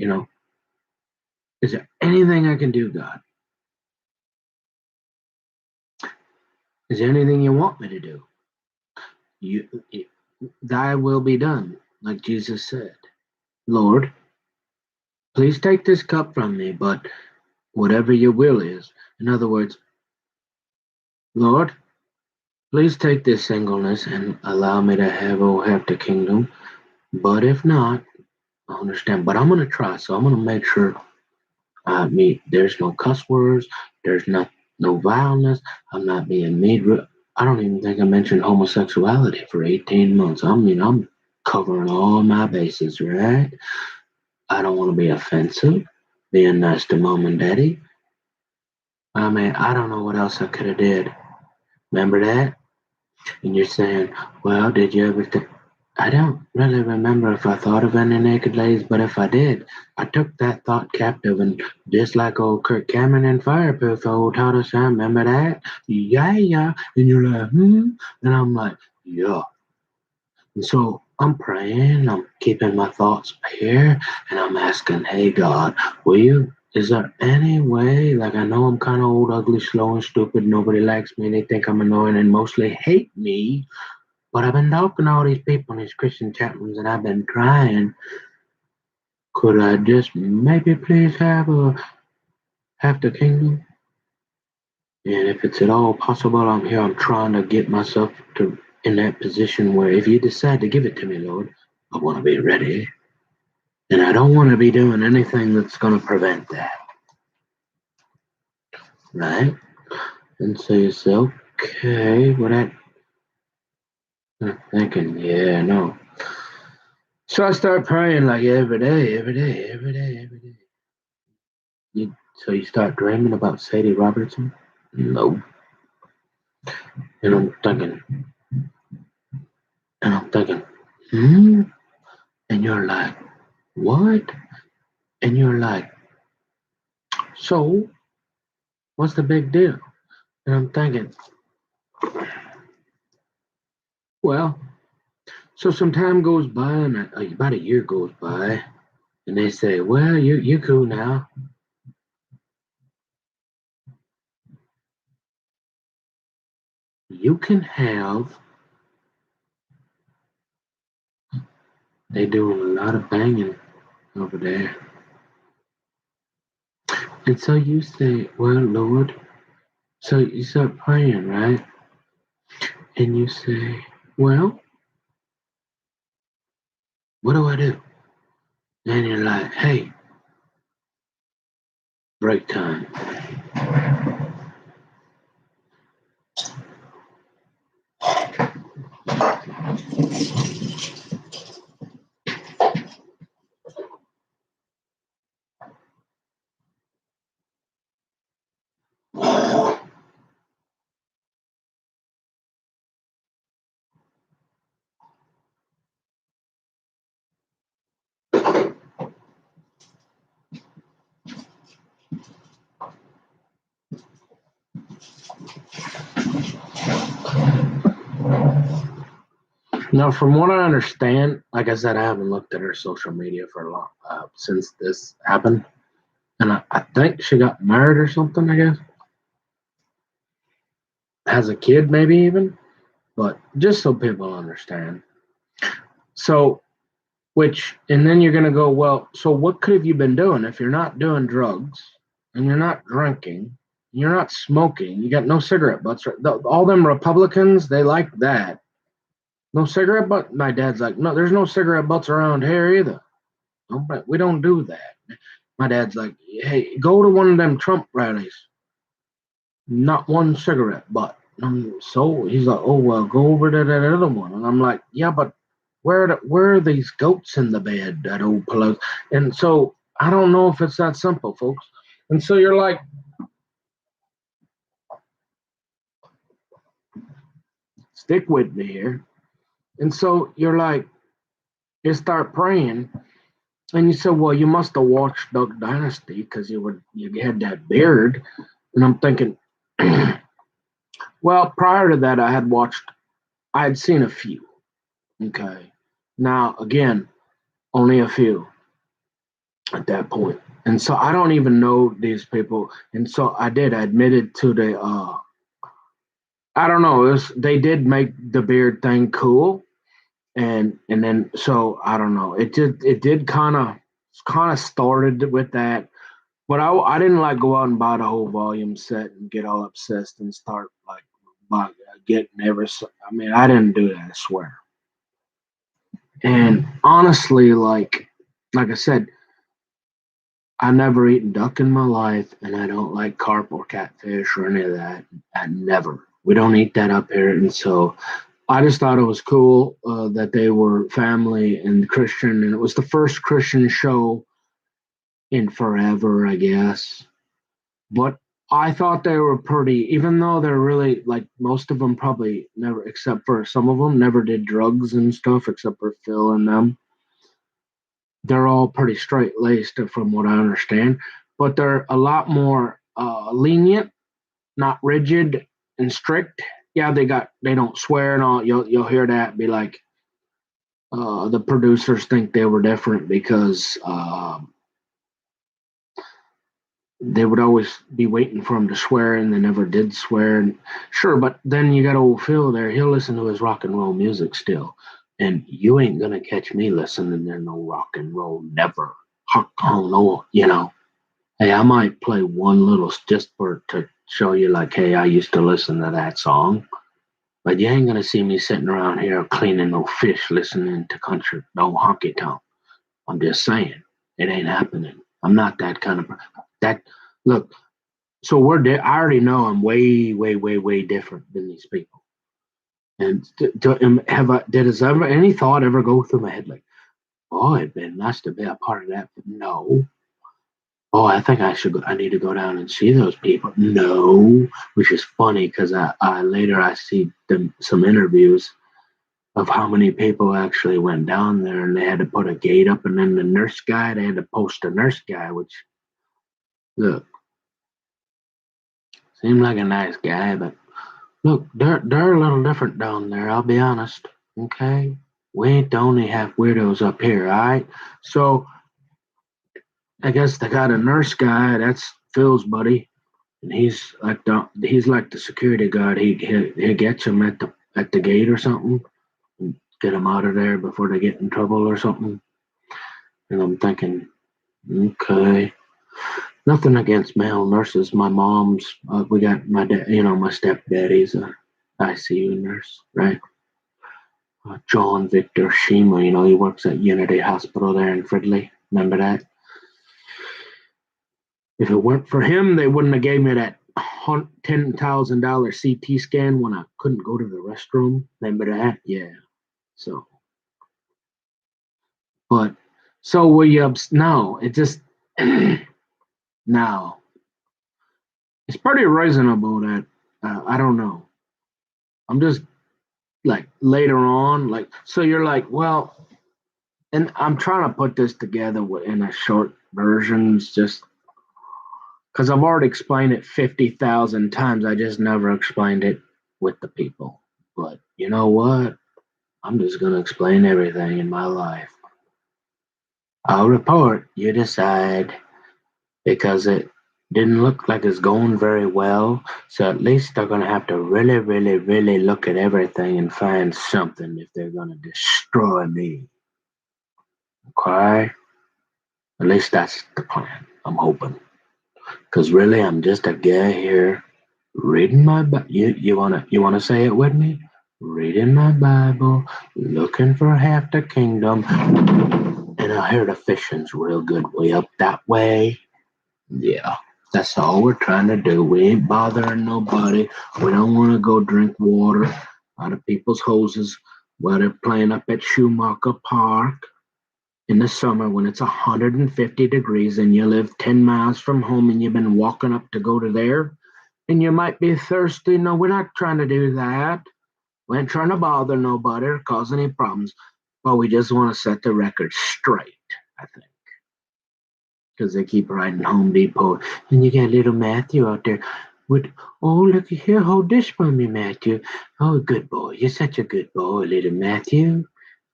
is there anything I can do, God? Is there anything you want me to do? You, thy will be done, like Jesus said. Lord, please take this cup from me, but whatever your will is. In other words, Lord, please take this singleness and allow me to have the kingdom. But if not, I understand. But I'm gonna try. So I'm gonna make sure there's no cuss words. There's no violence. I'm not being mean. I don't even think I mentioned homosexuality for 18 months. I mean, I'm covering all my bases, right? I don't want to be offensive. Being nice to mom and daddy. I mean, I don't know what else I could have did. Remember that? And you're saying, well, did you ever think? I don't really remember if I thought of any naked ladies, but if I did, I took that thought captive, and just like old Kirk Cameron in Fireproof, old taught us, I remember that? Yeah, yeah. And you're like, and I'm like, yeah. And so I'm praying, I'm keeping my thoughts here, and I'm asking, hey, God, is there any way, like I know I'm kind of old, ugly, slow, and stupid, nobody likes me, they think I'm annoying and mostly hate me, but I've been talking to all these people in these Christian chat rooms and I've been trying. Could I just maybe please have the kingdom? And if it's at all possible, I'm trying to get myself to in that position where if you decide to give it to me, Lord, I want to be ready. And I don't want to be doing anything that's going to prevent that. Right? And so you say, okay, I'm thinking, yeah, no. So I start praying like every day, every day, every day, every day. So you start dreaming about Sadie Robertson? No. And I'm thinking, hmm? And you're like, what? And you're like, so what's the big deal? And I'm thinking, well, so some time goes by and about a year goes by and they say, well, you're cool now. You can have, they doing a lot of banging over there. And so you say, well, Lord, so you start praying, right? And you say, well, what do I do? And you're like, hey, break time. Now, from what I understand, like I said, I haven't looked at her social media for a long since this happened, and I think she got married or something. I guess has a kid, maybe even. But just so people understand, so and then you're gonna go, well, so what could have you been doing if you're not doing drugs and you're not drinking, you're not smoking, you got no cigarette butts? All them Republicans, they like that. No cigarette butt. My dad's like, no, there's no cigarette butts around here either. No, but we don't do that. My dad's like, hey, go to one of them Trump rallies. Not one cigarette butt. So he's like, oh well, go over to that other one. And I'm like, yeah, but where are these goats in the bed? That old Pelosi. And so I don't know if it's that simple, folks. And so you're like, stick with me here. And so you're like, you start praying, and you said, well, you must have watched Duck Dynasty because you had that beard. And I'm thinking, well, prior to that, I had seen a few. Okay. Now, again, only a few at that point. And so I don't even know these people. And so I admitted to I don't know, they did make the beard thing cool. And then, so I don't know. It did kind of started with that. But I didn't like go out and buy the whole volume set and get all obsessed and start like getting I mean, I didn't do that, I swear. And honestly, like I said, I never eaten duck in my life, and I don't like carp or catfish or any of that. I never. We don't eat that up here, and so I just thought it was cool that they were family and Christian, and it was the first Christian show in forever, I guess. But I thought they were pretty, even though they're really like most of them probably never, except for some of them, never did drugs and stuff, except for Phil and them. They're all pretty straight laced, from what I understand, but they're a lot more lenient, not rigid and strict. Yeah, they don't swear and all. You'll hear that be like the producers think they were different because they would always be waiting for him to swear, and they never did swear. And sure, but then you got old Phil there. He'll listen to his rock and roll music still, and you ain't gonna catch me listening to no rock and roll never. No, Hey, I might play one little just for to show you, like, hey, I used to listen to that song. But you ain't gonna see me sitting around here cleaning no fish, listening to country, no honky tonk. I'm just saying, it ain't happening. I'm not that kind of that. Look, so I already know I'm way, way, way, way different than these people. And has ever any thought ever go through my head like, oh, it'd been nice to be a part of that? But no. Oh, I think I need to go down and see those people. No, which is funny because I later I see some interviews of how many people actually went down there, and they had to put a gate up, and then the nurse guy, they had to post a nurse guy, which, look, seemed like a nice guy, but look, they're a little different down there, I'll be honest. Okay? We ain't the only half weirdos up here, alright? So I guess they got a nurse guy, that's Phil's buddy, and he's like the security guard. He gets him at the gate or something, and get him out of there before they get in trouble or something. And I'm thinking, okay, nothing against male nurses. My mom's, we got my dad, my stepdaddy's a ICU nurse, right? John Victor Shima, he works at Unity Hospital there in Fridley. Remember that? If it weren't for him, they wouldn't have gave me that $10,000 CT scan when I couldn't go to the restroom. Remember that? Yeah. So, but so were you? No, it just now it's pretty reasonable that I don't know. I'm just like later on, like so you're like, well, and I'm trying to put this together in a short version, just because I've already explained it 50,000 times. I just never explained it with the people. But you know what? I'm just going to explain everything in my life. I'll report, you decide, because it didn't look like it's going very well. So at least they're going to have to really, really, really look at everything and find something if they're going to destroy me. Okay? At least that's the plan. I'm hoping. Because really, I'm just a guy here reading my Bible. You wanna say it with me? Reading my Bible, looking for half the kingdom, and I hear the fishing's real good way up that way. Yeah, that's all we're trying to do. We ain't bothering nobody. We don't want to go drink water out of people's hoses while they're playing up at Schumacher Park in the summer when it's 150 degrees and you live 10 miles from home and you've been walking up to go to there and you might be thirsty. No, we're not trying to do that. We ain't trying to bother nobody or cause any problems, but we just want to set the record straight, I think. Because they keep writing Home Depot. And you got little Matthew out there with, oh, look here, hold this for me, Matthew. Oh, good boy. You're such a good boy, little Matthew.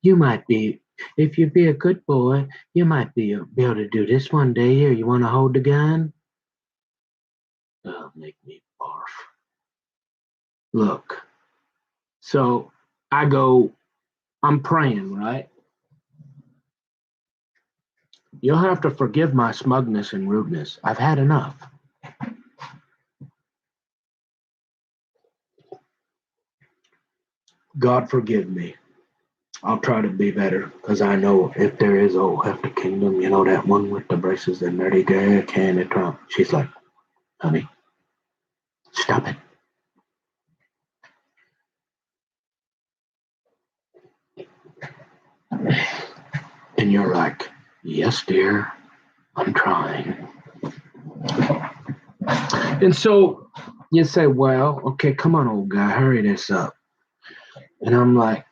You might be, if you be a good boy, you might be able to do this one day. Here, you want to hold the gun? Oh, make me barf. Look, so I go, I'm praying, right? You'll have to forgive my smugness and rudeness. I've had enough. God forgive me. I'll try to be better because I know if there is half the kingdom, that one with the braces and nerdy guy, Candy Trump. She's like, honey, stop it. And you're like, yes, dear, I'm trying. And so you say, well, okay, come on, old guy, hurry this up. And I'm like,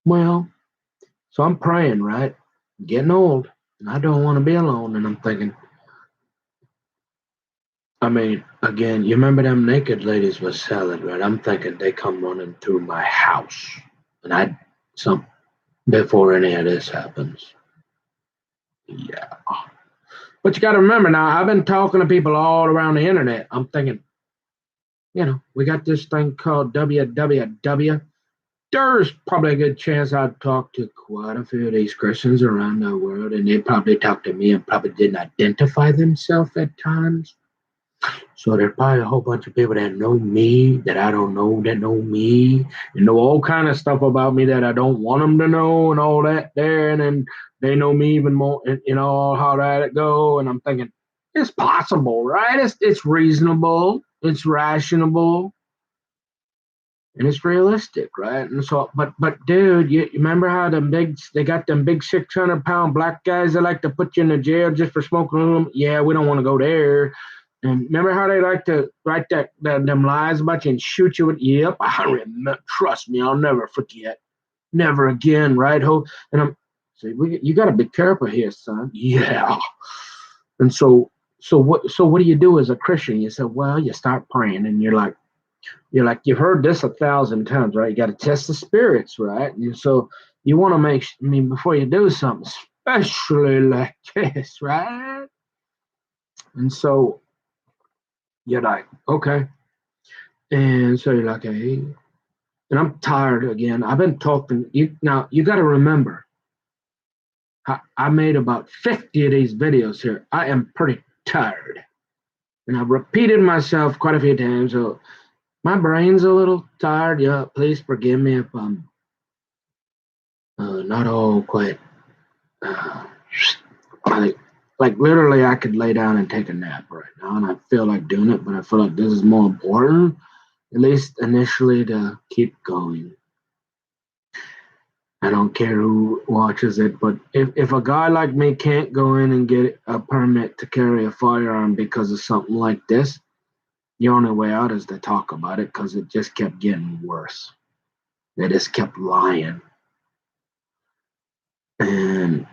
well, so I'm praying, right? Getting old, and I don't want to be alone. And I'm thinking, I mean, again, you remember them naked ladies was selling, right? I'm thinking they come running through my house, and some before any of this happens. Yeah, but you got to remember now. I've been talking to people all around the internet. I'm thinking, we got this thing called www. there's probably a good chance I'd talk to quite a few of these Christians around the world, and they probably talk to me and probably didn't identify themselves at times. So there's probably a whole bunch of people that know me that I don't know that know me and know all kind of stuff about me that I don't want them to know and all that there. And then they know me even more, and you know how that go. And I'm thinking it's possible, right? It's reasonable, it's rational, and it's realistic, right? And so, but dude, you remember how they got them big 600-pound black guys that like to put you in the jail just for smoking them? Yeah, we don't want to go there. And remember how they like to write them lies about you and shoot you with? Yep, I remember. Trust me, I'll never forget. Never again, right? And I'm say, you got to be careful here, son. Yeah. And so what do you do as a Christian? You say, well, you start praying, and you've heard this 1,000 times, right? You got to test the spirits, right? And so you want to before you do something, especially like this, right? And so you're like, okay. And so you're like, hey, and I'm tired again. I've been talking. Now, you got to remember, I made about 50 of these videos here. I am pretty tired. And I've repeated myself quite a few times. So my brain's a little tired. Yeah, please forgive me if I'm not all quite like literally I could lay down and take a nap right now, and I feel like doing it, but I feel like this is more important, at least initially, to keep going. I don't care who watches it, but if a guy like me can't go in and get a permit to carry a firearm because of something like this, the only way out is to talk about it, because it just kept getting worse. They just kept lying. And,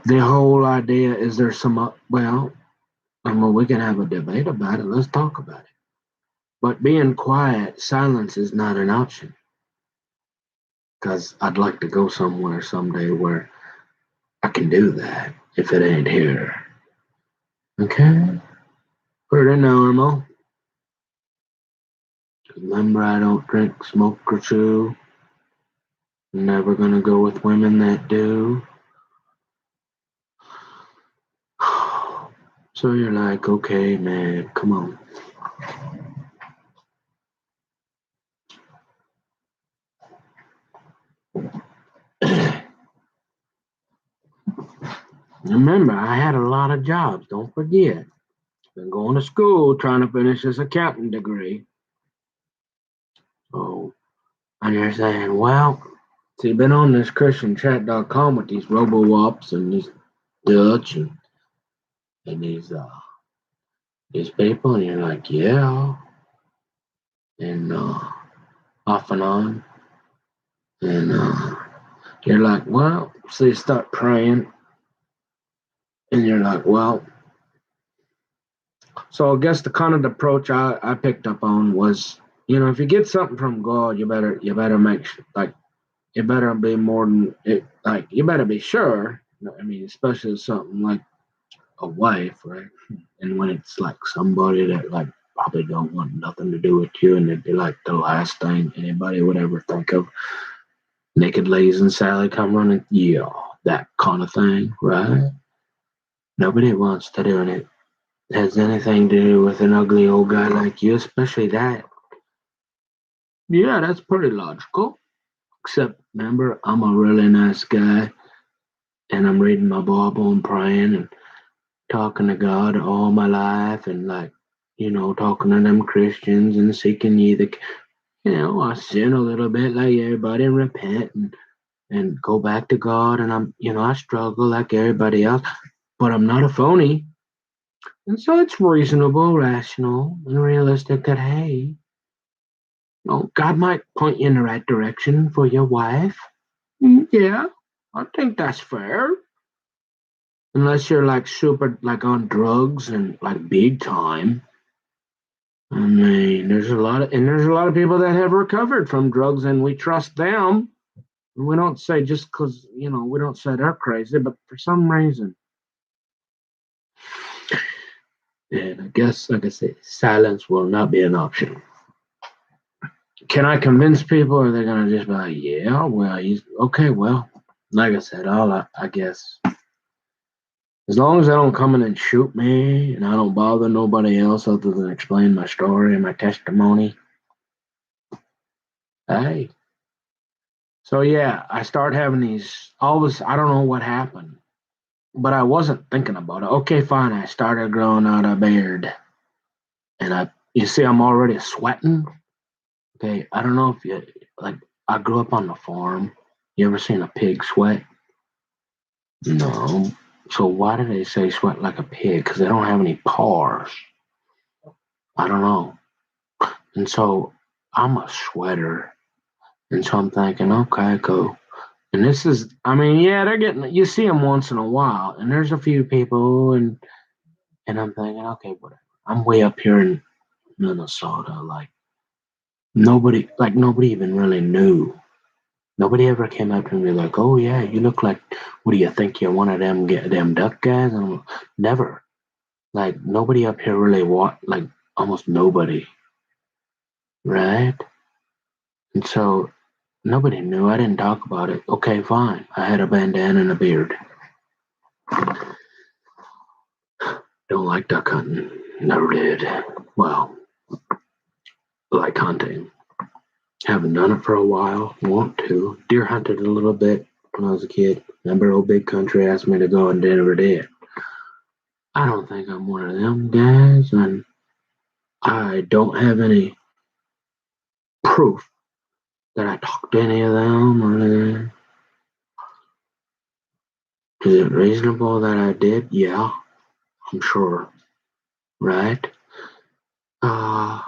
the whole idea is there's we can have a debate about it. Let's talk about it. But being quiet, silence is not an option. Because I'd like to go somewhere someday where I can do that if it ain't here. Okay? Pretty normal. Remember, I don't drink, smoke, or chew. Never gonna go with women that do. So you're like, okay, man, come on. Remember, I had a lot of jobs, don't forget. Been going to school trying to finish this accounting degree. So, and you're saying, well, so you've been on this ChristianChat.com with these robo-wops and these Dutch and these people, and you're like, yeah, and off and on, and you're like, well, so you start praying, and you're like, well, so I guess the kind of approach I picked up on was, if you get something from God, you better make you better be more than it, like you better be sure. Especially something like a wife, right? And when it's like somebody that like probably don't want nothing to do with you, and it'd be like the last thing anybody would ever think of. Naked ladies and Sally come running, yeah, that kind of thing, right? Nobody wants to do it. Has anything to do with an ugly old guy like you, especially that. Yeah, that's pretty logical. Except remember, I'm a really nice guy, and I'm reading my Bible and praying and talking to God all my life, and talking to them Christians and seeking ye I sin a little bit like everybody and repent and go back to God, and I struggle like everybody else, but I'm not a phony. And so it's reasonable, rational, and realistic that, hey, God might point you in the right direction for your wife. Yeah, I think that's fair. Unless you're like super like on drugs and like big time. There's a lot of people that have recovered from drugs, and we trust them. And we don't say just because we don't say they're crazy, but for some reason. And I guess, like I said, silence will not be an option. can I convince people, or are they gonna just be like, yeah, well, he's okay, well, like I said, I guess as long as they don't come in and shoot me and I don't bother nobody else other than explain my story and my testimony, hey. So yeah, I start having these all this, I don't know what happened, but I wasn't thinking about it. Okay, fine, I started growing out a beard. And you see I'm already sweating. Okay, I don't know if you like. I grew up on the farm. You ever seen a pig sweat? No. So why do they say sweat like a pig? Because they don't have any pores. I don't know. And so I'm a sweater. And so I'm thinking, okay, cool. And this is, I mean, yeah, they're getting, you see them once in a while. And there's a few people, and I'm thinking, okay, whatever. I'm way up here in Minnesota. Nobody even really knew. Nobody ever came up to me like, "Oh yeah, you look like. What do you think you're one of them get them duck guys?" And I'm like, never. Like nobody up here really like almost nobody, right? And so nobody knew. I didn't talk about it. Okay, fine. I had a bandana and a beard. Don't like duck hunting. Never did. Well, like hunting. Haven't done it for a while. Want to. Deer hunted a little bit when I was a kid. Remember old big country asked me to go and never did. I don't think I'm one of them guys, and I don't have any proof that I talked to any of them or anything. Is it reasonable that I did? Yeah, I'm sure. Right? Uh,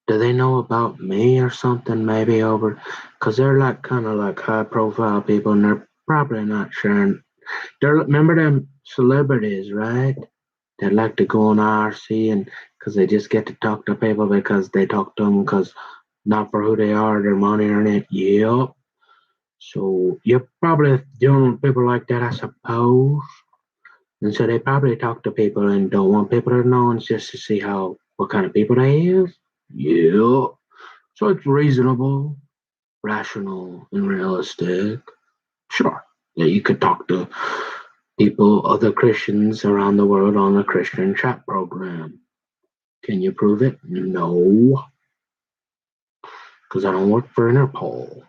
do they know about me or something maybe over? Because they're like kind of like high profile people and they're probably not sharing. Remember them celebrities, right? They like to go on IRC and because they just get to talk to people because they talk to them because not for who they are, their money or it. Yep. So you're probably dealing with people like that, I suppose. And so they probably talk to people and don't want people to know, and just to see how what kind of people they is. Yeah. So it's reasonable, rational, and realistic. Sure. Yeah, you could talk to people, other Christians around the world on a Christian chat program. Can you prove it? No, because I don't work for Interpol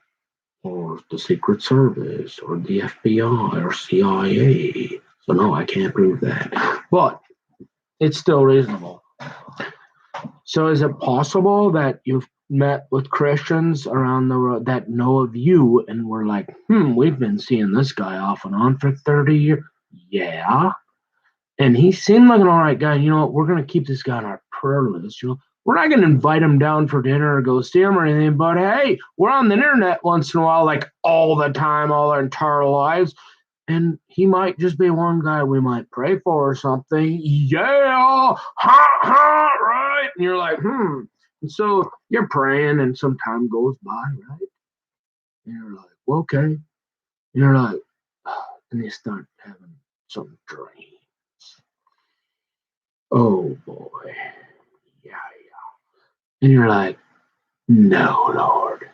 or the Secret Service or the FBI or CIA. So no, I can't prove that. But it's still reasonable. So is it possible that you've met with Christians around the world that know of you and were like, we've been seeing this guy off and on for 30 years? Yeah. And he seemed like an all right guy. You know what? We're going to keep this guy on our prayer list. We're not going to invite him down for dinner or go see him or anything, but hey, we're on the internet once in a while, like all the time, all our entire lives. And he might just be one guy we might pray for or something. Yeah, right. And you're like, And so you're praying, and some time goes by, right? And you're like, well, okay. And you're like, and you start having some dreams. Oh boy, yeah. And you're like, no, Lord.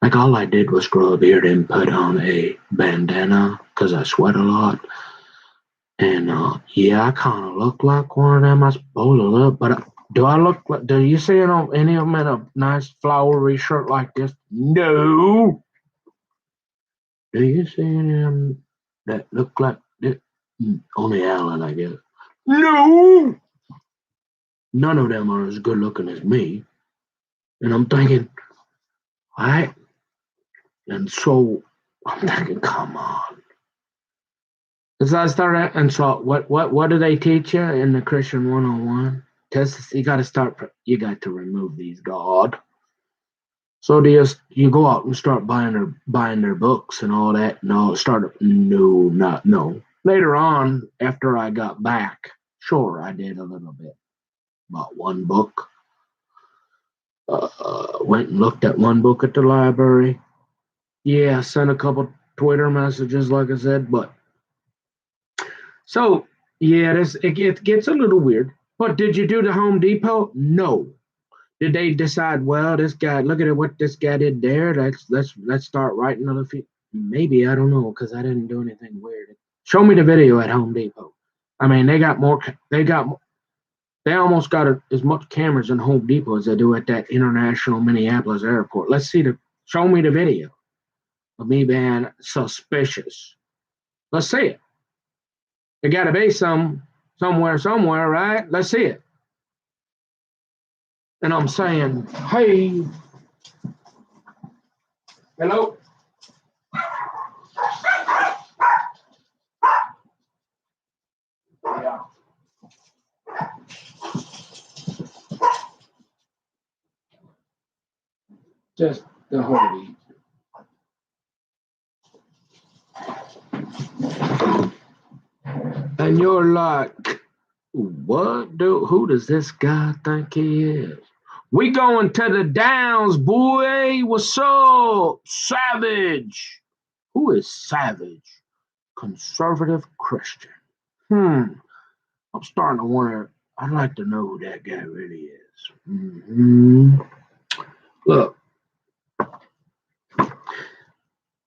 Like all I did was grow a beard and put on a bandana because I sweat a lot. And yeah, I kind of look like one of them, I suppose a little. But do I look like? Do you see any of them in a nice flowery shirt like this? No. Do you see any of them that look like this? Only Alan, I guess. No. None of them are as good looking as me. And I'm thinking, all right. And so I'm thinking, come on. As I started, and so what do they teach you in the Christian 101? Test you got to start. You got to remove these God. So do you go out and start buying their books and all that? No, no. Later on, after I got back, sure, I did a little bit. Bought one book. Went and looked at one book at the library. Yeah, sent a couple Twitter messages, like I said, but so yeah, it gets a little weird. But did you do the Home Depot? No. Did they decide, well, this guy, look at what this guy did there. Let's start writing other feet. Maybe, I don't know, because I didn't do anything weird. Show me the video at Home Depot. I mean, they almost got as much cameras in Home Depot as they do at that international Minneapolis airport. Show me the video of me being suspicious. Let's see it. There got to be somewhere, right? Let's see it. And I'm saying, hey, hello. Yeah. Just the whole week. And you're like, what? Who does this guy think he is? We going to the Downs, boy. What's up? Savage. Who is Savage? Conservative Christian. I'm starting to wonder. I'd like to know who that guy really is. Look,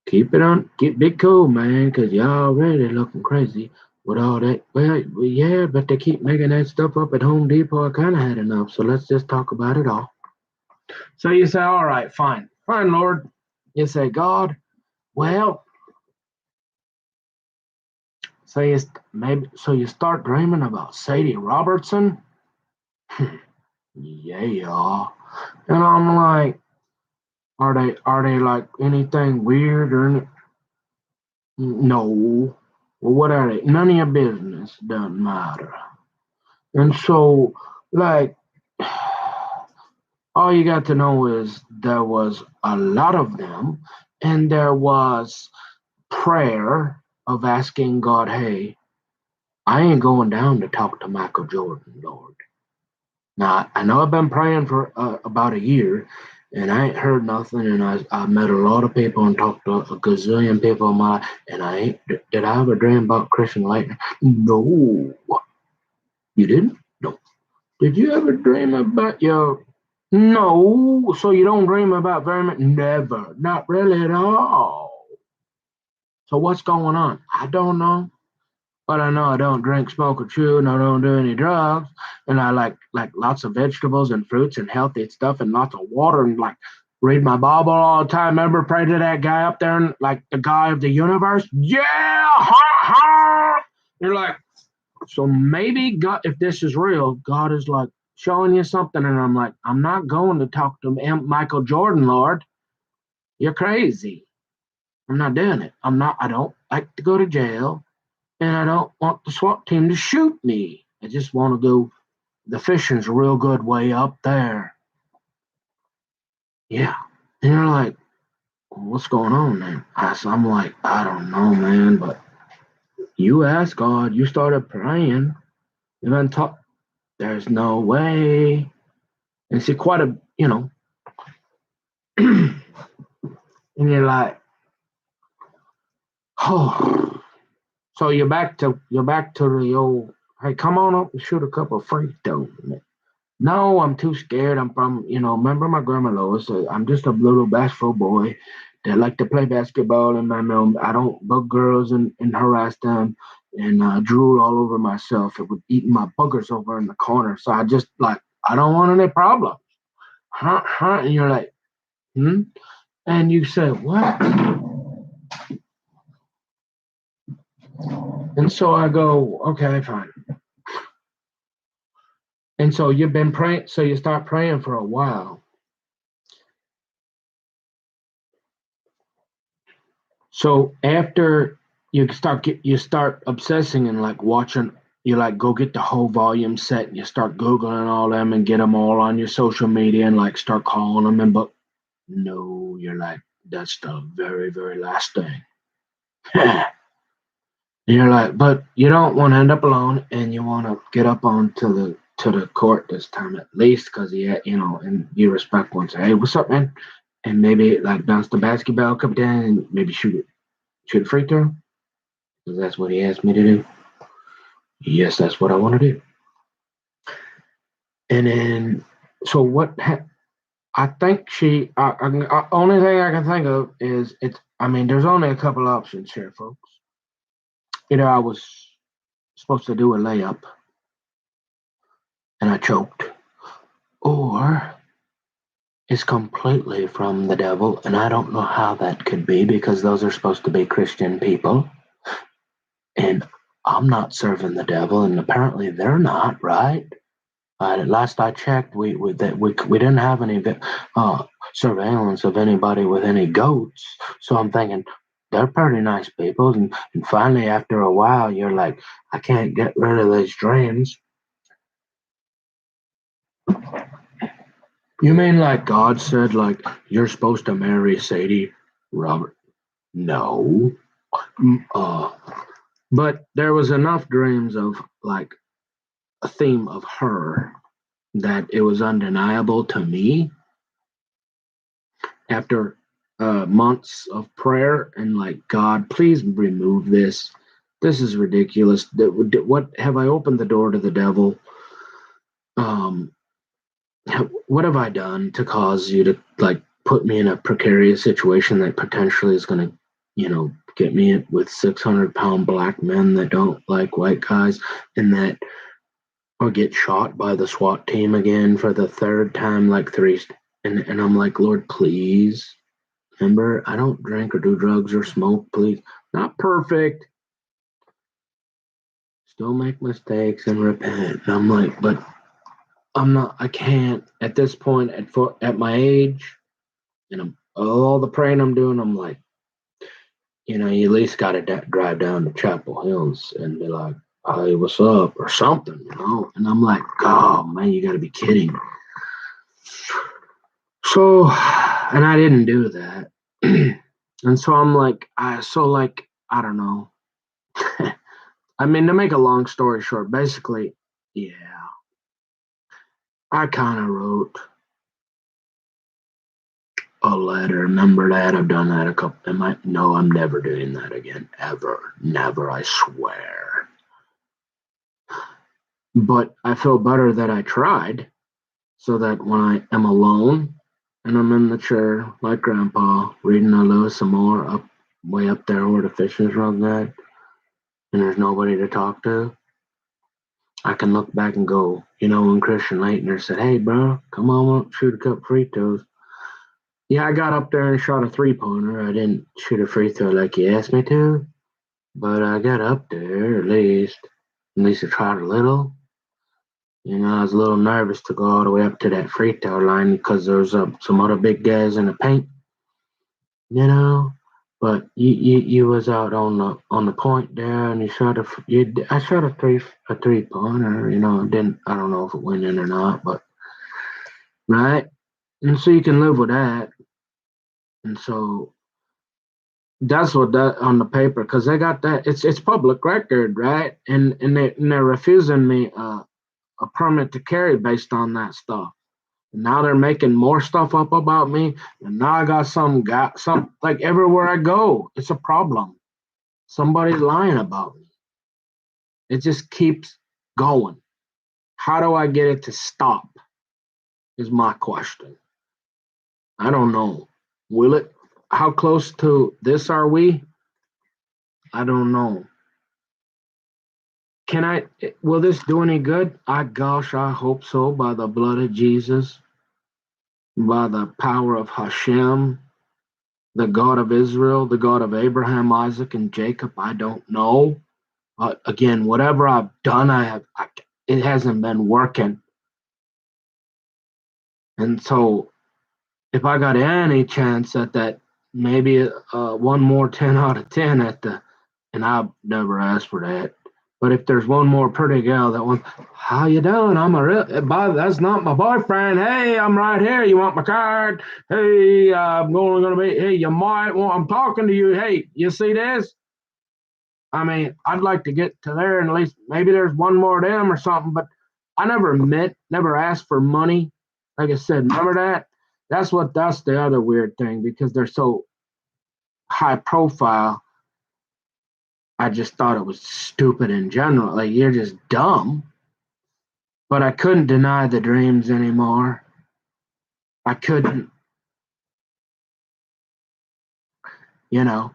keep it cool, man, because y'all really looking crazy with all that. Well, yeah, but they keep making that stuff up at Home Depot. I kind of had enough, so let's just talk about it all. So you say, all right, fine, Lord. You say, God, well, so you start dreaming about Sadie Robertson. Yeah, and I'm like, are they like anything weird or no? Well, what are they? None of your business. Doesn't matter. And so, like, all you got to know is there was a lot of them, and there was prayer of asking God, hey, I ain't going down to talk to Michael Jordan, Lord. Now, I know I've been praying for about a year, and I ain't heard nothing, and I met a lot of people and talked to a gazillion people in my life, and did I ever dream about Christian Lightning? No. You didn't? No. Did you ever dream about your... No. So you don't dream about very much? Never. Not really at all. So what's going on? I don't know. But I know I don't drink, smoke, or chew, and I don't do any drugs. And I like lots of vegetables and fruits and healthy stuff and lots of water and like read my Bible all the time. Remember, pray to that guy up there, and like the guy of the universe. Yeah, ha ha. You're like, so maybe God, if this is real, God is like showing you something, and I'm like, I'm not going to talk to Michael Jordan, Lord. You're crazy. I'm not doing it. I'm not. I don't like to go to jail. And I don't want the SWAT team to shoot me. I just want to go. The fishing's a real good way up there. Yeah. And you're like, what's going on, man? I'm like, I don't know, man. But you asked God, you started praying, you then talk. There's no way. And see, quite a, and you're like, oh. So you're back to the old. Hey, come on up and shoot a couple of free throws. No, I'm too scared. I'm from, remember my grandma Lois? I'm just a little bashful boy that like to play basketball, and I don't bug girls and harass them and drool all over myself. It would eat my boogers over in the corner. So I just like, I don't want any problems. Huh? And you're like, hmm? And you say, what? And so I go, okay, fine. And so you've been praying, so you start praying for a while. So after you start obsessing and like watching, you like go get the whole volume set and you start googling all them and get them all on your social media and like start calling them, and but no, you're like, that's the very very last thing. And you're like, but you don't want to end up alone, and you want to get up on to the court this time at least, because and you respect one, say, hey, what's up, man? And maybe like bounce the basketball, come down, and maybe shoot a free throw, because that's what he asked me to do. Yes, that's what I want to do. And then So what? I think only thing I can think of is it's. I mean, there's only a couple options here, folks. Either I was supposed to do a layup and I choked, or it's completely from the devil, and I don't know how that could be because those are supposed to be Christian people, and I'm not serving the devil, and apparently they're not, right? Last I checked, we didn't have any uh, surveillance of anybody with any goats. So I'm thinking they're pretty nice people. And finally, after a while, you're like, I can't get rid of these dreams. You mean like God said, like you're supposed to marry Sadie, Robert? No. Mm, but there was enough dreams of like a theme of her that it was undeniable to me after months of prayer and like, God, please remove this. This is ridiculous. What have I opened the door to the devil? Um, what have I done to cause you to like put me in a precarious situation that potentially is going to, get me with 600-pound black men that don't like white guys and that or get shot by the SWAT team again for the third time, like three. And I'm like, Lord, please. Remember, I don't drink or do drugs or smoke, please. Not perfect. Still make mistakes and repent. And I'm like, but I'm not, I can't at this point at my age and all the praying I'm doing, I'm like, you at least got to drive down to Chapel Hills and be like, hey, what's up? Or something. And I'm like, oh, man, you got to be kidding. So, and I didn't do that. And so I'm like, I don't know. I mean, to make a long story short, basically, yeah, I kind of wrote a letter. Remember that? I've done that a couple. No, I'm never doing that again. Ever. Never, I swear. But I feel better that I tried so that when I am alone and I'm in the chair like Grandpa reading a Lewis and Moore up way up there where the fishes run that and there's nobody to talk to, I can look back and go, when Christian Leitner said, hey, bro, come on, shoot a couple free throws. Yeah, I got up there and shot a three-pointer. I didn't shoot a free throw like you asked me to, but I got up there at least. At least I tried a little. I was a little nervous to go all the way up to that free throw line because there was some other big guys in the paint, you know. But you was out on the point there, and I shot a three-pointer. I don't know if it went in or not, but right. And so you can live with that. And so that's what that on the paper because they got that. It's public record, right? And they're refusing me a permit to carry based on that stuff. And now they're making more stuff up about me, and now I got some like everywhere I go, it's a problem. Somebody's lying about me. It just keeps going. How do I get it to stop? Is my question. I don't know. Will it? How close to this are we? I don't know. Will this do any good? Gosh, I hope so by the blood of Jesus, by the power of Hashem, the God of Israel, the God of Abraham, Isaac, and Jacob. I don't know. But again, whatever I've done, it hasn't been working. And so if I got any chance at that, maybe one more 10 out of 10 and I've never asked for that. But if there's one more pretty gal that one, how you doing? That's not my boyfriend. Hey, I'm right here. You want my card? Hey, I'm gonna be. Hey, you might want. I'm talking to you. Hey, you see this? I mean, I'd like to get to there and at least maybe there's one more of them or something. But I never asked for money. Like I said, remember that? That's the other weird thing because they're so high profile. I just thought it was stupid in general. Like you're just dumb. But I couldn't deny the dreams anymore. I couldn't, you know,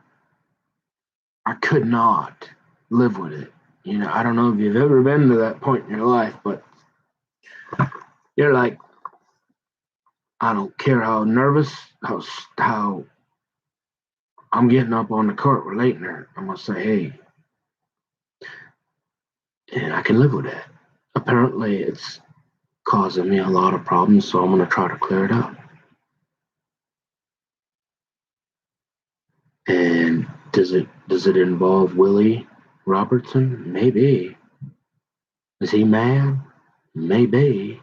I could not live with it. I don't know if you've ever been to that point in your life, but you're like, I don't care how nervous, how I'm getting up on the court relating her. I'm gonna say, hey, and I can live with that. Apparently, it's causing me a lot of problems, so I'm gonna try to clear it up. And does it involve Willie Robertson? Maybe. Is he mad? Maybe.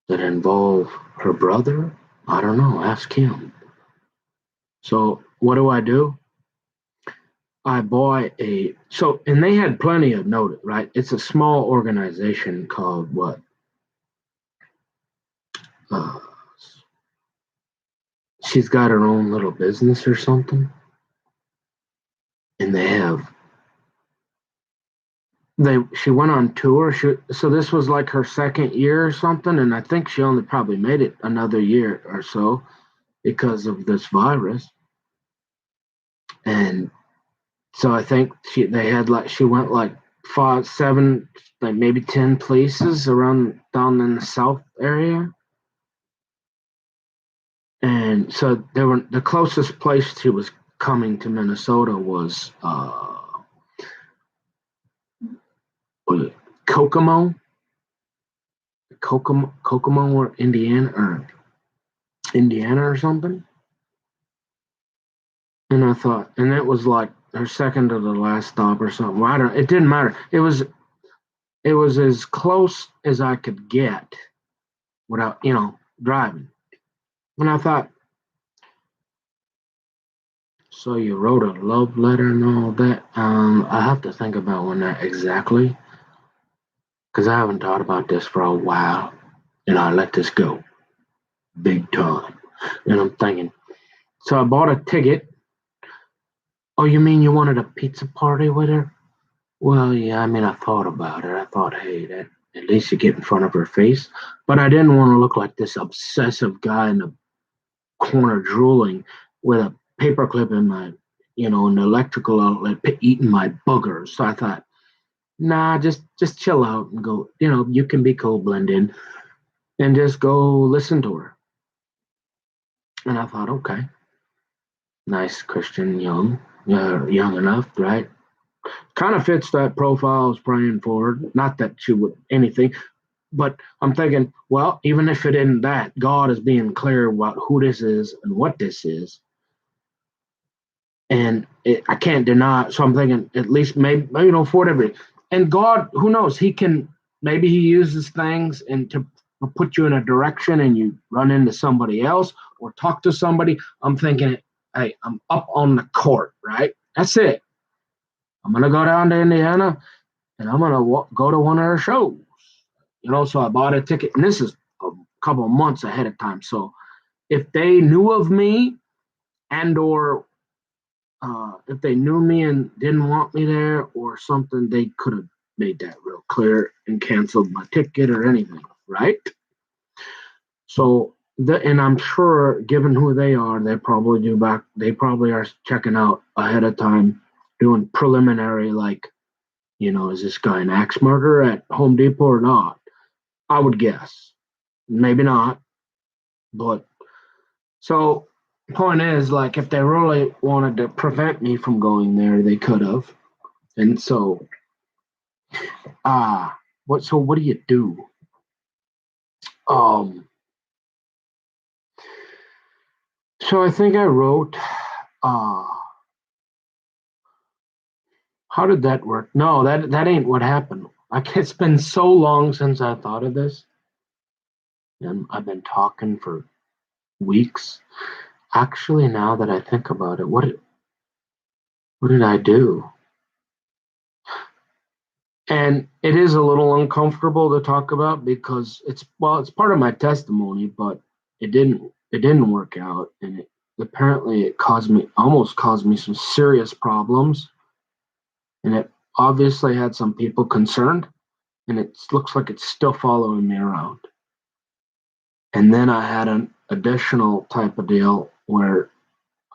Does it involve her brother? I don't know. Ask him. So what do? I bought and they had plenty of notice, right? It's a small organization called what? Uh, she's got her own little business or something, and she went on tour. So this was like her second year or something, and I think she only probably made it another year or so because of this virus. And so I think she went like 5, 7, like maybe 10 places around down in the South area. And so the closest place she was coming to Minnesota was was it Kokomo or Indiana or something. And I thought, and it was like her second to the last stop or something. Well, it didn't matter. It was as close as I could get without, driving. And I thought, so you wrote a love letter and all that. I have to think about when that exactly, because I haven't thought about this for a while, and I let this go big time. And I'm thinking, so I bought a ticket. Oh, you mean you wanted a pizza party with her? Well, yeah, I mean, I thought about it. I thought, hey, that at least you get in front of her face. But I didn't want to look like this obsessive guy in the corner drooling with a paperclip in an electrical outlet, eating my boogers. So I thought, nah, just chill out and go. You can be cool, blend in, and just go listen to her. And I thought, okay, nice Christian, young, young enough, right? Kind of fits that profile I was praying for. Not that she would anything, but I'm thinking, well, even if it isn't that, God is being clear about who this is and what this is. And I can't deny. So I'm thinking, at least maybe, for whatever. And God, who knows? Maybe He uses things and to put you in a direction, and you run into somebody else or talk to somebody. I'm thinking, hey, I'm up on the court, right? That's it. I'm gonna go down to Indiana, and I'm gonna go to one of her shows. So I bought a ticket, and this is a couple of months ahead of time. So if they knew of me, and or if they knew me and didn't want me there or something, they could have made that real clear and canceled my ticket or anything, right? So and I'm sure, given who they are, they probably do back. They probably are checking out ahead of time, doing preliminary, like, is this guy an axe murderer at Home Depot or not? I would guess, maybe not, but so. Point is, like, if they really wanted to prevent me from going there, they could have. And so, what do you do? Um, so I think I wrote, uh, how did that work? No, that ain't what happened. It's been so long since I thought of this, and I've been talking for weeks. Actually, now that I think about it, what did I do? And it is a little uncomfortable to talk about because it's part of my testimony, but it didn't work out, and apparently it almost caused me some serious problems, and it obviously had some people concerned, and it looks like it's still following me around. And then I had an additional type of deal where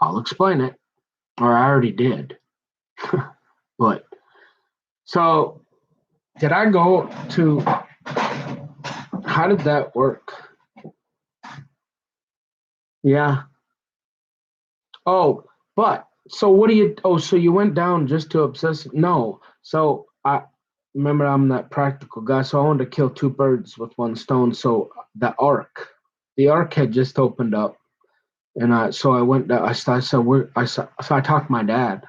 I'll explain it, or I already did. But so did I go to, how did that work? Yeah. Oh, but so what do you, oh, so you went down just to obsess? No. So I remember I'm that practical guy, so I wanted to kill two birds with one stone. So the ark had just opened up, and I went down. I said, so I talked to my dad.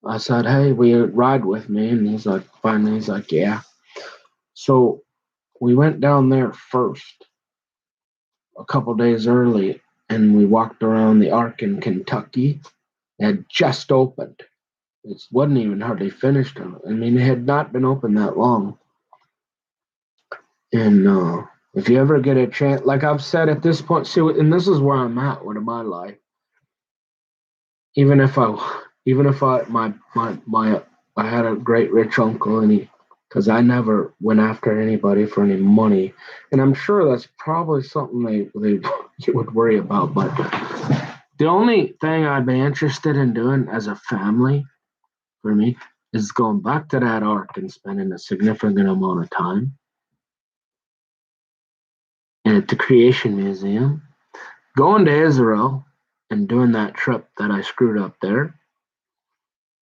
I said, hey, will you ride with me? And he's like, fine. And he's like, yeah. So we went down there first a couple days early, and we walked around the ark in Kentucky. It had just opened. It wasn't even hardly finished. I mean, it had not been open that long. And if you ever get a chance, like I've said at this point, see, and this is where I'm at with my life. Even if I had a great rich uncle, and because I never went after anybody for any money, and I'm sure that's probably something they you would worry about. But the only thing I'd be interested in doing as a family for me is going back to that ark and spending a significant amount of time at the Creation Museum, going to Israel and doing that trip that I screwed up there.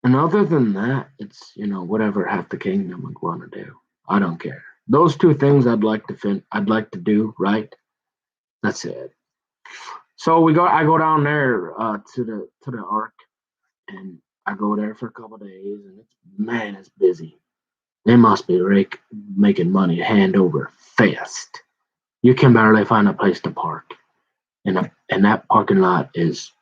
And other than that, it's, whatever half the kingdom would want to do. I don't care. Those two things I'd like to do, right? That's it. So I go down there to the ark, and I go there for a couple of days, and it's busy. They must be making money hand over fist. You can barely find a place to park, and that parking lot is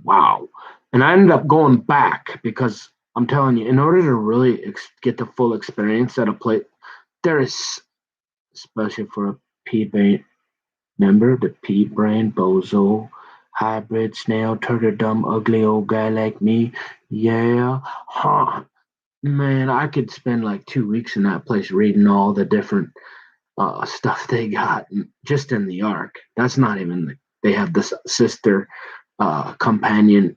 wow. And I ended up going back because I'm telling you, in order to really get the full experience at a place, there is, especially for a pea brain member, the pea brain bozo hybrid snail turtle dumb ugly old guy like me. Yeah, huh? Man, I could spend like 2 weeks in that place reading all the different stuff they got just in the ark. That's not even they have this sister companion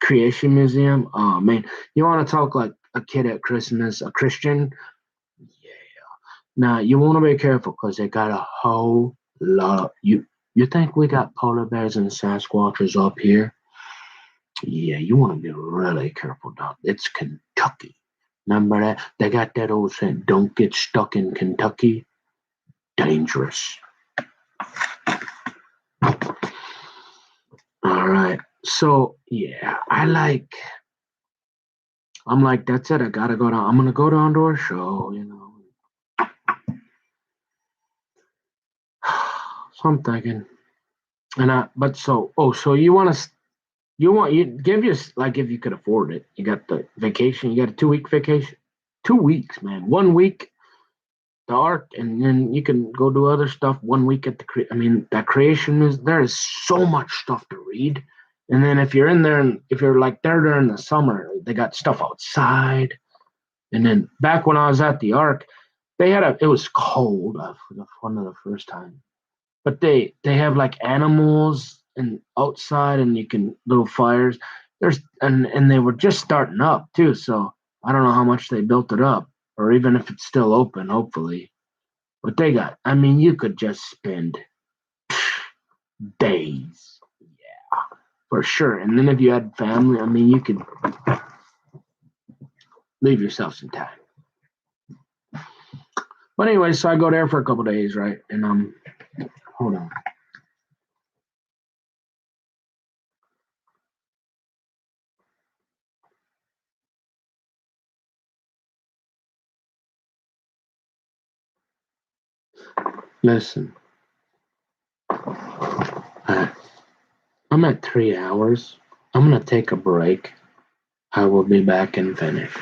creation museum. Oh man, you want to talk like a kid at Christmas, a Christian? Yeah. Now you want to be careful because they got a whole lot. You think we got polar bears and Sasquatches up here? Yeah, you want to be really careful, Doc. It's Kentucky. Remember that? They got that old saying, "Don't get stuck in Kentucky." Dangerous. All right. So yeah, I'm like, that's it. I gotta go down. I'm gonna go down to a show. So I'm thinking, so you give you like if you could afford it, you got the vacation, you got a 2 week vacation, 2 weeks, man. 1 week the ark, and then you can go do other stuff. 1 week at that creation is there is so much stuff to read. And then if you're in there and if you're like there during the summer, they got stuff outside. And then back when I was at the ark, it was cold for one of the first time. But they have like animals and outside and you can little fires. And they were just starting up too, so I don't know how much they built it up or even if it's still open, hopefully. But you could just spend days. Yeah, for sure. And then if you had family, you could leave yourself some time. But anyway, so I go there for a couple days, right? And hold on. Listen, I'm at 3 hours. I'm gonna take a break. I will be back and finish.